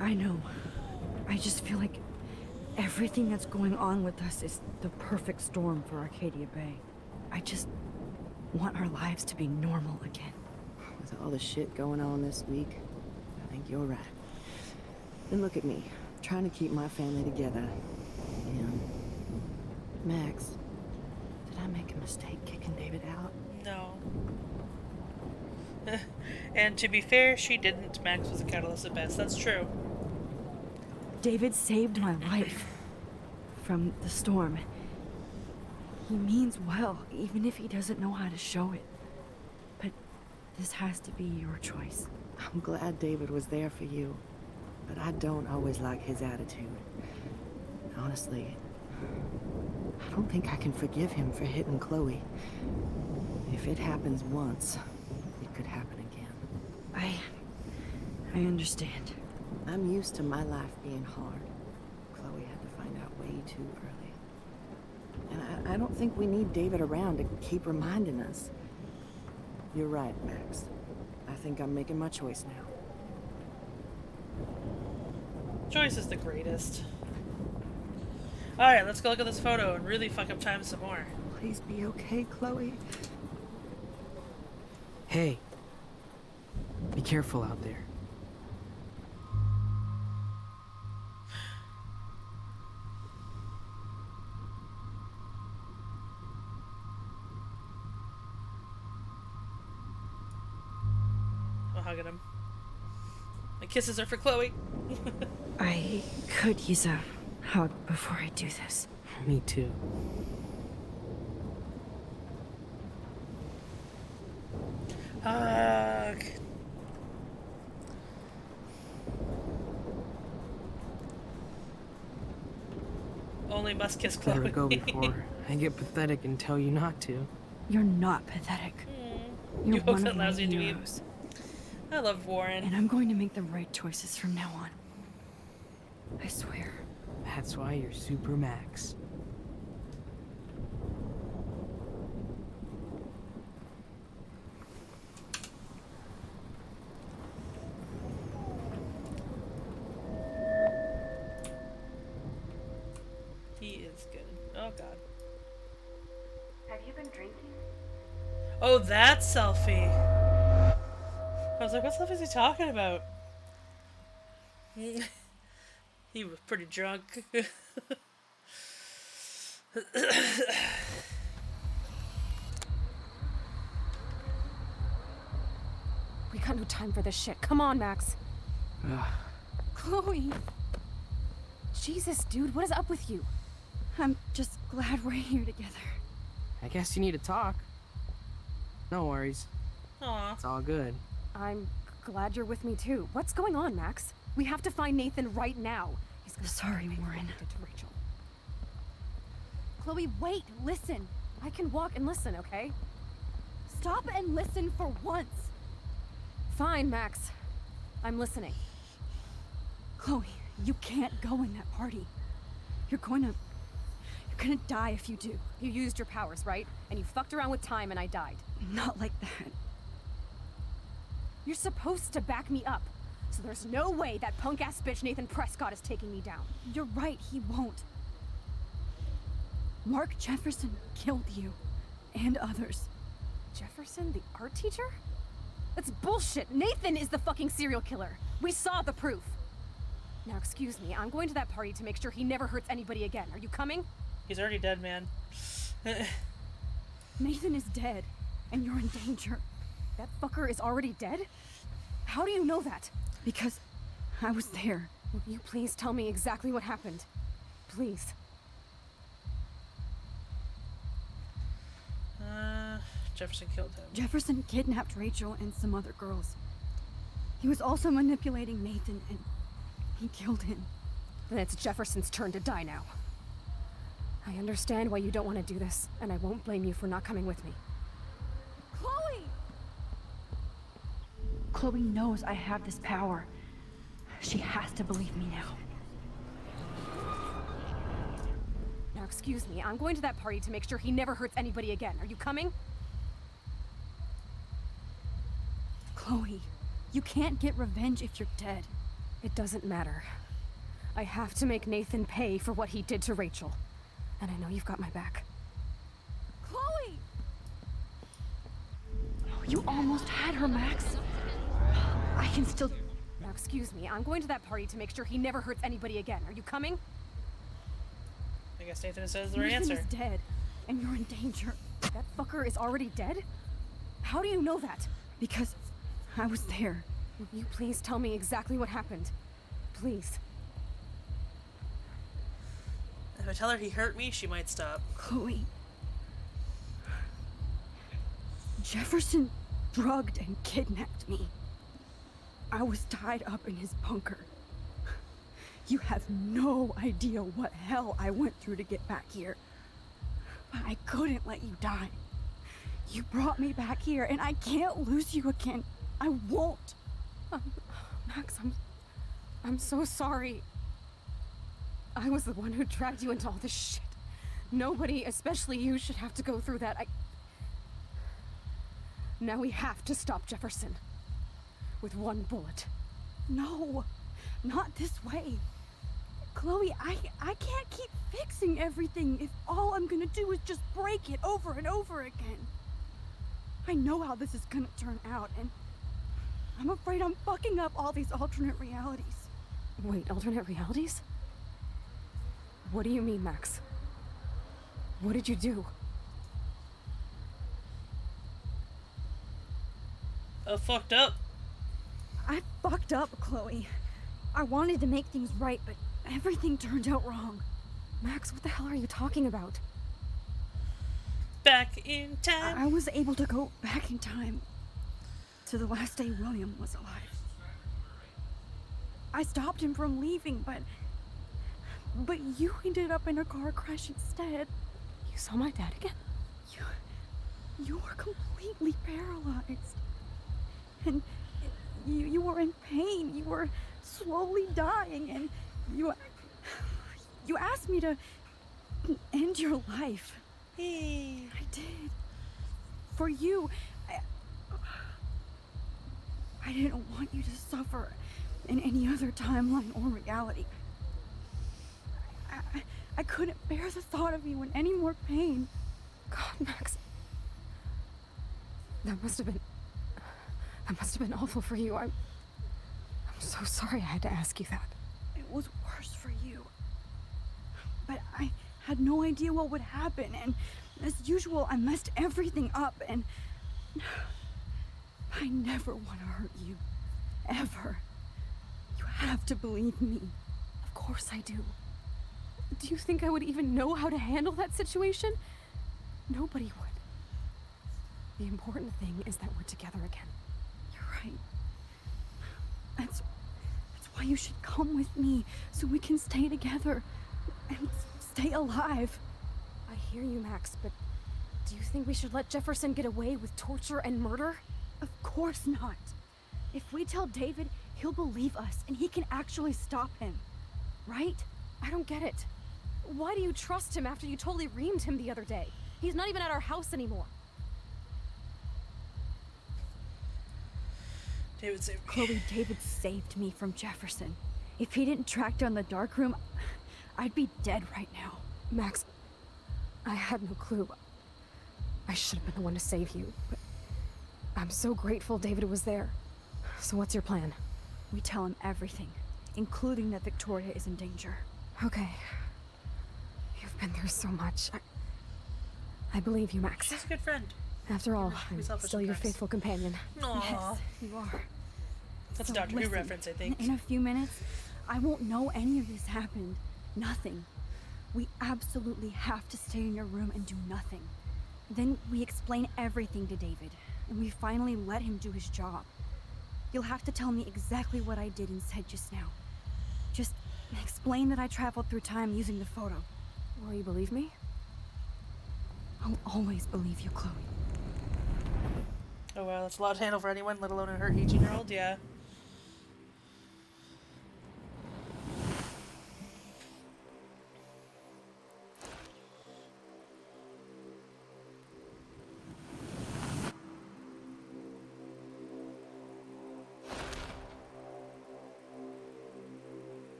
I know. I just feel like everything that's going on with us is the perfect storm for Arcadia Bay. I just want our lives to be normal again. With all the shit going on this week, I think you're right. And look at me, trying to keep my family together. And Max, did I make a mistake kicking David out? No. And to be fair, she didn't. Max was a catalyst at best. That's true. David saved my life from the storm. He means well, even if he doesn't know how to show it. But this has to be your choice. I'm glad David was there for you, but I don't always like his attitude. Honestly, I don't think I can forgive him for hitting Chloe. If it happens once, it could happen again. I understand. I'm used to my life being hard. Chloe had to find out way too early. And I don't think we need David around to keep reminding us. You're right, Max. I think I'm making my choice now. Choice is the greatest. Alright, let's go look at this photo and really fuck up time some more. Please be okay, Chloe. Hey. Be careful out there. I'll hug at him. My kisses are for Chloe. I could use a hug before I do this. Me too. Hug. Only must kiss Chloe. Let her go before I get pathetic and tell you not to. You're not pathetic. You're You hope one that of my allows you to be- heroes. I love Warren. And I'm going to make the right choices from now on. I swear. That's why you're Super Max. He is good. Oh god. Have you been drinking? Oh, that selfie. I was like, what selfie is he talking about? He was pretty drunk. We got no time for this shit. Come on, Max. Chloe. Jesus, dude, what is up with you? I'm just glad we're here together. I guess you need to talk. No worries. Aw. It's all good. I'm glad you're with me too. What's going on, Max? We have to find Nathan right now. He's gonna Sorry, make Warren. what he did to Rachel. Chloe, wait, listen. I can walk and listen, okay? Stop and listen for once. Fine, Max. I'm listening. Chloe, you can't go in that party. You're gonna die if you do. You used your powers, right? And you fucked around with time and I died. Not like that. You're supposed to back me up. So there's no way that punk-ass bitch Nathan Prescott is taking me down. You're right, he won't. Mark Jefferson killed you. And others. Jefferson, the art teacher? That's bullshit. Nathan is the fucking serial killer. We saw the proof. Now, excuse me, I'm going to that party to make sure he never hurts anybody again. Are you coming? He's already dead, man. Nathan is dead, and you're in danger. That fucker is already dead? How do you know that? Because I was there. Will you please tell me exactly what happened? Please. Jefferson killed him. Jefferson kidnapped Rachel and some other girls. He was also manipulating Nathan, and he killed him. Then it's Jefferson's turn to die now. I understand why you don't want to do this, and I won't blame you for not coming with me. Chloe! Chloe knows I have this power. She has to believe me now. Now, excuse me, I'm going to that party to make sure he never hurts anybody again. Are you coming? Chloe, you can't get revenge if you're dead. It doesn't matter. I have to make Nathan pay for what he did to Rachel. And I know you've got my back. Chloe! You almost had her, Max. I can still... Now, excuse me, I'm going to that party to make sure he never hurts anybody again. Are you coming? I guess Nathan says the right Nathan answer. is dead, and you're in danger. That fucker is already dead? How do you know that? Because I was there. Will you please tell me exactly what happened? Please. If I tell her he hurt me, she might stop. Chloe. Jefferson drugged and kidnapped me. I was tied up in his bunker. You have no idea what hell I went through to get back here. But I couldn't let you die. You brought me back here, and I can't lose you again. I won't. Max, I'm so sorry. I was the one who dragged you into all this shit. Nobody, especially you, should have to go through that. Now we have to stop Jefferson. With one bullet. No, not this way. Chloe, I can't keep fixing everything if all I'm gonna do is just break it over and over again. I know how this is gonna turn out, and I'm afraid I'm fucking up all these alternate realities. Wait, alternate realities? What do you mean, Max? What did you do? Fucked up. I fucked up, Chloe. I wanted to make things right, but everything turned out wrong. Max, what the hell are you talking about? Back in time. I was able to go back in time to the last day William was alive. I stopped him from leaving, but you ended up in a car crash instead. You saw my dad again? You were completely paralyzed. And you were in pain. You were slowly dying, and you asked me to end your life. Hey. I did. For you. I didn't want you to suffer in any other timeline or reality. I couldn't bear the thought of you in any more pain. God, Max. That must have been awful for you. I'm so sorry I had to ask you that. It was worse for you. But I had no idea what would happen, and as usual, I messed everything up, and I never want to hurt you. Ever. You have to believe me. Of course I do. Do you think I would even know how to handle that situation? Nobody would. The important thing is that we're together again. You're right. That's why you should come with me, so we can stay together and stay alive. I hear you, Max, but do you think we should let Jefferson get away with torture and murder? Of course not. If we tell David, he'll believe us, and he can actually stop him. Right? I don't get it. Why do you trust him after you totally reamed him the other day? He's not even at our house anymore. David saved me. Chloe, David saved me from Jefferson. If he didn't track down the dark room, I'd be dead right now. Max, I had no clue. I should have been the one to save you, but I'm so grateful David was there. So what's your plan? We tell him everything, including that Victoria is in danger. Okay. You've been through so much. I believe you, Max. She's a good friend. After all, We I'm selfish still your sometimes. faithful companion. Aww. Yes, you are. That's a So Doctor Who listen, reference, I think. In a few minutes, I won't know any of this happened. Nothing. We absolutely have to stay in your room and do nothing. Then we explain everything to David, and we finally let him do his job. You'll have to tell me exactly what I did and said just now. Just explain that I traveled through time using the photo. Will you believe me? I'll always believe you, Chloe. Oh wow, that's a lot to handle for anyone, let alone a her 18-year-old, yeah.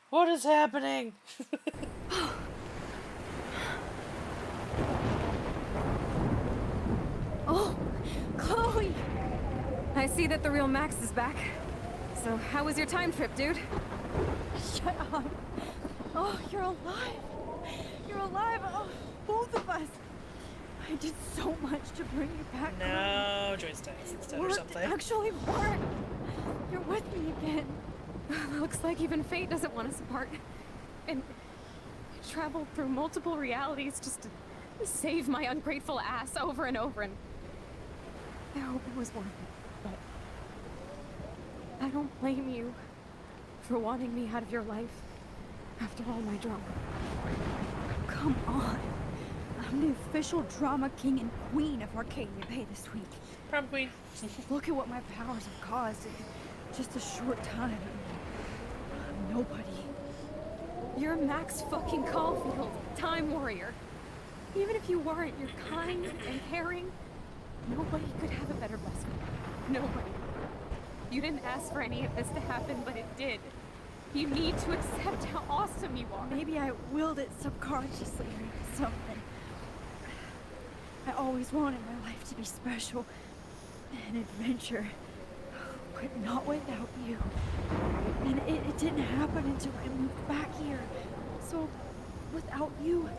What is happening? Oh, Chloe! I see that the real Max is back. So how was your time trip, dude? Shut up. Oh, you're alive. You're alive. Oh, both of us. I did so much to bring you back. No joysticks instead or Worked, something. actually worked. You're with me again. Looks like even fate doesn't want us apart. And I traveled through multiple realities just to save my ungrateful ass over and over, and I hope it was worth it. But I don't blame you for wanting me out of your life after all my drama. Come on. I'm the official drama king and queen of Arcadia Bay this week. Prom queen. Look at what my powers have caused in just a short time. Nobody. You're Max fucking Caulfield, Time Warrior. Even if you weren't, you're kind and caring. Nobody could have a better best friend. Nobody. You didn't ask for any of this to happen, but it did. You need to accept how awesome you are. Maybe I willed it subconsciously or something. I always wanted my life to be special, an adventure, but not without you. And it didn't happen until I moved back here. So, without you,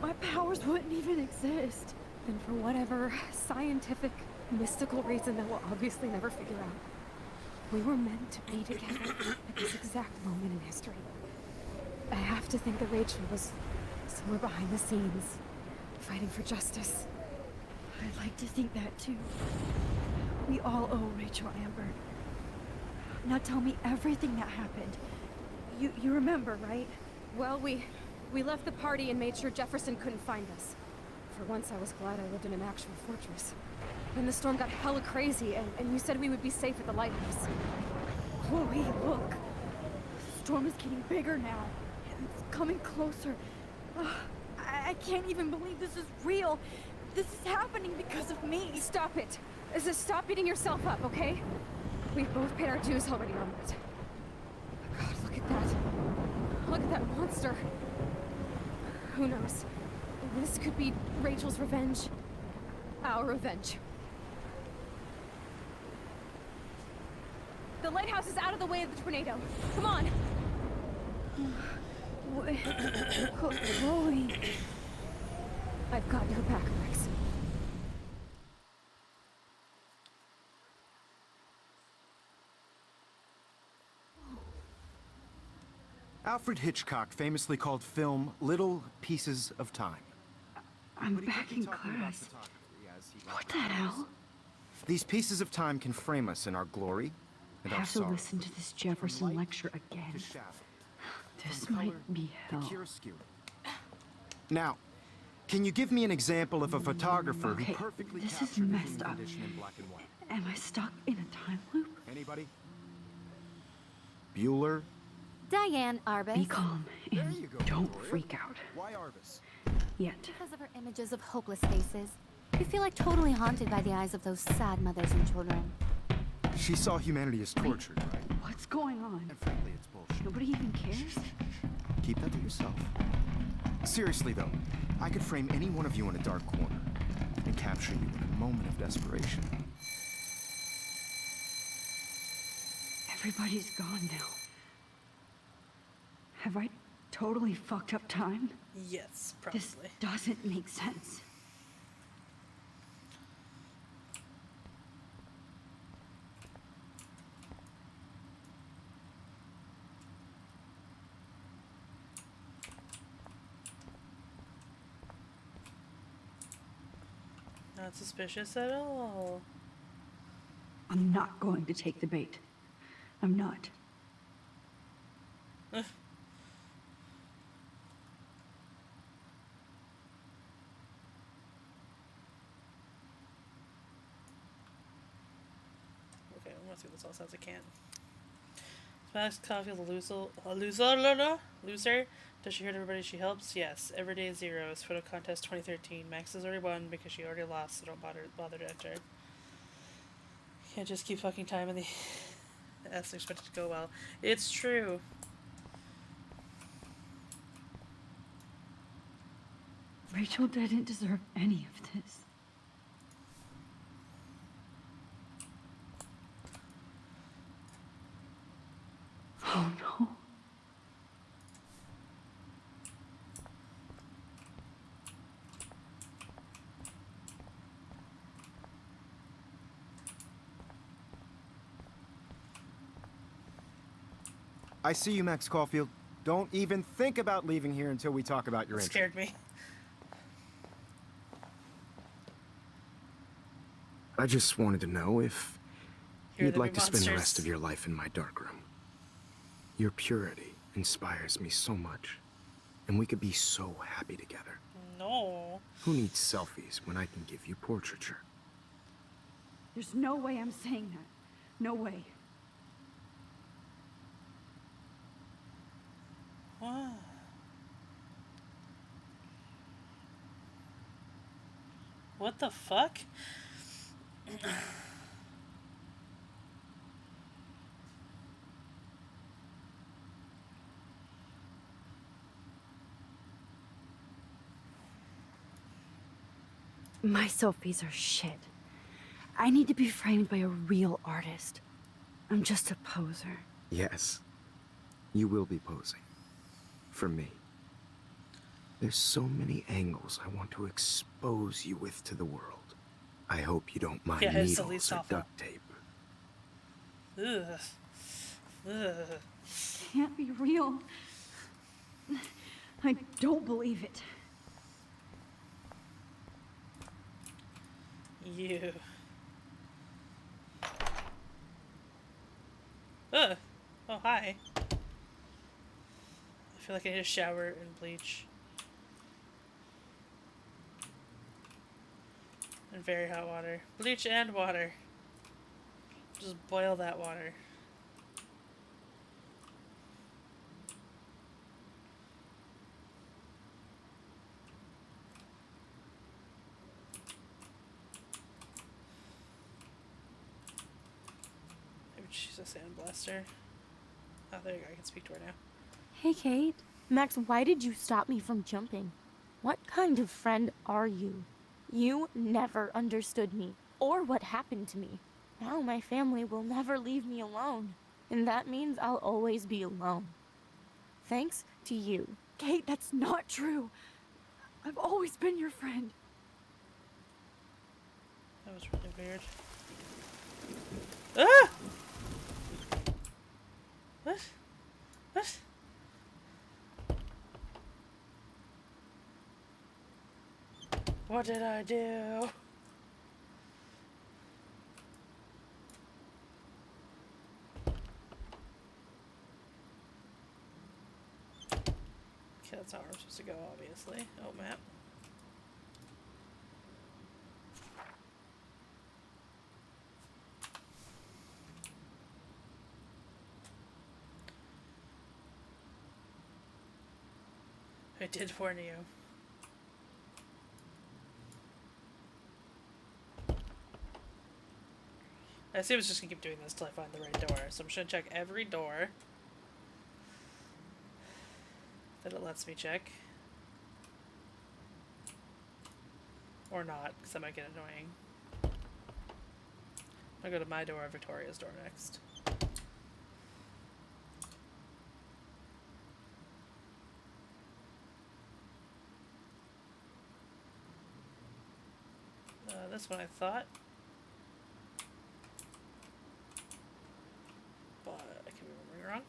my powers wouldn't even exist. And for whatever scientific, mystical reason that we'll obviously never figure out, we were meant to be together at this exact moment in history. I have to think that Rachel was somewhere behind the scenes, fighting for justice. I'd like to think that too. We all owe Rachel Amber. Now tell me everything that happened. You remember, right? Well, we left the party and made sure Jefferson couldn't find us. For once, I was glad I lived in an actual fortress. Then the storm got hella crazy, and you said we would be safe at the lighthouse. Chloe, look. The storm is getting bigger now. It's coming closer. I can't even believe this is real. This is happening because of me. Stop it. Stop beating yourself up, okay? We've both paid our dues already on it. God, look at that. Look at that monster. Who knows? This could be Rachel's revenge. Our revenge. The lighthouse is out of the way of the tornado. Come on. Chloe. I've got your back, Max. Alfred Hitchcock famously called film little pieces of time. I'm back in class. What the hell? These pieces of time can frame us in our glory and I our have to sorrow. listen to this Jefferson lecture again. This might be hell. Now, can you give me an example of a photographer Okay, who perfectly this is captured the messed human up. condition in black and white? Am I stuck in a time loop? Anybody? Bueller? Diane Arbus. Be calm and don't freak out. Why Arbus? Yet. Because of her images of hopeless faces. You feel like totally haunted by the eyes of those sad mothers and children. She saw humanity as tortured, right? What's going on? And frankly, it's bullshit. Nobody even cares? Keep that to yourself. Seriously, though, I could frame any one of you in a dark corner and capture you in a moment of desperation. Everybody's gone now. Have I totally fucked up time? Yes, probably. This doesn't make sense. Not suspicious at all. I'm not going to take the bait. I'm not. Okay, I want to see what this all says. I can't. Max Caulfield a loser? Does she hurt everybody she helps? Yes. Everyday zeros. Photo contest 2013. Max has already won because she already lost, so don't bother to enter. Can't just keep fucking time in the S and expect it to go well. It's true. Rachel didn't deserve any of this. Oh no. I see you, Max Caulfield. Don't even think about leaving here until we talk about your It entry. scared me. I just wanted to know if Here you'd there like be to spend the monsters. rest of your life in my darkroom. Your purity inspires me so much, and we could be so happy together. No. Who needs selfies when I can give you portraiture? There's no way I'm saying that. No way. What? What the fuck? My selfies are shit. I need to be framed by a real artist. I'm just a poser. Yes, you will be posing. For me. There's so many angles I want to expose you with to the world. I hope you don't mind Yeah, it's the needles least or awful. duct tape. Ugh. Ugh. Can't be real. I don't believe it. You. Ugh. Oh, hi. I feel like I need a shower and bleach. And very hot water. Bleach and water. Just boil that water. Maybe she's a sandblaster. Oh, there you go. I can speak to her now. Hey, Kate. Max, why did you stop me from jumping? What kind of friend are you? You never understood me or what happened to me. Now my family will never leave me alone, and that means I'll always be alone. Thanks to you. Kate, that's not true. I've always been your friend. That was really weird. Ah! What? What? What did I do? Okay, that's not where I'm supposed to go, obviously. Oh, map. I did warn you. I see I was just gonna keep doing this till I find the right door, so I'm just gonna check every door that it lets me check. Or not, because that might get annoying. I'll go to my door or Victoria's door next. This one I thought. But I could be remembering wrong.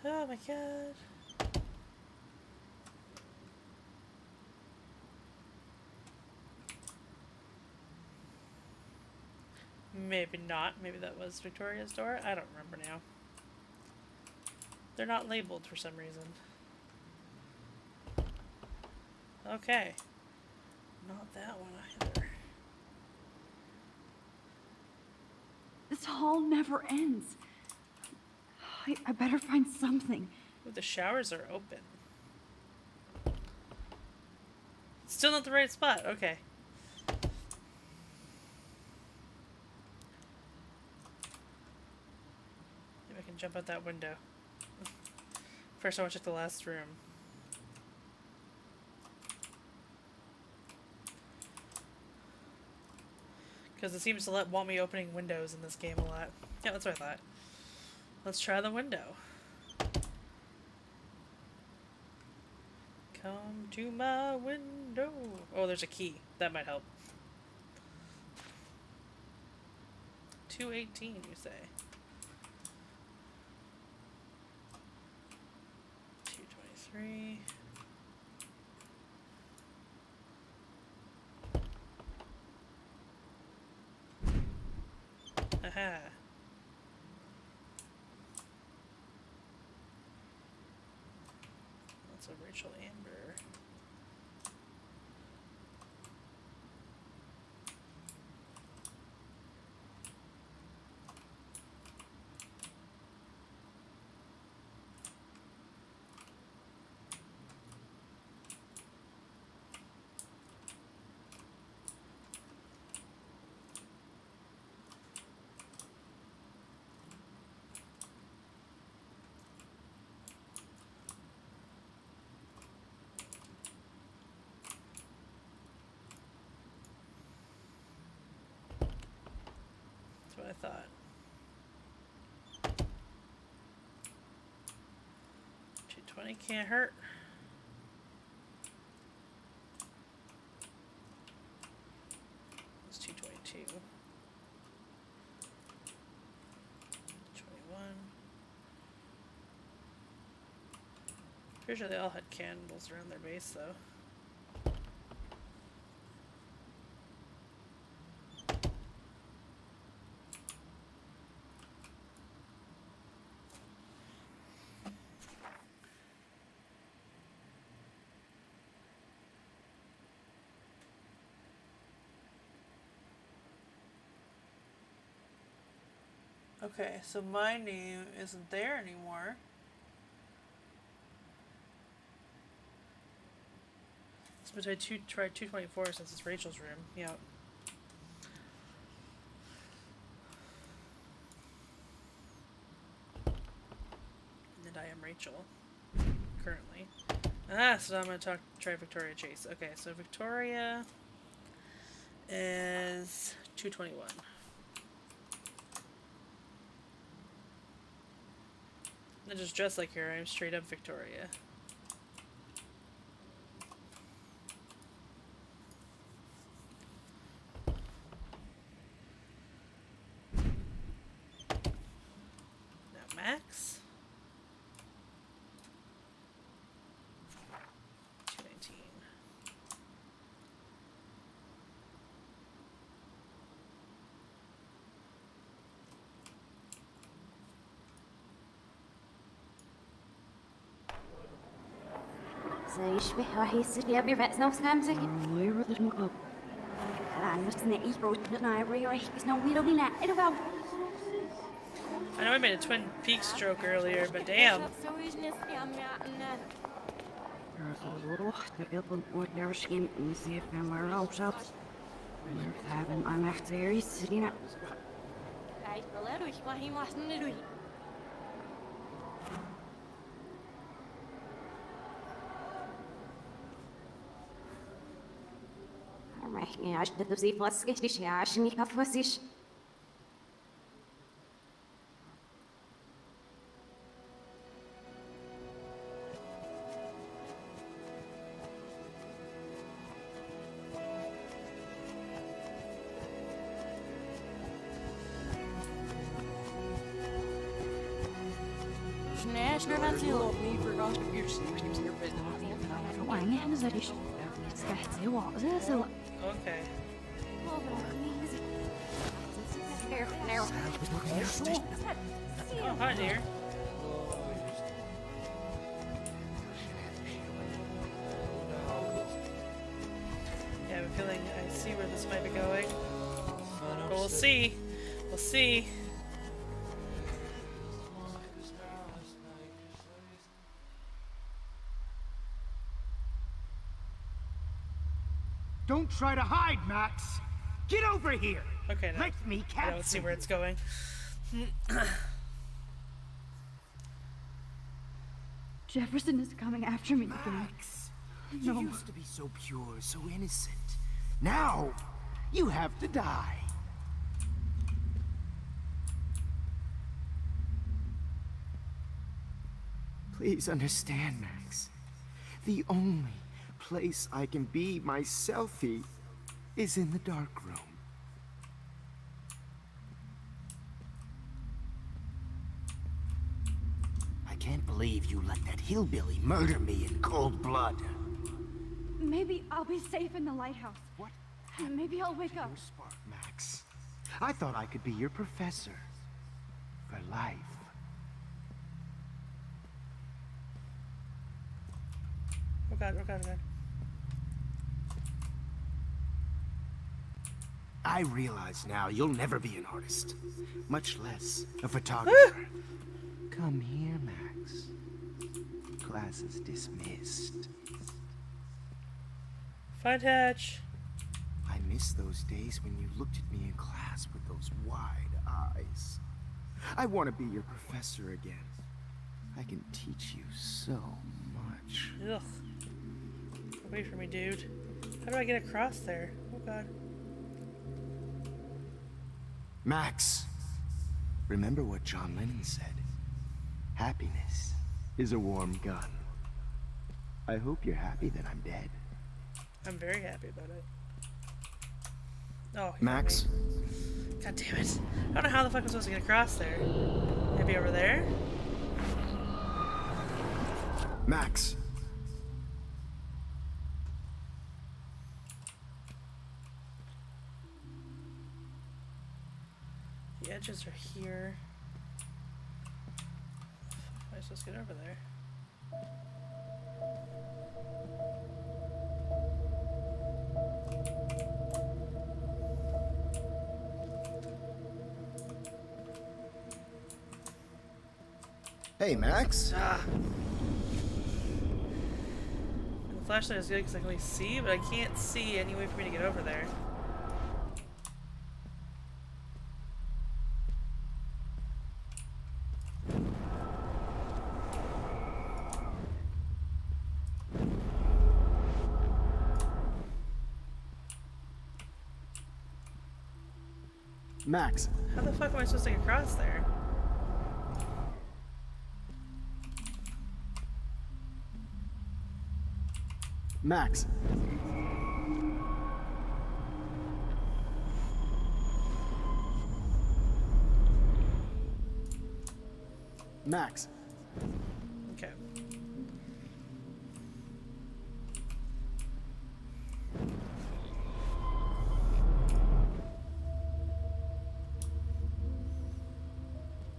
Oh my god. Maybe not. Maybe that was Victoria's door. I don't remember now. They're not labeled for some reason. Okay. Not that one either. This hall never ends. I better find something. Ooh, the showers are open. Still not the right spot. Okay. Maybe I can jump out that window. First I want to check the last room. Because it seems to want me opening windows in this game a lot. Yeah, that's what I thought. Let's try the window. Come to my window. Oh, there's a key. That might help. 218, you say? 223. Aha. That's a Rachel Amber. That's what I thought. 220 can't hurt. It's 222. 21. Pretty sure they all had candles around their base, though. Okay, so my name isn't there anymore. So I try 224 since it's Rachel's room. Yep. And I am Rachel. Currently. Ah, so I'm gonna try Victoria Chase. Okay, so Victoria is 221. Not just dressed like her, I'm straight up Victoria. Now Max. 219. Så ich heißt der wir werden aufs Heim sich. Wir das mal. Dann müssen wir ich brauche nicht mehr reich ist noch wieder wie nicht about. I know I made a Twin Peaks joke earlier, but damn. I'm echt serious, Serena. Ja, ich dachte, sie was richtig, ja, ich nicht auf was ich. Schnell, was du nie vergaß, du wirst nicht in your business. Why, man, is that ich? Jetzt geht's ja was, so. Okay. Oh, hi, dear. Yeah, I have a feeling I see where this might be going. But we'll see. We'll see. Don't try to hide, Max. Get over here. Okay, now. Let me Yeah, let's see where it's going. Jefferson is coming after me again. Max, you used to be so pure, so innocent. Now, you have to die. Please understand, Max. The only place I can be myself is in the dark room. believe you let that hillbilly murder me in cold blood. Maybe I'll be safe in the lighthouse. What? Maybe I'll wake up. Your spark, Max. I thought I could be your professor. For life. Oh god, oh god, oh god. I realize now you'll never be an artist, much less a photographer. Come here, Max. Class is dismissed. Find Hatch. I miss those days when you looked at me in class with those wide eyes. I want to be your professor again. I can teach you so much. Ugh. Wait for me, dude. How do I get across there? Oh god. Max, remember what John Lennon said. Happiness is a warm gun. I hope you're happy that I'm dead. I'm very happy about it. Oh, Max? God damn it. I don't know how the fuck I'm supposed to get across there. Maybe over there? Max. The edges are here. How am I supposed to get over there? Hey, Max. Ah. And the flashlight is good because I can only see, but I can't see any way for me to get over there. Max. How the fuck am I supposed to get across there? Max. Max. Okay.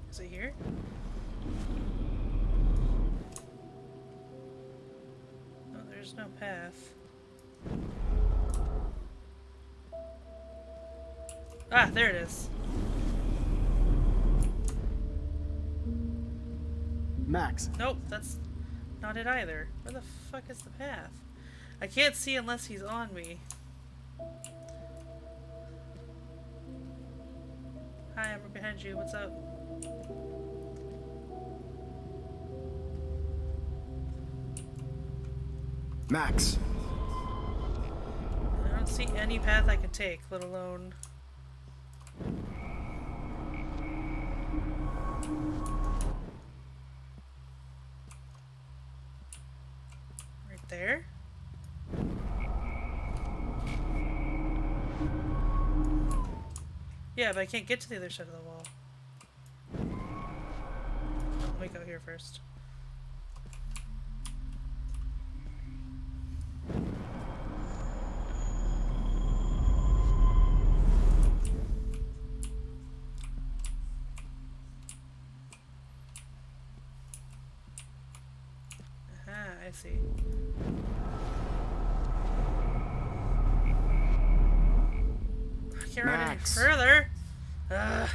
Is it here? No, there's no path. Ah, there it is. Max. Nope, that's not it either. Where the fuck is the path? I can't see unless he's on me. Hi, I'm right behind you. What's up? Max. I don't see any path I can take, let alone... right there? Yeah, but I can't get to the other side of the wall. Let me go here first. I see. I can't run any further. Ugh.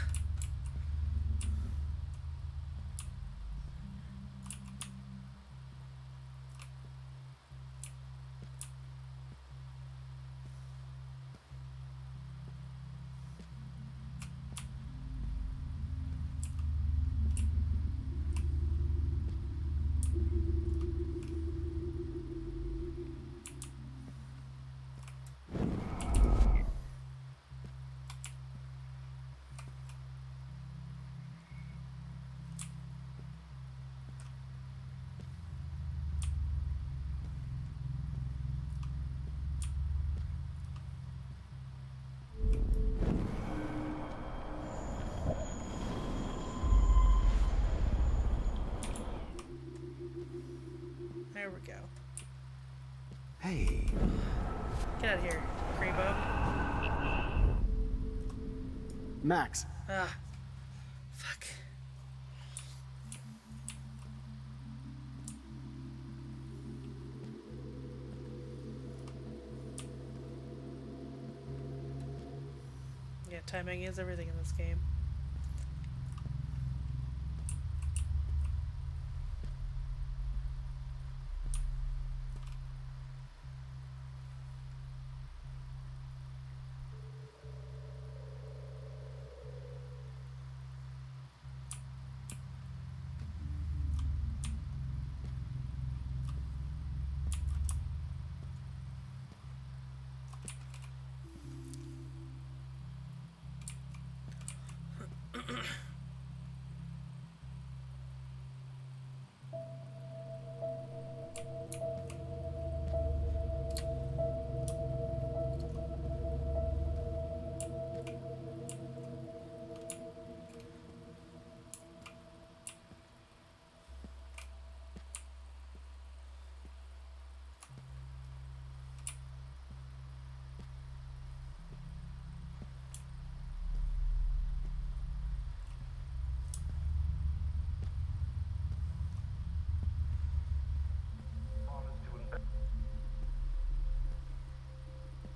we go. Hey. Get out of here, creepo. Max. Ah. Fuck. Yeah, timing is everything in this game.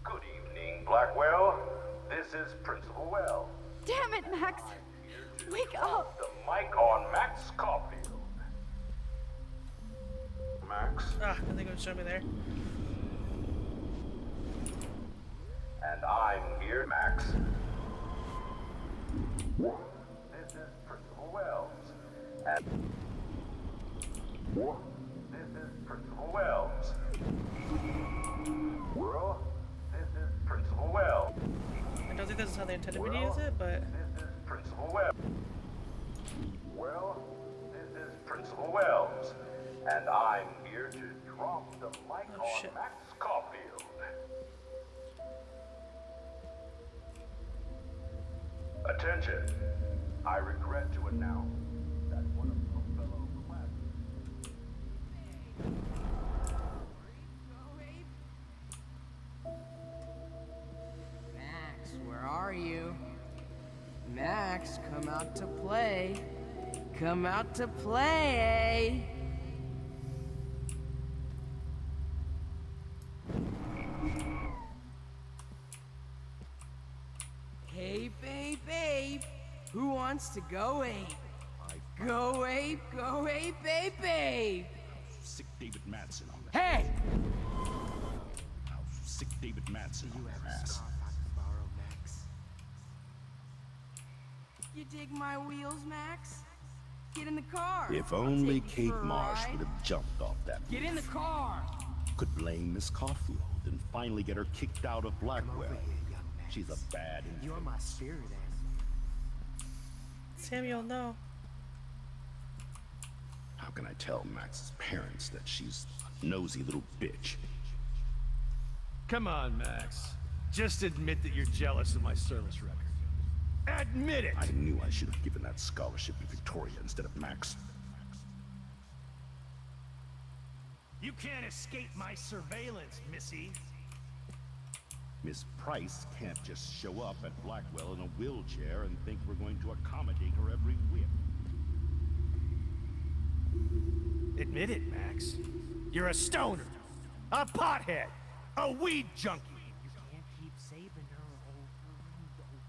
Good evening, Blackwell. This is Principal Wells. Damn it, Max! Wake up! The mic on Max Caulfield. Max. Ah, I think it would show me there. And I'm here, Max. This is Principal Wells. And this is Principal Wells. World, this is Principal Wells. I don't think this is how they intended me to use it, but... This is Principal Wells. Well, this is Principal Wells. And I'm here to drop the mic on shit. Max Caulfield. Attention. I regret to announce that one of your fellow classmates. Max, where are you? Max, come out to play. Come out to play. Hey, babe, babe. Who wants to go ape? Go ape, babe, babe. Sick David Madsen on that. Hey! How sick David Madsen on that ass. You dig my wheels, Max? Get in the car. If I'll only take you Kate for a Marsh ride. would have jumped off that Get in the car. could blame Miss Caulfield and finally get her kicked out of Blackwell. She's a bad infant. You're my spirit animal. Samuel, no. How can I tell Max's parents that she's a nosy little bitch? Come on, Max. Just admit that you're jealous of my service record. Admit it! I knew I should have given that scholarship to Victoria instead of Max. You can't escape my surveillance, Missy. Miss Price can't just show up at Blackwell in a wheelchair and think we're going to accommodate her every whim. Admit it, Max. You're a stoner, a pothead, a weed junkie. You can't keep saving her over and over.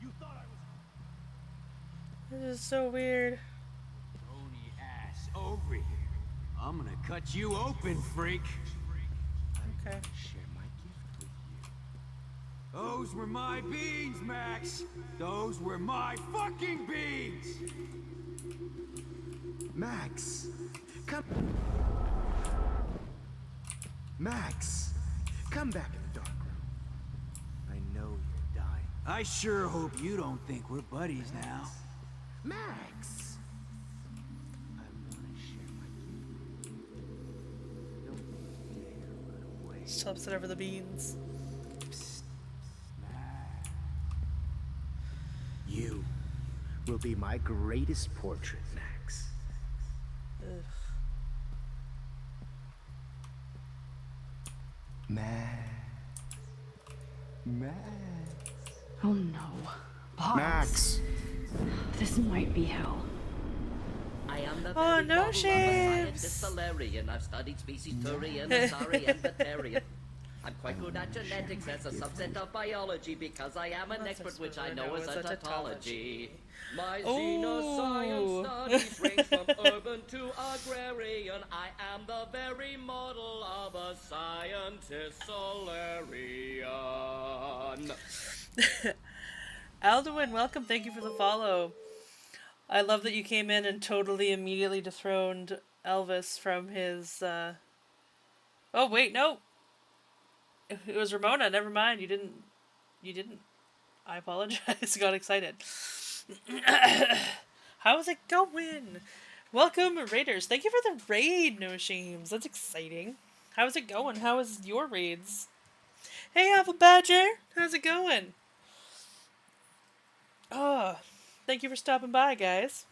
You thought I was... This is so weird. Bony ass over here. I'm gonna cut you open, freak. Okay. Share my gift with you. Those were my beans, Max. Those were my fucking beans. Max, come. Max, come back in the dark room. I know you're dying. I sure hope you don't think we're buddies now. Max! I want to share my gift with you. Don't you dare run away. Just upset over the beans. Psst. You will be my greatest portrait, Max. Ugh. Max. Oh no. Pause. Max. This might be hell. I am the Oh, very no model of a shames. scientist Valerian. I've studied species Turian, Asari, and Batarian. I'm quite good at genetics as a subset of biology because I am an expert which I know as a tautology. My xenoscience studies range from urban to agrarian. I am the very model of a scientist Solarian. Alduin, welcome. Thank you for the follow. I love that you came in and totally immediately dethroned Elvis from his, Oh, wait, no! It was Ramona. Never mind. You didn't. I apologize. Got excited. How's it going? Welcome, Raiders. Thank you for the raid, No Shames. That's exciting. How's it going? How is your raids? Hey, Apple Badger. How's it going? Oh, thank you for stopping by, guys.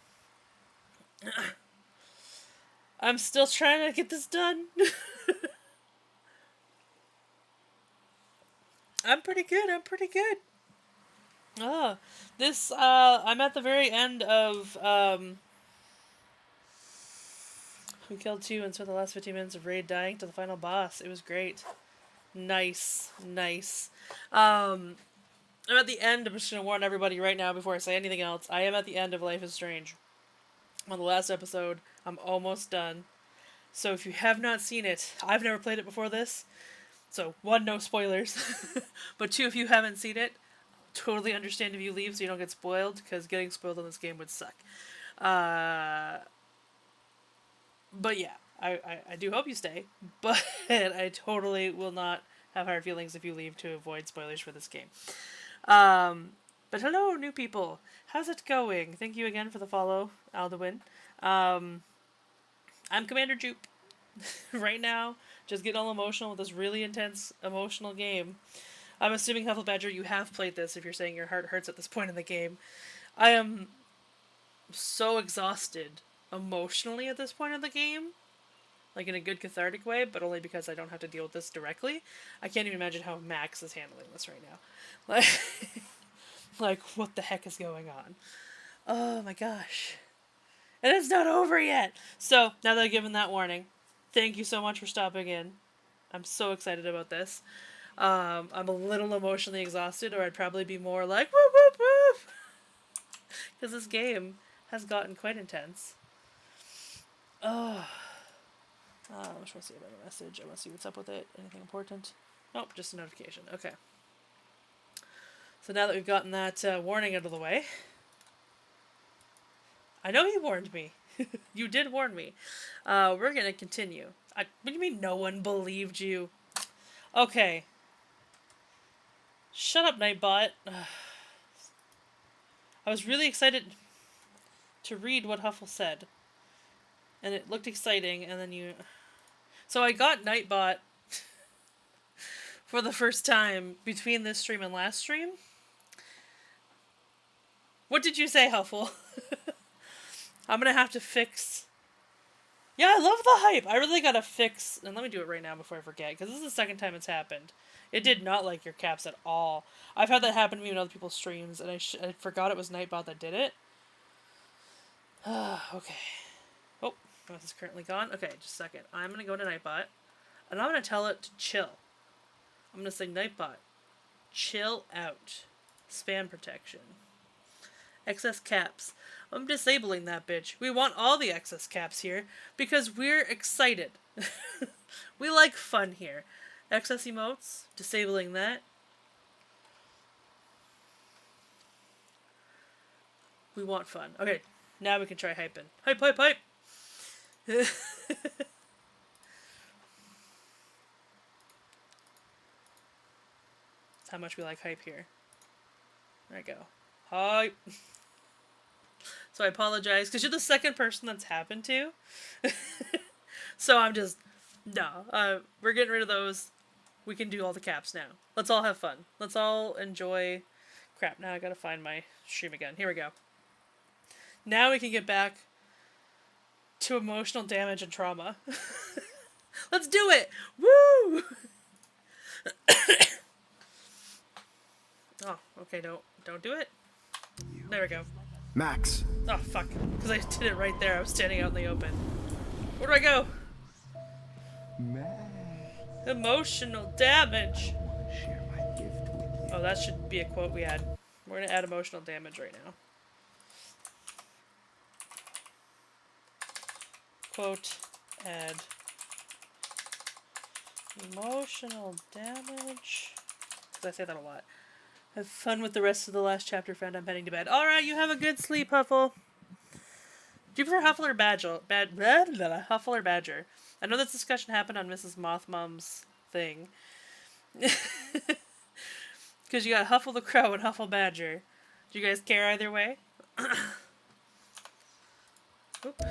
I'm still trying to get this done. I'm pretty good. Oh, this, I'm at the very end of, we killed 2 and spent the last 15 minutes of raid dying to the final boss. It was great. Nice. I'm at the end. I'm just going to warn everybody right now before I say anything else. I am at the end of Life is Strange. I'm on the last episode. I'm almost done. So if you have not seen it, I've never played it before this. So, 1, no spoilers. But 2, if you haven't seen it, totally understand if you leave so you don't get spoiled, because getting spoiled on this game would suck. But yeah, I do hope you stay, but I totally will not have hard feelings if you leave to avoid spoilers for this game. But hello, new people. How's it going? Thank you again for the follow, Alduin. I'm Commander Jupe. Right now, just getting all emotional with this really intense, emotional game. I'm assuming, Huffle Badger, you have played this if you're saying your heart hurts at this point in the game. I am so exhausted emotionally at this point in the game. Like in a good cathartic way, but only because I don't have to deal with this directly. I can't even imagine how Max is handling this right now. Like what the heck is going on? Oh my gosh. And it's not over yet! So, now that I've given that warning, thank you so much for stopping in. I'm so excited about this. I'm a little emotionally exhausted, or I'd probably be more like, whoop whoop whoop! Because this game has gotten quite intense. I just want to see about a message. I want to see what's up with it. Anything important? Nope, just a notification. Okay. So now that we've gotten that warning out of the way, I know you warned me. You did warn me. We're gonna continue. What do you mean no one believed you? Okay. Shut up, Nightbot. I was really excited to read what Huffle said. And it looked exciting, and then you... So I got Nightbot for the first time between this stream and last stream. What did you say, Huffle? I'm gonna have to fix... Yeah, I love the hype! I really gotta fix... And let me do it right now before I forget, because this is the second time it's happened. It did not like your caps at all. I've had that happen to me in other people's streams, and I forgot it was Nightbot that did it. Okay. Oh, this is currently gone. Okay, just a second. I'm gonna go to Nightbot, and I'm gonna tell it to chill. I'm gonna say, Nightbot, chill out. Spam protection. Excess caps. I'm disabling that bitch. We want all the excess caps here because we're excited. We like fun here. Excess emotes. Disabling that. We want fun. Okay, now we can try hyping. Hype, hype, hype! That's how much we like hype here. There we go. Hype! So I apologize, because you're the second person that's happened to. So I'm just... No. We're getting rid of those. We can do all the caps now. Let's all have fun. Let's all enjoy... Crap, now I gotta find my stream again. Here we go. Now we can get back to emotional damage and trauma. Let's do it! Woo! Okay, don't do it. There we go. Max! Oh, fuck. Because I did it right there. I was standing out in the open. Where do I go? Emotional damage. Oh, that should be a quote we had. We're gonna add emotional damage right now. Quote, add emotional damage. Because I say that a lot. Have fun with the rest of the last chapter, friend. I'm heading to bed. Alright, you have a good sleep, Huffle. Do you prefer Huffle or Badger? Huffle or Badger? I know this discussion happened on Mrs. Mothmum's thing. Because you got Huffle the Crow and Huffle Badger. Do you guys care either way? Oop.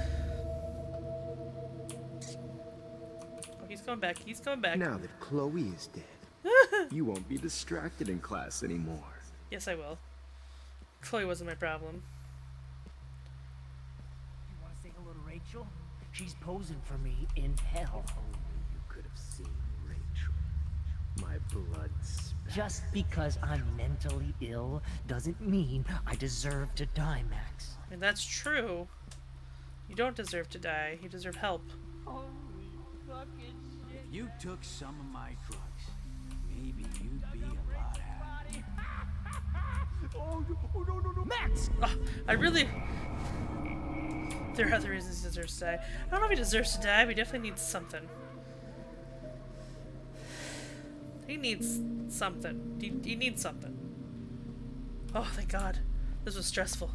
Oh, he's coming back. He's coming back. Now that Chloe is dead, you won't be distracted in class anymore. Yes, I will. Chloe wasn't my problem. You want to say hello to Rachel? She's posing for me in hell. Only you could have seen Rachel. My blood spattered. Just because I'm mentally ill doesn't mean I deserve to die, Max. I mean, that's true. You don't deserve to die. You deserve help. If you took some of my drugs, maybe you'd be a lot happier. Oh, no. Max! Oh, I really... There are other reasons he deserves to die. I don't know if he deserves to die, but he definitely needs something. He needs something. He needs something. Oh, thank God. This was stressful.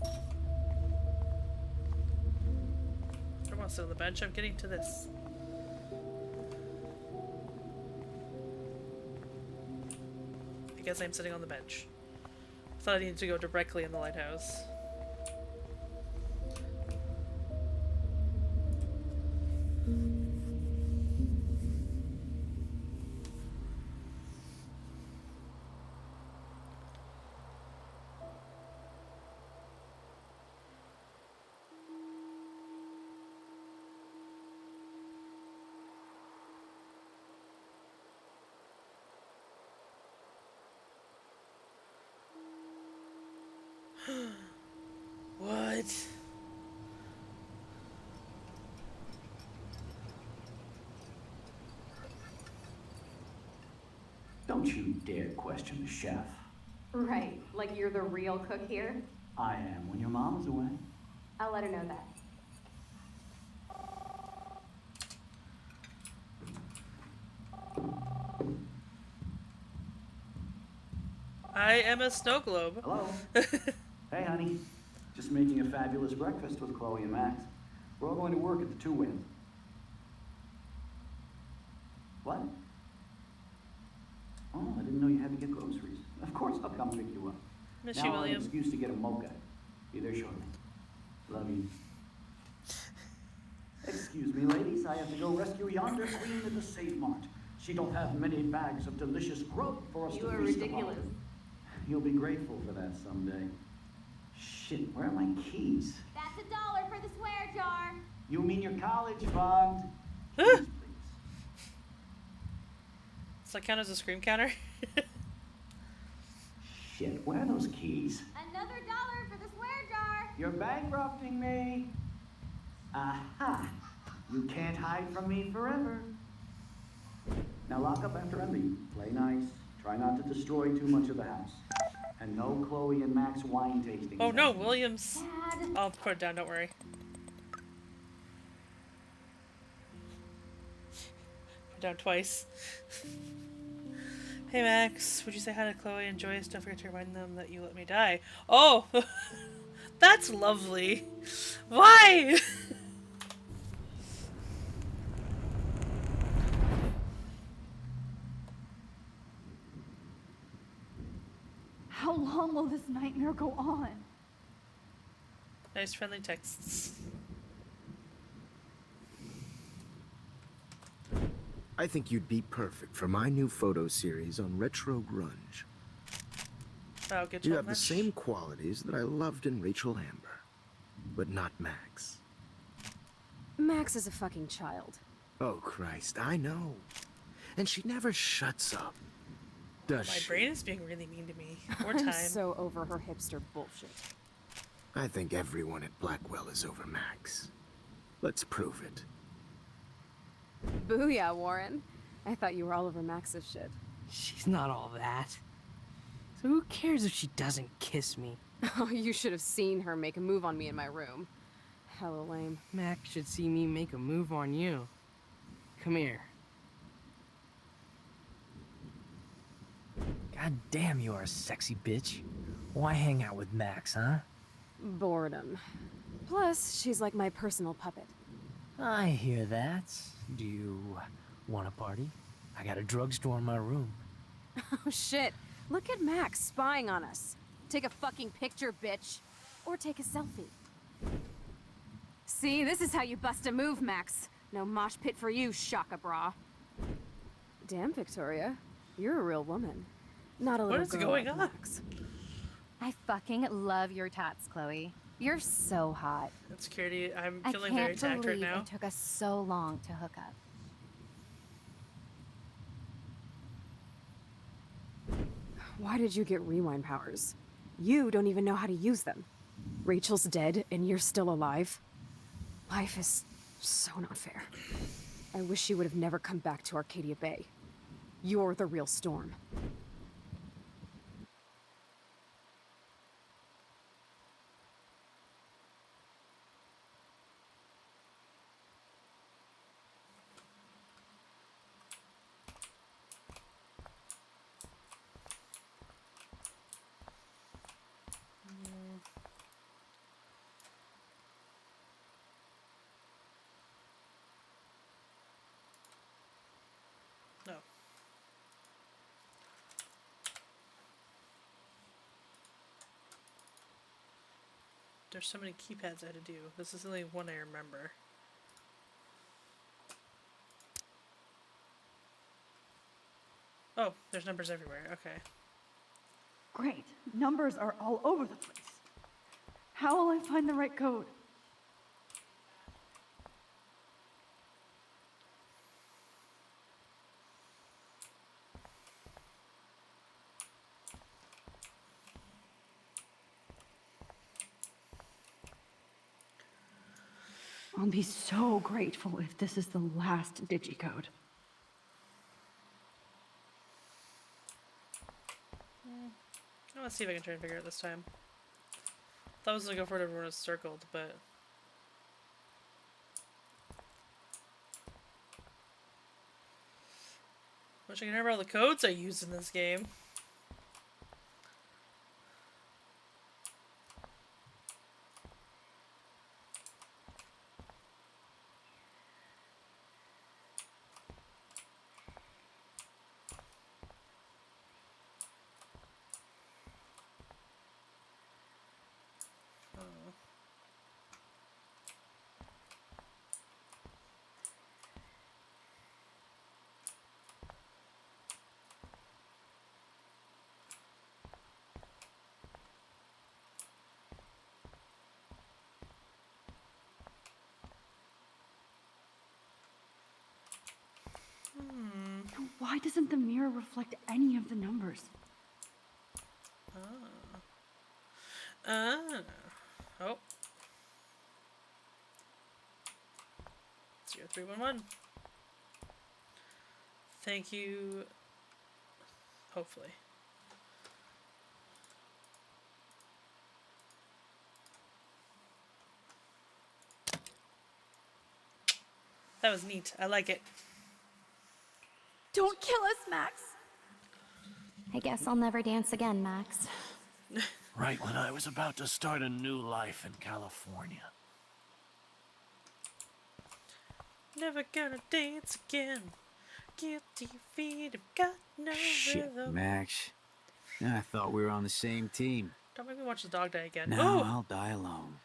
I don't want to sit on the bench. I'm getting to this. I guess I'm sitting on the bench. I thought I needed to go directly in the lighthouse. What? Don't you dare question the chef. Right, like you're the real cook here? I am when your mom is away. I'll let her know that. I am a snow globe. Hello? Hey, honey. Just making a fabulous breakfast with Chloe and Max. We're all going to work at the Two Winds. What? Oh, I didn't know you had to get groceries. Of course I'll come pick you up. Miss now you, I'll have an William. excuse to get a mocha. Be there shortly. Love you. Excuse me, ladies. I have to go rescue yonder queen at the Save Mart. She don't have many bags of delicious grub for us You to are feast ridiculous. upon. You'll be grateful for that someday. Shit, where are my keys? That's $1 for the swear jar. You mean your college fund? Does that count as a scream counter? Shit, where are those keys? Another $1 for the swear jar. You're bankrupting me. Aha! You can't hide from me forever. Now lock up after I leave. Play nice. Try not to destroy too much of the house. And no Chloe and Max wine tasting. Oh no, Williams. Dad. I'll put it down, don't worry. Put it down twice. Hey Max, would you say hi to Chloe and Joyce? Don't forget to remind them that you let me die. Oh! That's lovely. Why? How long will this nightmare go on? Nice friendly texts. I think you'd be perfect for my new photo series on retro grunge. Oh, good You job, have the Max. same qualities that I loved in Rachel Amber, but not Max. Max is a fucking child. Oh Christ, I know. And she never shuts up. Does My she? brain is being really mean to me. More time. I'm so over her hipster bullshit. I think everyone at Blackwell is over Max. Let's prove it. Booyah, Warren. I thought you were all over Max's shit. She's not all that. So who cares if she doesn't kiss me? Oh, you should have seen her make a move on me in my room. Hella lame. Max should see me make a move on you. Come here. God damn, you are a sexy bitch. Why hang out with Max, huh? Boredom. Plus, she's like my personal puppet. I hear that. Do you want a party? I got a drugstore in my room. Oh shit. Look at Max spying on us. Take a fucking picture, bitch. Or take a selfie. See, this is how you bust a move, Max. No mosh pit for you, Shaka Bra. Damn, Victoria. You're a real woman. Not a little What is girl going like on? Max. I fucking love your tats, Chloe. You're so hot. Insecurity. I'm I feeling very can't attacked right believe now. it took us so long to hook up. Why did you get rewind powers? You don't even know how to use them. Rachel's dead and you're still alive. Life is so not fair. I wish she would have never come back to Arcadia Bay. You're the real Storm. No. There's so many keypads I had to do. This is the only one I remember. Oh, there's numbers everywhere. Okay. Great. Numbers are all over the place. How will I find the right code? I'll be so grateful if this is the last digicode. Let's see if I can try and figure it out this time. Thought I was gonna go for it everyone was circled, but wish I could remember all the codes I used in this game. Why doesn't the mirror reflect any of the numbers? Oh. 0311. Thank you. Hopefully. That was neat. I like it. Don't kill us, Max! I guess I'll never dance again, Max. Right when I was about to start a new life in California. Never gonna dance again. Guilty feet have got no Shit, rhythm. Max. I thought we were on the same team. Don't make me watch the dog die again. Now Oh! I'll die alone.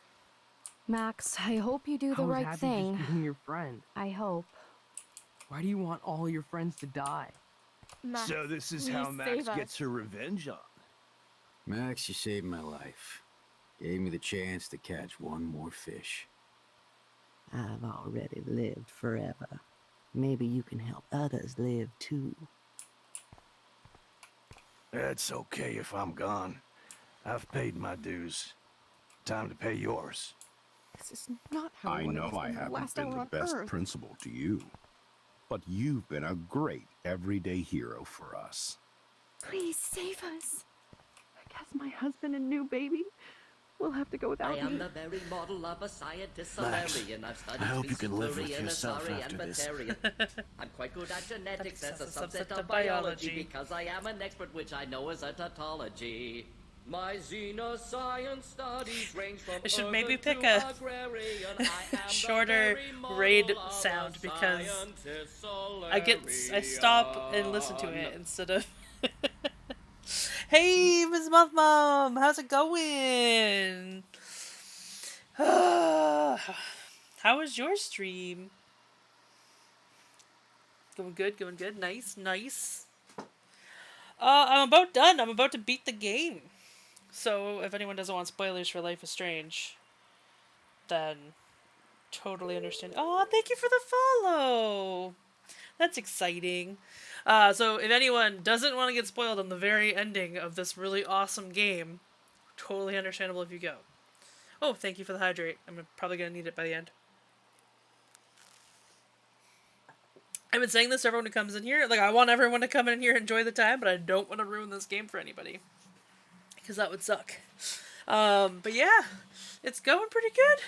Max, I hope you do I the was right happy thing. just being your friend. I hope. Why do you want all your friends to die? Max, So this is please how Max save us. gets her revenge on. Max, you saved my life. Gave me the chance to catch one more fish. I've already lived forever. Maybe you can help others live too. It's okay if I'm gone. I've paid my dues. Time to pay yours. This is not how I I want to know I spend the haven't last been hour the on best Earth. principal to you, but you've been a great everyday hero for us. Please save us. I guess my husband and new baby will have to go I without am me. the very model of a scientist Max, Solarian. I've studied I hope you can live with species yourself theory, after and this. Batarian. I'm quite good at genetics as a subset of biology because I am an expert, which I know is a tautology. My xenoscience studies range from I should urban maybe pick to a agrarian. I am shorter the very model raid of sound a because scientist I stop and listen to it instead of Hey, Miss Moth Mom, how's it going? How was your stream? Going good, going good. Nice, nice. I'm about done. I'm about to beat the game. So, if anyone doesn't want spoilers for Life is Strange, then totally understand. Oh, thank you for the follow. That's exciting. So, if anyone doesn't want to get spoiled on the very ending of this really awesome game, totally understandable if you go. Oh, thank you for the hydrate. I'm probably going to need it by the end. I've been saying this to everyone who comes in here. Like, I want everyone to come in here and enjoy the time, but I don't want to ruin this game for anybody. Because that would suck. But yeah, it's going pretty good.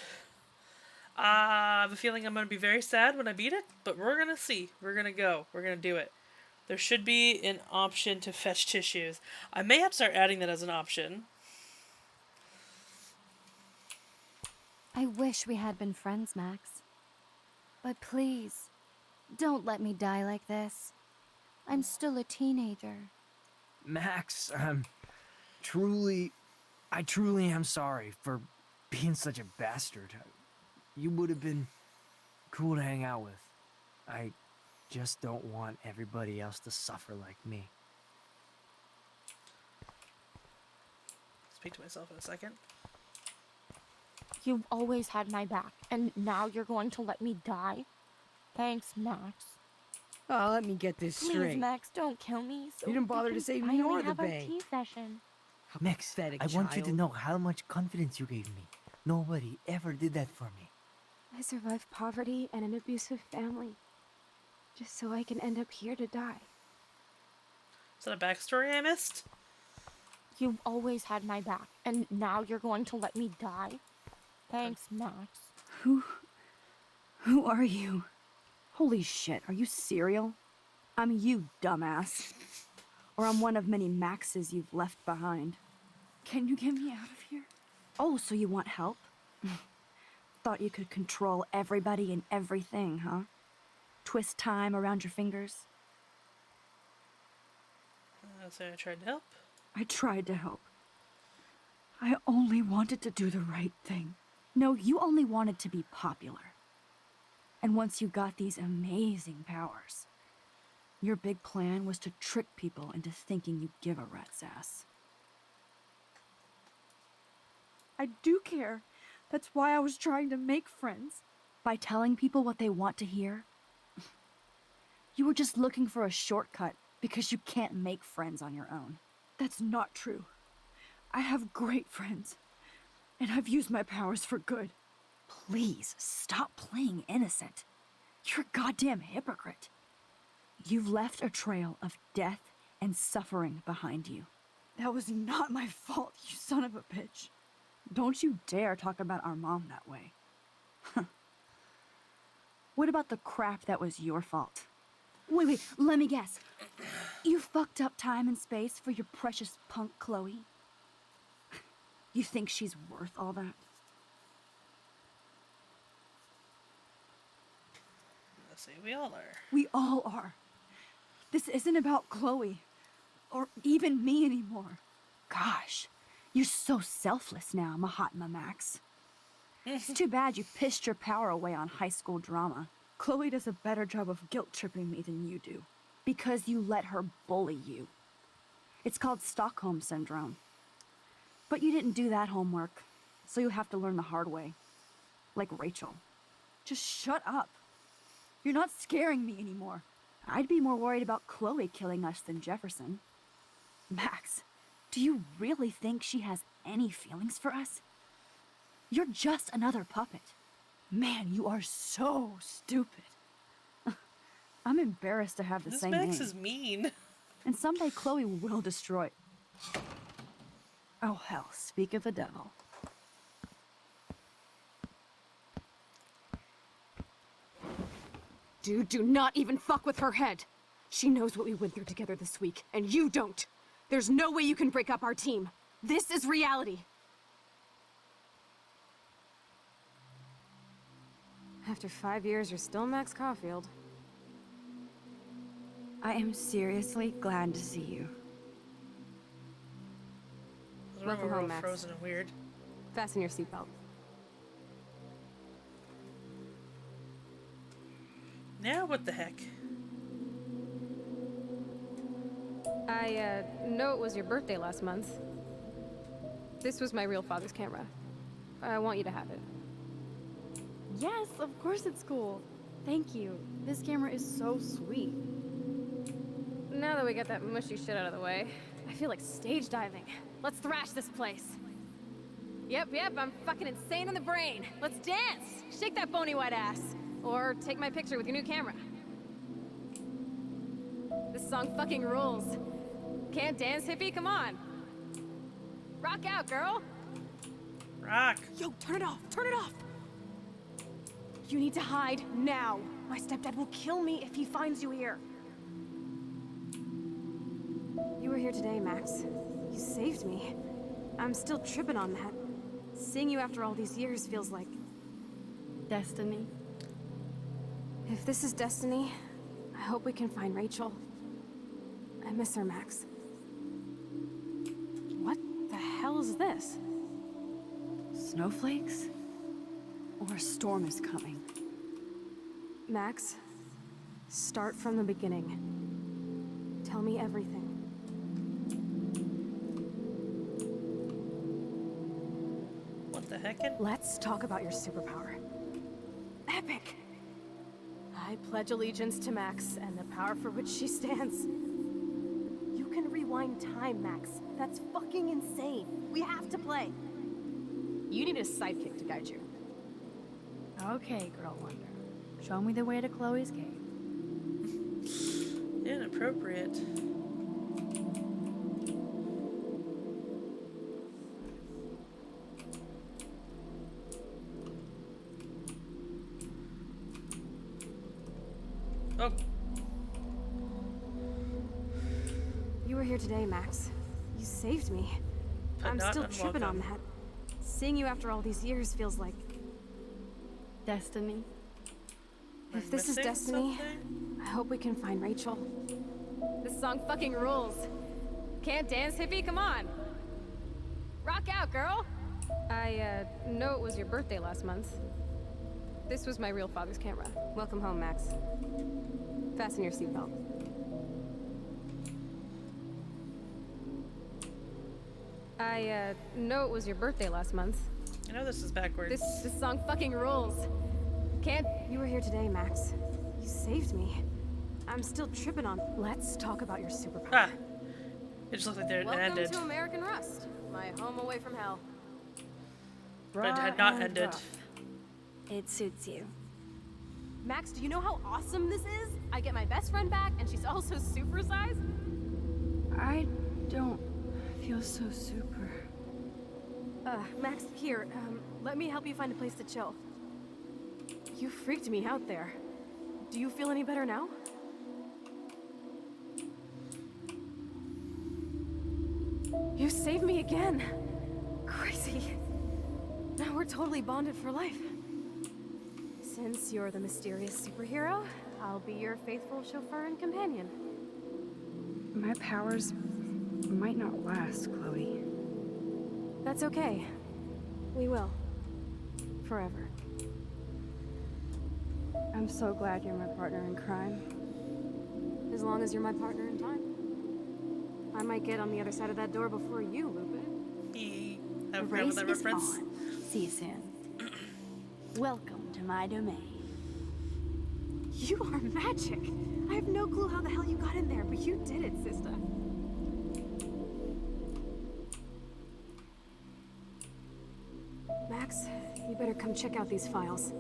I have a feeling I'm going to be very sad when I beat it, but we're going to see. We're going to go. We're going to do it. There should be an option to fetch tissues. I may have to start adding that as an option. I wish we had been friends, Max. But please, don't let me die like this. I'm still a teenager. Max, I truly am sorry for being such a bastard. You would have been cool to hang out with. I just don't want everybody else to suffer like me. Speak to myself in a second. You've always had my back, and now you're going to let me die? Thanks, Max. Oh, let me get this Please, straight. Max, don't kill me. So You didn't we bother to can save me finally or the have our bay. tea session. Max, Pathetic I want you to child. know how much confidence you gave me. Nobody ever did that for me. I survived poverty and an abusive family. Just so I can end up here to die. Is that a backstory I missed? You've always had my back, and now you're going to let me die? Thanks, Max. Who are you? Holy shit, are you serial? I'm you, dumbass. Or I'm one of many Maxes you've left behind. Can you get me out of here? Oh, so you want help? Thought you could control everybody and everything, huh? Twist time around your fingers? So I tried to help. I tried to help. I only wanted to do the right thing. No, you only wanted to be popular. And once you got these amazing powers, your big plan was to trick people into thinking you'd give a rat's ass. I do care. That's why I was trying to make friends. By telling people what they want to hear. You were just looking for a shortcut because you can't make friends on your own. That's not true. I have great friends, and I've used my powers for good. Please, stop playing innocent. You're a goddamn hypocrite. You've left a trail of death and suffering behind you. That was not my fault, you son of a bitch. Don't you dare talk about our mom that way. What about the crap that was your fault? Wait, let me guess. You fucked up time and space for your precious punk Chloe? You think she's worth all that? Let's see, we all are. We all are. This isn't about Chloe. Or even me anymore. Gosh, you're so selfless now, Mahatma Max. It's too bad you pissed your power away on high school drama. Chloe does a better job of guilt-tripping me than you do. Because you let her bully you. It's called Stockholm Syndrome. But you didn't do that homework, so you have to learn the hard way. Like Rachel. Just shut up. You're not scaring me anymore. I'd be more worried about Chloe killing us than Jefferson. Max, do you really think she has any feelings for us? You're just another puppet. Man, you are so stupid. I'm embarrassed to have the This same Max name. is mean. And someday Chloe will destroy. Oh hell, speak of the devil. Dude, do not even fuck with her head. She knows what we went through together this week, and you don't. There's no way you can break up our team. This is reality. After 5 years, you're still Max Caulfield. I am seriously glad to see you. Welcome home, Max. Frozen and weird. Fasten your seatbelt. Now what the heck? I know it was your birthday last month. This was my real father's camera. I want you to have it. Yes, of course it's cool. Thank you. This camera is so sweet. Now that we got that mushy shit out of the way, I feel like stage diving. Let's thrash this place. Yep, I'm fucking insane in the brain. Let's dance! Shake that bony white ass. Or take my picture with your new camera. This song fucking rules. Can't dance, hippie? Come on. Rock out, girl. Rock. Yo, turn it off. Turn it off. You need to hide now. My stepdad will kill me if he finds you here. You were here today, Max. You saved me. I'm still tripping on that. Seeing you after all these years feels like... Destiny. If this is destiny, I hope we can find Rachel. I miss her, Max. What the hell is this? Snowflakes? Or a storm is coming? Max, start from the beginning. Tell me everything. What the heck? Let's talk about your superpower. Epic! I pledge allegiance to Max and the power for which she stands. You can rewind time, Max. That's fucking insane. We have to play. You need a sidekick to guide you. Okay, Girl Wonder. Show me the way to Chloe's cave. Inappropriate. Oh. You were here today, Max. You saved me. But I'm not still tripping on unwelcome. that. Seeing you after all these years feels like... Destiny. If this is missing destiny, something? I hope we can find Rachel. This song fucking rules. Can't dance, hippie? Come on. Rock out, girl. I know it was your birthday last month. This was my real father's camera. Welcome home, Max. Fasten your seatbelt. I know it was your birthday last month. I know this is backwards. This song fucking rules. Can't... You were here today, Max. You saved me. I'm still tripping on... Let's talk about your superpower. Ah. It just looked like it Welcome ended. to American Rust, my home away from hell. But it had not and ended. rough. It suits you. Max, do you know how awesome this is? I get my best friend back, and she's also supersized. I don't feel so super. Max, here, let me help you find a place to chill. You freaked me out there. Do you feel any better now? You saved me again. Crazy. Now we're totally bonded for life. Since you're the mysterious superhero, I'll be your faithful chauffeur and companion. My powers might not last, Chloe. That's okay. We will. Forever. I'm so glad you're my partner in crime. As long as you're my partner in time. I might get on the other side of that door before you, Lupin. I The forgot race that is reference. on. See you soon. Welcome to my domain. You are magic. I have no clue how the hell you got in there, but you did it, sister. You better come check out these files.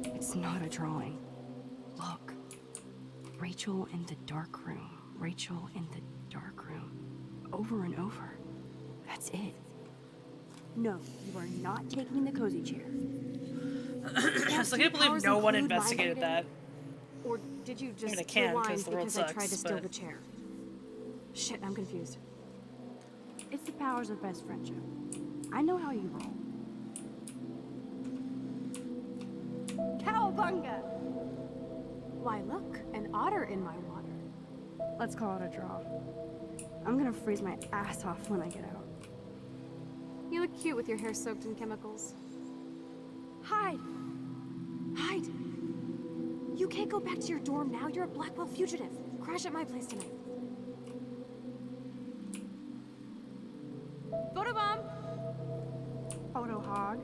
It's not a drawing. Look. Rachel in the dark room. Rachel in the dark room. Over and over. That's it. No, you are not taking the cozy chair. I still can't believe no one investigated that. Or did you just I can, rewind 'cause the world because I tried to sucks, steal but- the chair? Shit, I'm confused. It's the powers of best friendship. I know how you roll. Cowabunga! Why, look, an otter in my water. Let's call it a draw. I'm gonna freeze my ass off when I get out. You look cute with your hair soaked in chemicals. Hide! Hide! You can't go back to your dorm now. You're a Blackwell fugitive. Crash at my place tonight. Photobomb! Photo hog.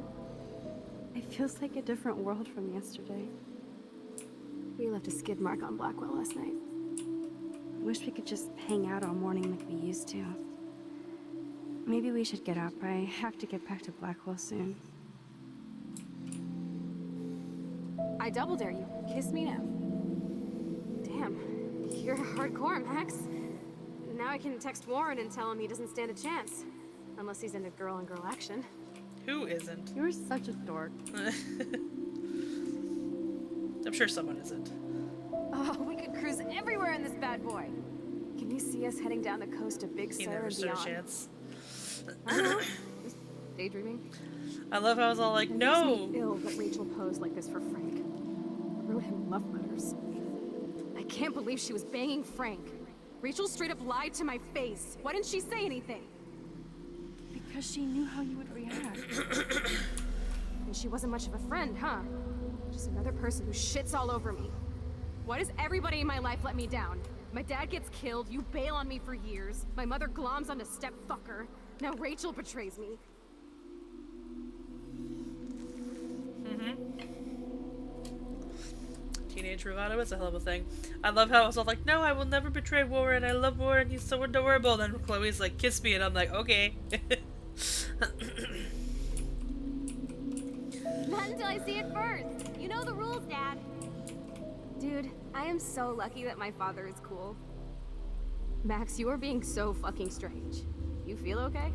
It feels like a different world from yesterday. We left a skid mark on Blackwell last night. Wish we could just hang out all morning like we used to. Maybe we should get up. I have to get back to Blackwell soon. I double dare you. Kiss me now. Damn, you're hardcore, Max. Now I can text Warren and tell him he doesn't stand a chance. Unless he's into girl-on-girl action. Who isn't? You're such a dork. I'm sure someone isn't. Oh, we could cruise everywhere in this bad boy. Can you see us heading down the coast to Big He Sur never and stood a beyond? chance. I know. Just daydreaming. I love how I was all like, It no! makes me ill that Rachel posed like this for Frank. Wrote him love letters. I can't believe she was banging Frank. Rachel straight up lied to my face. Why didn't she say anything? Because she knew how you would react. And she wasn't much of a friend, huh? Just another person who shits all over me. Why does everybody in my life let me down? My dad gets killed, you bail on me for years. My mother gloms onto step-fucker. Now Rachel betrays me. Teenage bravado is a hell of a thing. I love how I was all like, no, I will never betray Warren. I love Warren. He's so adorable. Then Chloe's like, kiss me. And I'm like, okay. Not until I see it first. You know the rules, Dad. Dude, I am so lucky that my father is cool. Max, you are being so fucking strange. You feel okay?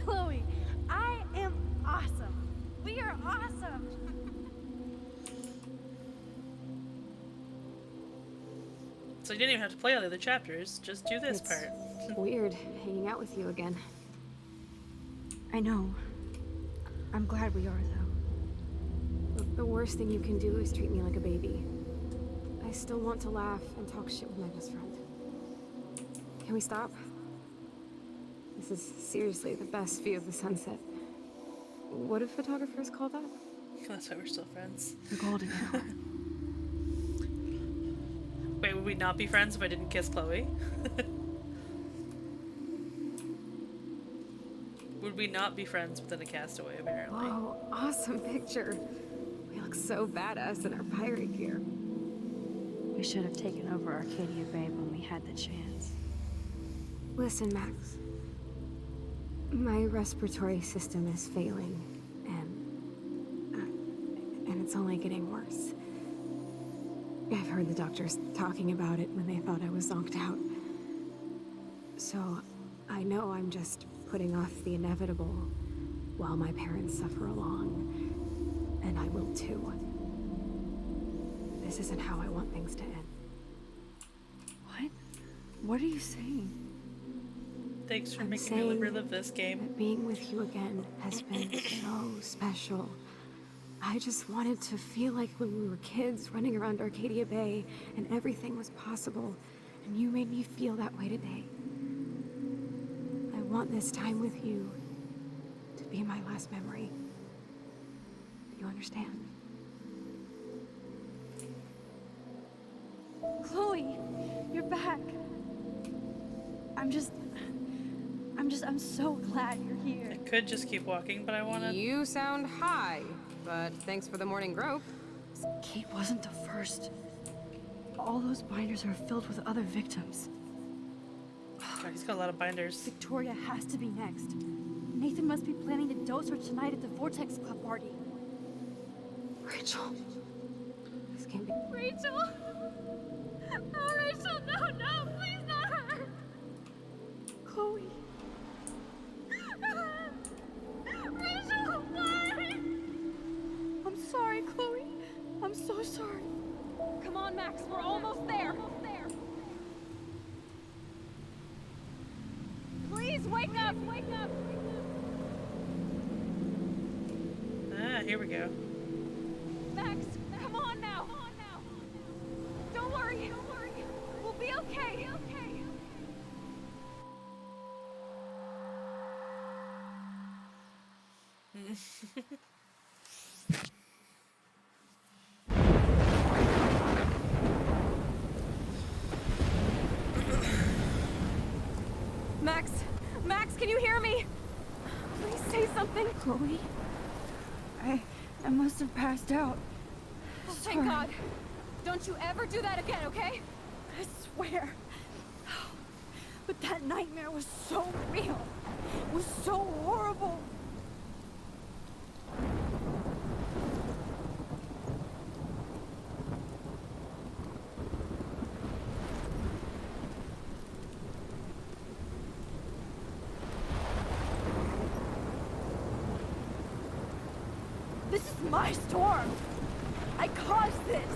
Chloe, I am awesome. We are awesome. So you didn't even have to play all the other chapters. Just do this part. Weird hanging out with you again. I know. I'm glad we are, though. The worst thing you can do is treat me like a baby. I still want to laugh and talk shit with my best friend. Can we stop? This is seriously the best view of the sunset. What do photographers call that? That's why we're still friends. The golden hour. Wait, would we not be friends if I didn't kiss Chloe? Would we not be friends within a castaway, apparently? Whoa, awesome picture. We look so badass in our pirate gear. We should have taken over Arcadia Bay when we had the chance. Listen, Max. My respiratory system is failing, and it's only getting worse. I've heard the doctors talking about it when they thought I was zonked out. So, I know I'm just putting off the inevitable while my parents suffer along, and I will too. This isn't how I want things to end. What? What are you saying? Thanks for I'm making me saying relive this game. that being with you again has been so special. I just wanted to feel like when we were kids running around Arcadia Bay and everything was possible, and you made me feel that way today. I want this time with you to be my last memory. You understand? Chloe, you're back. I'm so glad you're here. I could just keep walking, but I want to... You sound high, but thanks for the morning grope. Kate wasn't the first. All those binders are filled with other victims. God, he's got a lot of binders. Victoria has to be next. Nathan must be planning to dose her tonight at the Vortex Club party. Rachel. This can't be. Rachel! Oh, Rachel, no, please not her! Chloe. Rachel, why? I'm sorry, Chloe. I'm so sorry. Come on, Max, we're almost there. Please wake up! Ah, here we go. Max, come on now. Don't worry. We'll be okay. Max, can you hear me? Please say something. Chloe. I must have passed out. Oh, thank God. Don't you ever do that again, okay? I swear. But that nightmare was so real. It was so horrible. This is my storm. I caused this.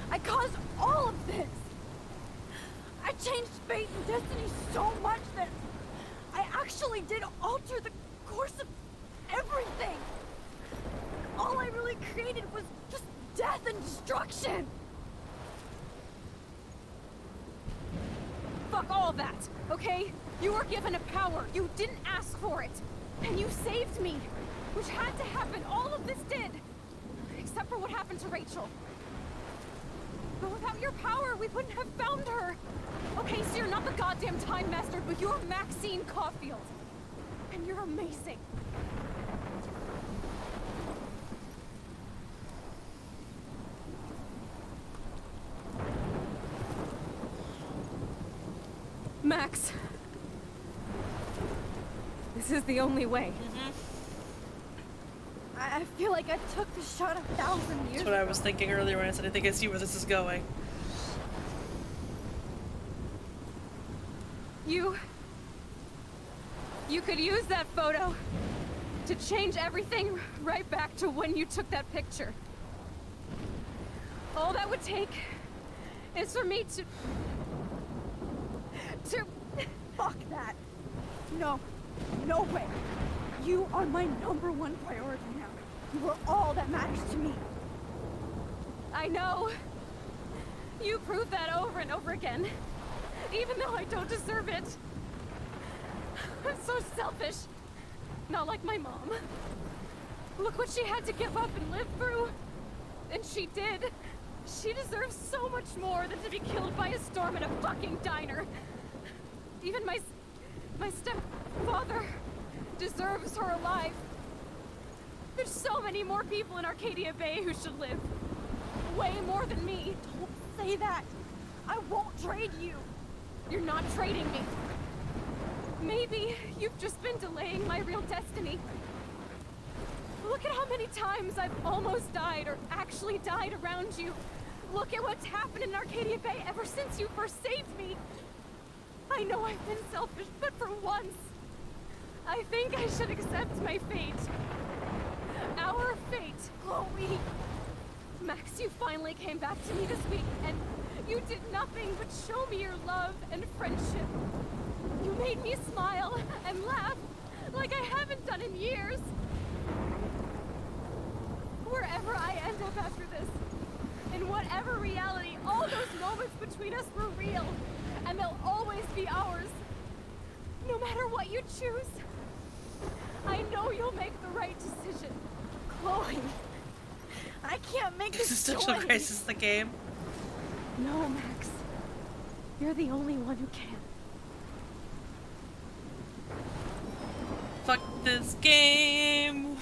I caused all of this. I changed fate and destiny so much that I actually did alter the course of everything. All I really created was just death and destruction. Fuck all of that, okay? You were given a power. You didn't ask for it. And you saved me. Which had to happen. All of this did. Except for what happened to Rachel. But without your power, we wouldn't have found her. Okay, so you're not the goddamn Time Master, but you're Maxine Caulfield. And you're amazing. Max. This is the only way. I feel like I took the shot 1,000 years That's what I was thinking earlier when I said I think I see where this is going. You could use that photo to change everything right back to when you took that picture. All that would take is for me to Fuck that. No. No way. You are my #1 priority now. You are all that matters to me. I know. You prove that over and over again. Even though I don't deserve it. I'm so selfish. Not like my mom. Look what she had to give up and live through. And she did. She deserves so much more than to be killed by a storm in a fucking diner. Even my stepfather deserves her alive. There's so many more people in Arcadia Bay who should live. Way more than me. Don't say that. I won't trade you. You're not trading me. Maybe you've just been delaying my real destiny. Look at how many times I've almost died or actually died around you. Look at what's happened in Arcadia Bay ever since you first saved me. I know I've been selfish, but for once, I think I should accept my fate. Our fate, Chloe. Max, you finally came back to me this week, and you did nothing but show me your love and friendship. You made me smile and laugh like I haven't done in years. Wherever I end up after this, in whatever reality, all those moments between us were real, and they'll always be ours. No matter what you choose, I know you'll make the right decision. Chloe, I can't make this Existential choice. crisis, the game. No, Max. You're the only one who can. Fuck this game.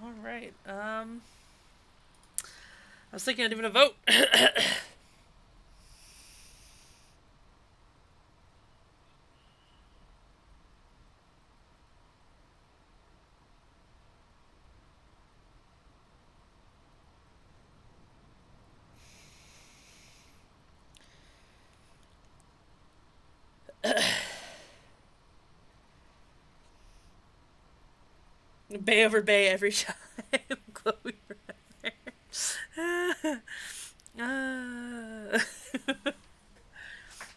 All right. I was thinking of doing a vote. Bay over bay every time. Chloe forever.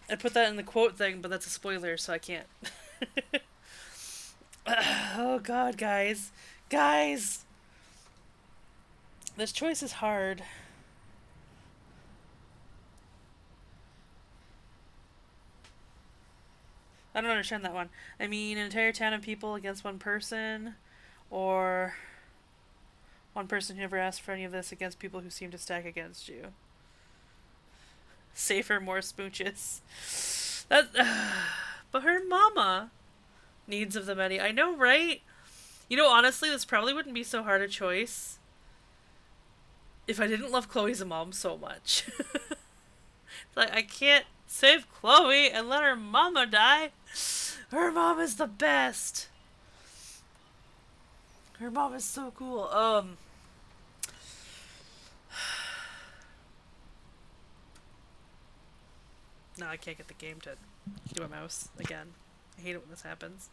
I put that in the quote thing, but that's a spoiler, so I can't. Oh god, guys. Guys! This choice is hard. I don't understand that one. I mean, an entire town of people against one person, or one person who never asked for any of this against people who seem to stack against you. Safer, more smooches. That, but her mama needs of the many. I know, right? You know, honestly, this probably wouldn't be so hard a choice if I didn't love Chloe's mom so much. Like, I can't save Chloe and let her mama die. Her mom is the best. Her mom is so cool. No, I can't get the game to do a mouse again. I hate it when this happens.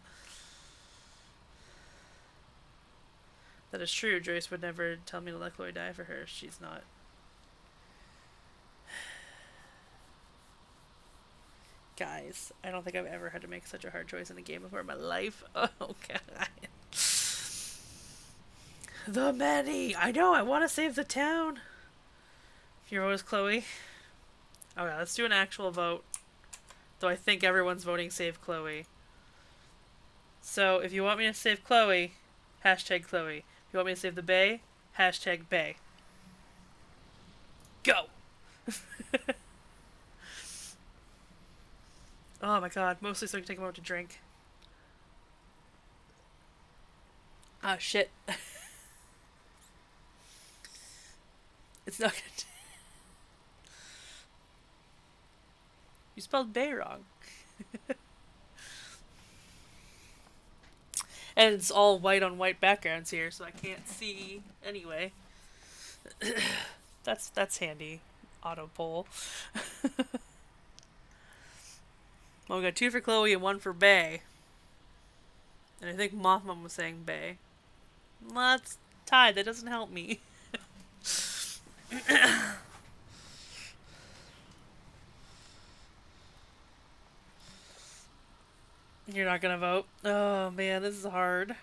That is true. Joyce would never tell me to let Chloe die for her. She's not. Guys, I don't think I've ever had to make such a hard choice in a game before in my life. Oh, God. The many! I know, I want to save the town! Your vote is Chloe? Okay, let's do an actual vote. Though I think everyone's voting save Chloe. So, if you want me to save Chloe, hashtag Chloe. If you want me to save the Bay, hashtag Bay. Go! Oh my god, mostly so I can take a moment to drink. Ah, shit. It's not good. You spelled Bay wrong. And it's all white on white backgrounds here, so I can't see anyway. That's handy. Auto poll. Well, we got 2 for Chloe and 1 for Bay. And I think Mothman was saying Bay. Well, that's tied. That doesn't help me. You're not gonna vote? Oh man, this is hard.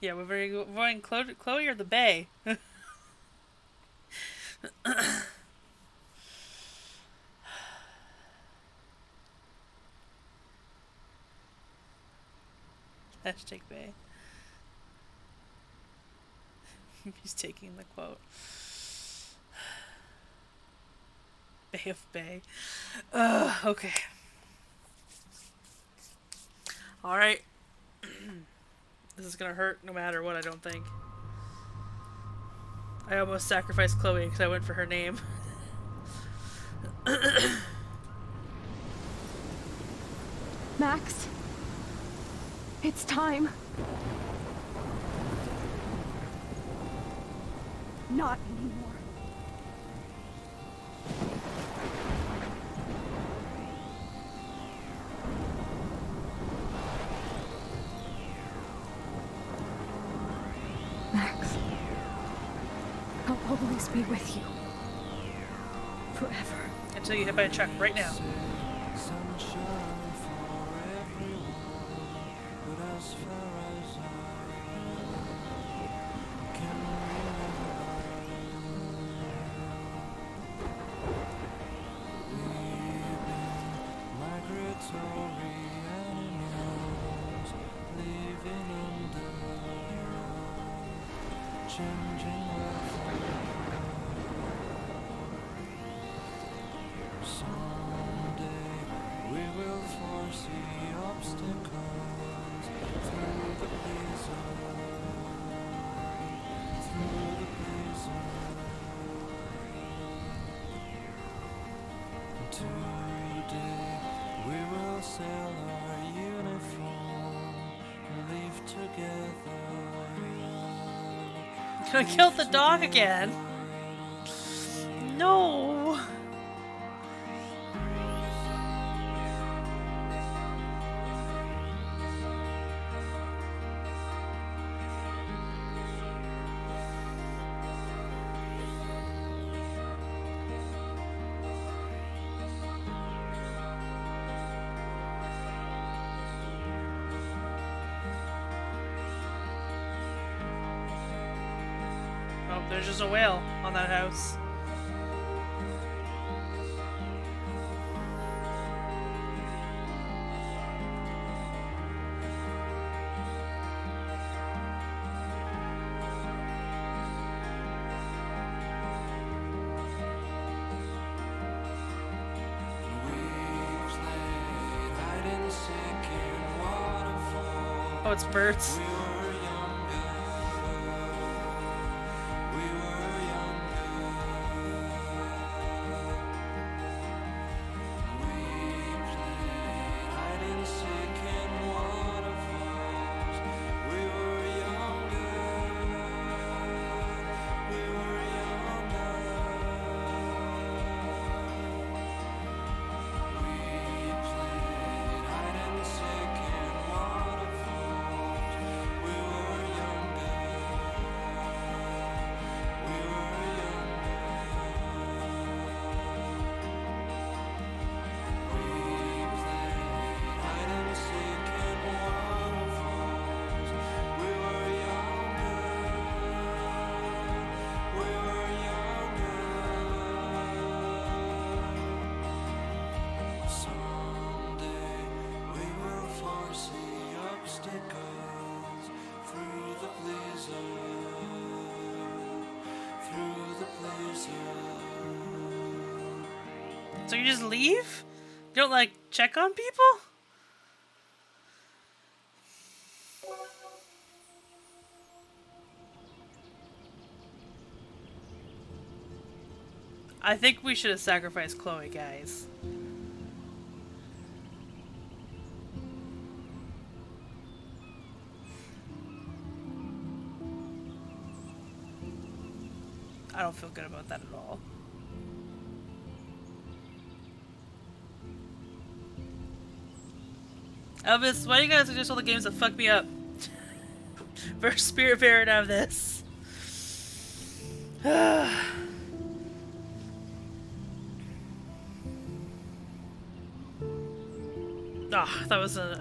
Yeah, we're voting Chloe or the Bay. Hashtag Bay. He's taking the quote. Bay of Bay. Okay. Alright. This is gonna hurt no matter what, I don't think. I almost sacrificed Chloe because I went for her name. Max, it's time. Not anymore. Max, I'll always be with you. Forever. Until you hit by a truck right now. Gonna kill the dog again. No. Oh, there's just a whale on that house. Oh, it's birds. So you just leave? You don't, like, check on people? I think we should have sacrificed Chloe, guys. I don't feel good about that at all. Elvis, why do you guys suggest all the games that fuck me up? For Spirit Parent out of this. I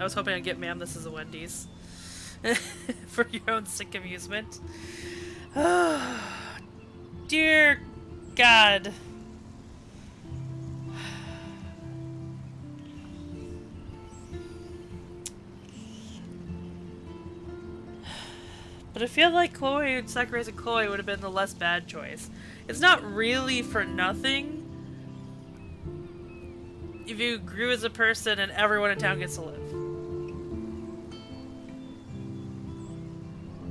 was hoping I'd get Ma'am, This Is a Wendy's. For your own sick amusement. Dear God. But I feel like sacrificing Chloe would have been the less bad choice. It's not really for nothing if you grew as a person and everyone in town gets to live.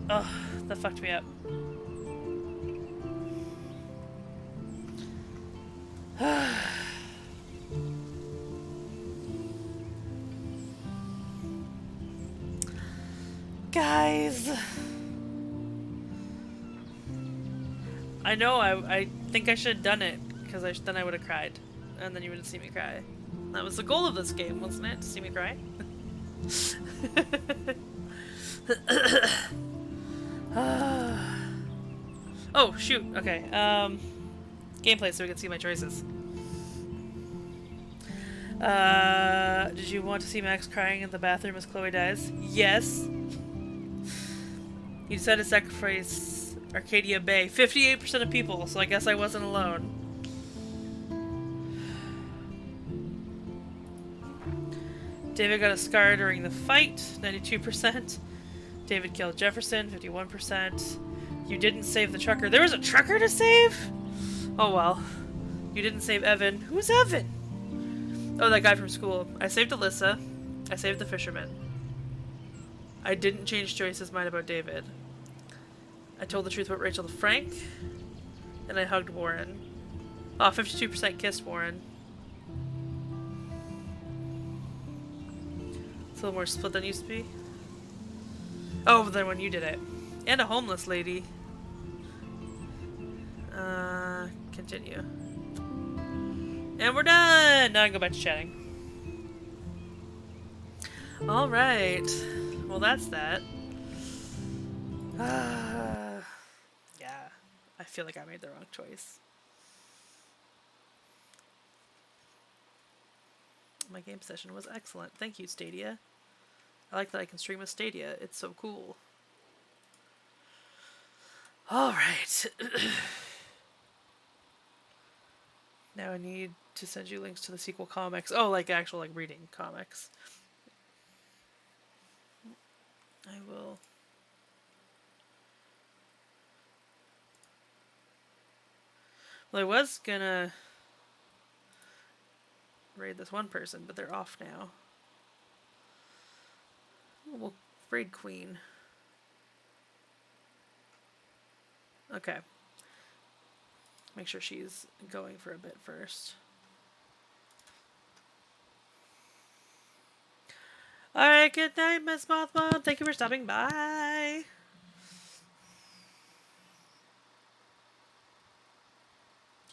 Ugh, that fucked me up. Guys. I know, I think I should have done it, because then I would have cried. And then you would have seen me cry. That was the goal of this game, wasn't it? To see me cry? Oh, shoot. Okay. Gameplay so we can see my choices. Did you want to see Max crying in the bathroom as Chloe dies? Yes. You decided to sacrifice Arcadia Bay. 58% of people, so I guess I wasn't alone. David got a scar during the fight, 92%. David killed Jefferson, 51%. You didn't save the trucker. There was a trucker to save? Oh well. You didn't save Evan. Who's Evan? Oh, that guy from school. I saved Alyssa. I saved the fisherman. I didn't change Joyce's mind about David. I told the truth about Rachel to Frank. And I hugged Warren. Oh, 52% kissed Warren. It's a little more split than it used to be. Oh, then when you did it. And a homeless lady. Continue. And we're done! Now I can go back to chatting. Alright. Well, that's that. Yeah. I feel like I made the wrong choice. My game session was excellent. Thank you, Stadia. I like that I can stream with Stadia. It's so cool. Alright. Now I need to send you links to the sequel comics. Oh, like actual like reading comics. I will. Well, I was gonna raid this one person, but they're off now. We'll raid Queen. Okay. Make sure she's going for a bit first. Alright, good night, Miss Mothman. Thank you for stopping by.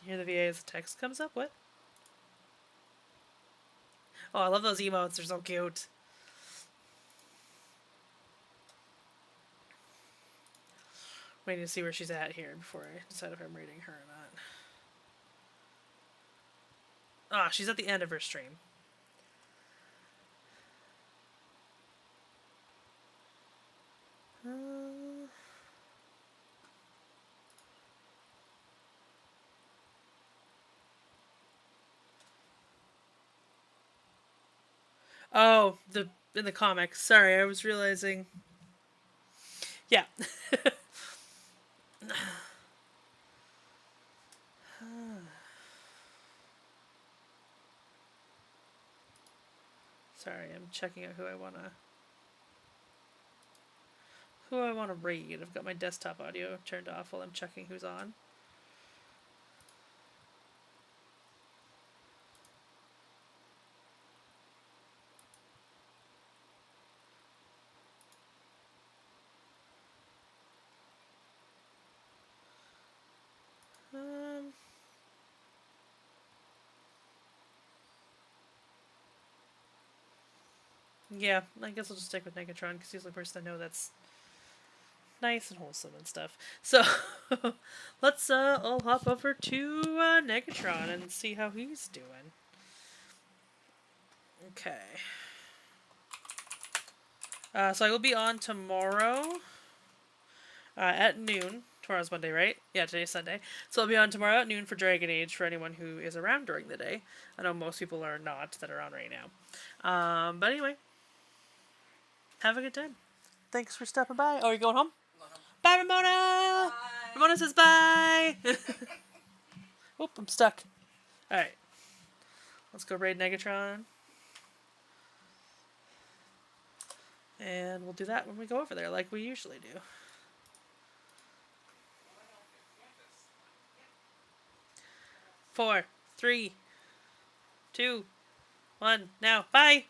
You hear the VA as the text comes up? What? Oh, I love those emotes. They're so cute. Waiting to see where she's at here before I decide if I'm rating her or not. Ah, she's at the end of her stream. Oh, in the comics. Sorry, I was realizing. Yeah. Sorry, I'm checking out who I wanna raid. I've got my desktop audio turned off while I'm checking who's on. Yeah, I guess I'll just stick with Negatron because he's the person I know that's nice and wholesome and stuff. So let's all hop over to Negatron and see how he's doing. Okay. So I will be on tomorrow at noon. Tomorrow's Monday, right? Yeah, today's Sunday. So I'll be on tomorrow at noon for Dragon Age for anyone who is around during the day. I know most people are not that are on right now. But anyway, have a good time. Thanks for stopping by. Oh, are you going home? Bye, Ramona! Bye. Ramona says bye! Oop, I'm stuck. Alright. Let's go raid Negatron. And we'll do that when we go over there, like we usually do. Four, 3, 2, 1, now. Bye!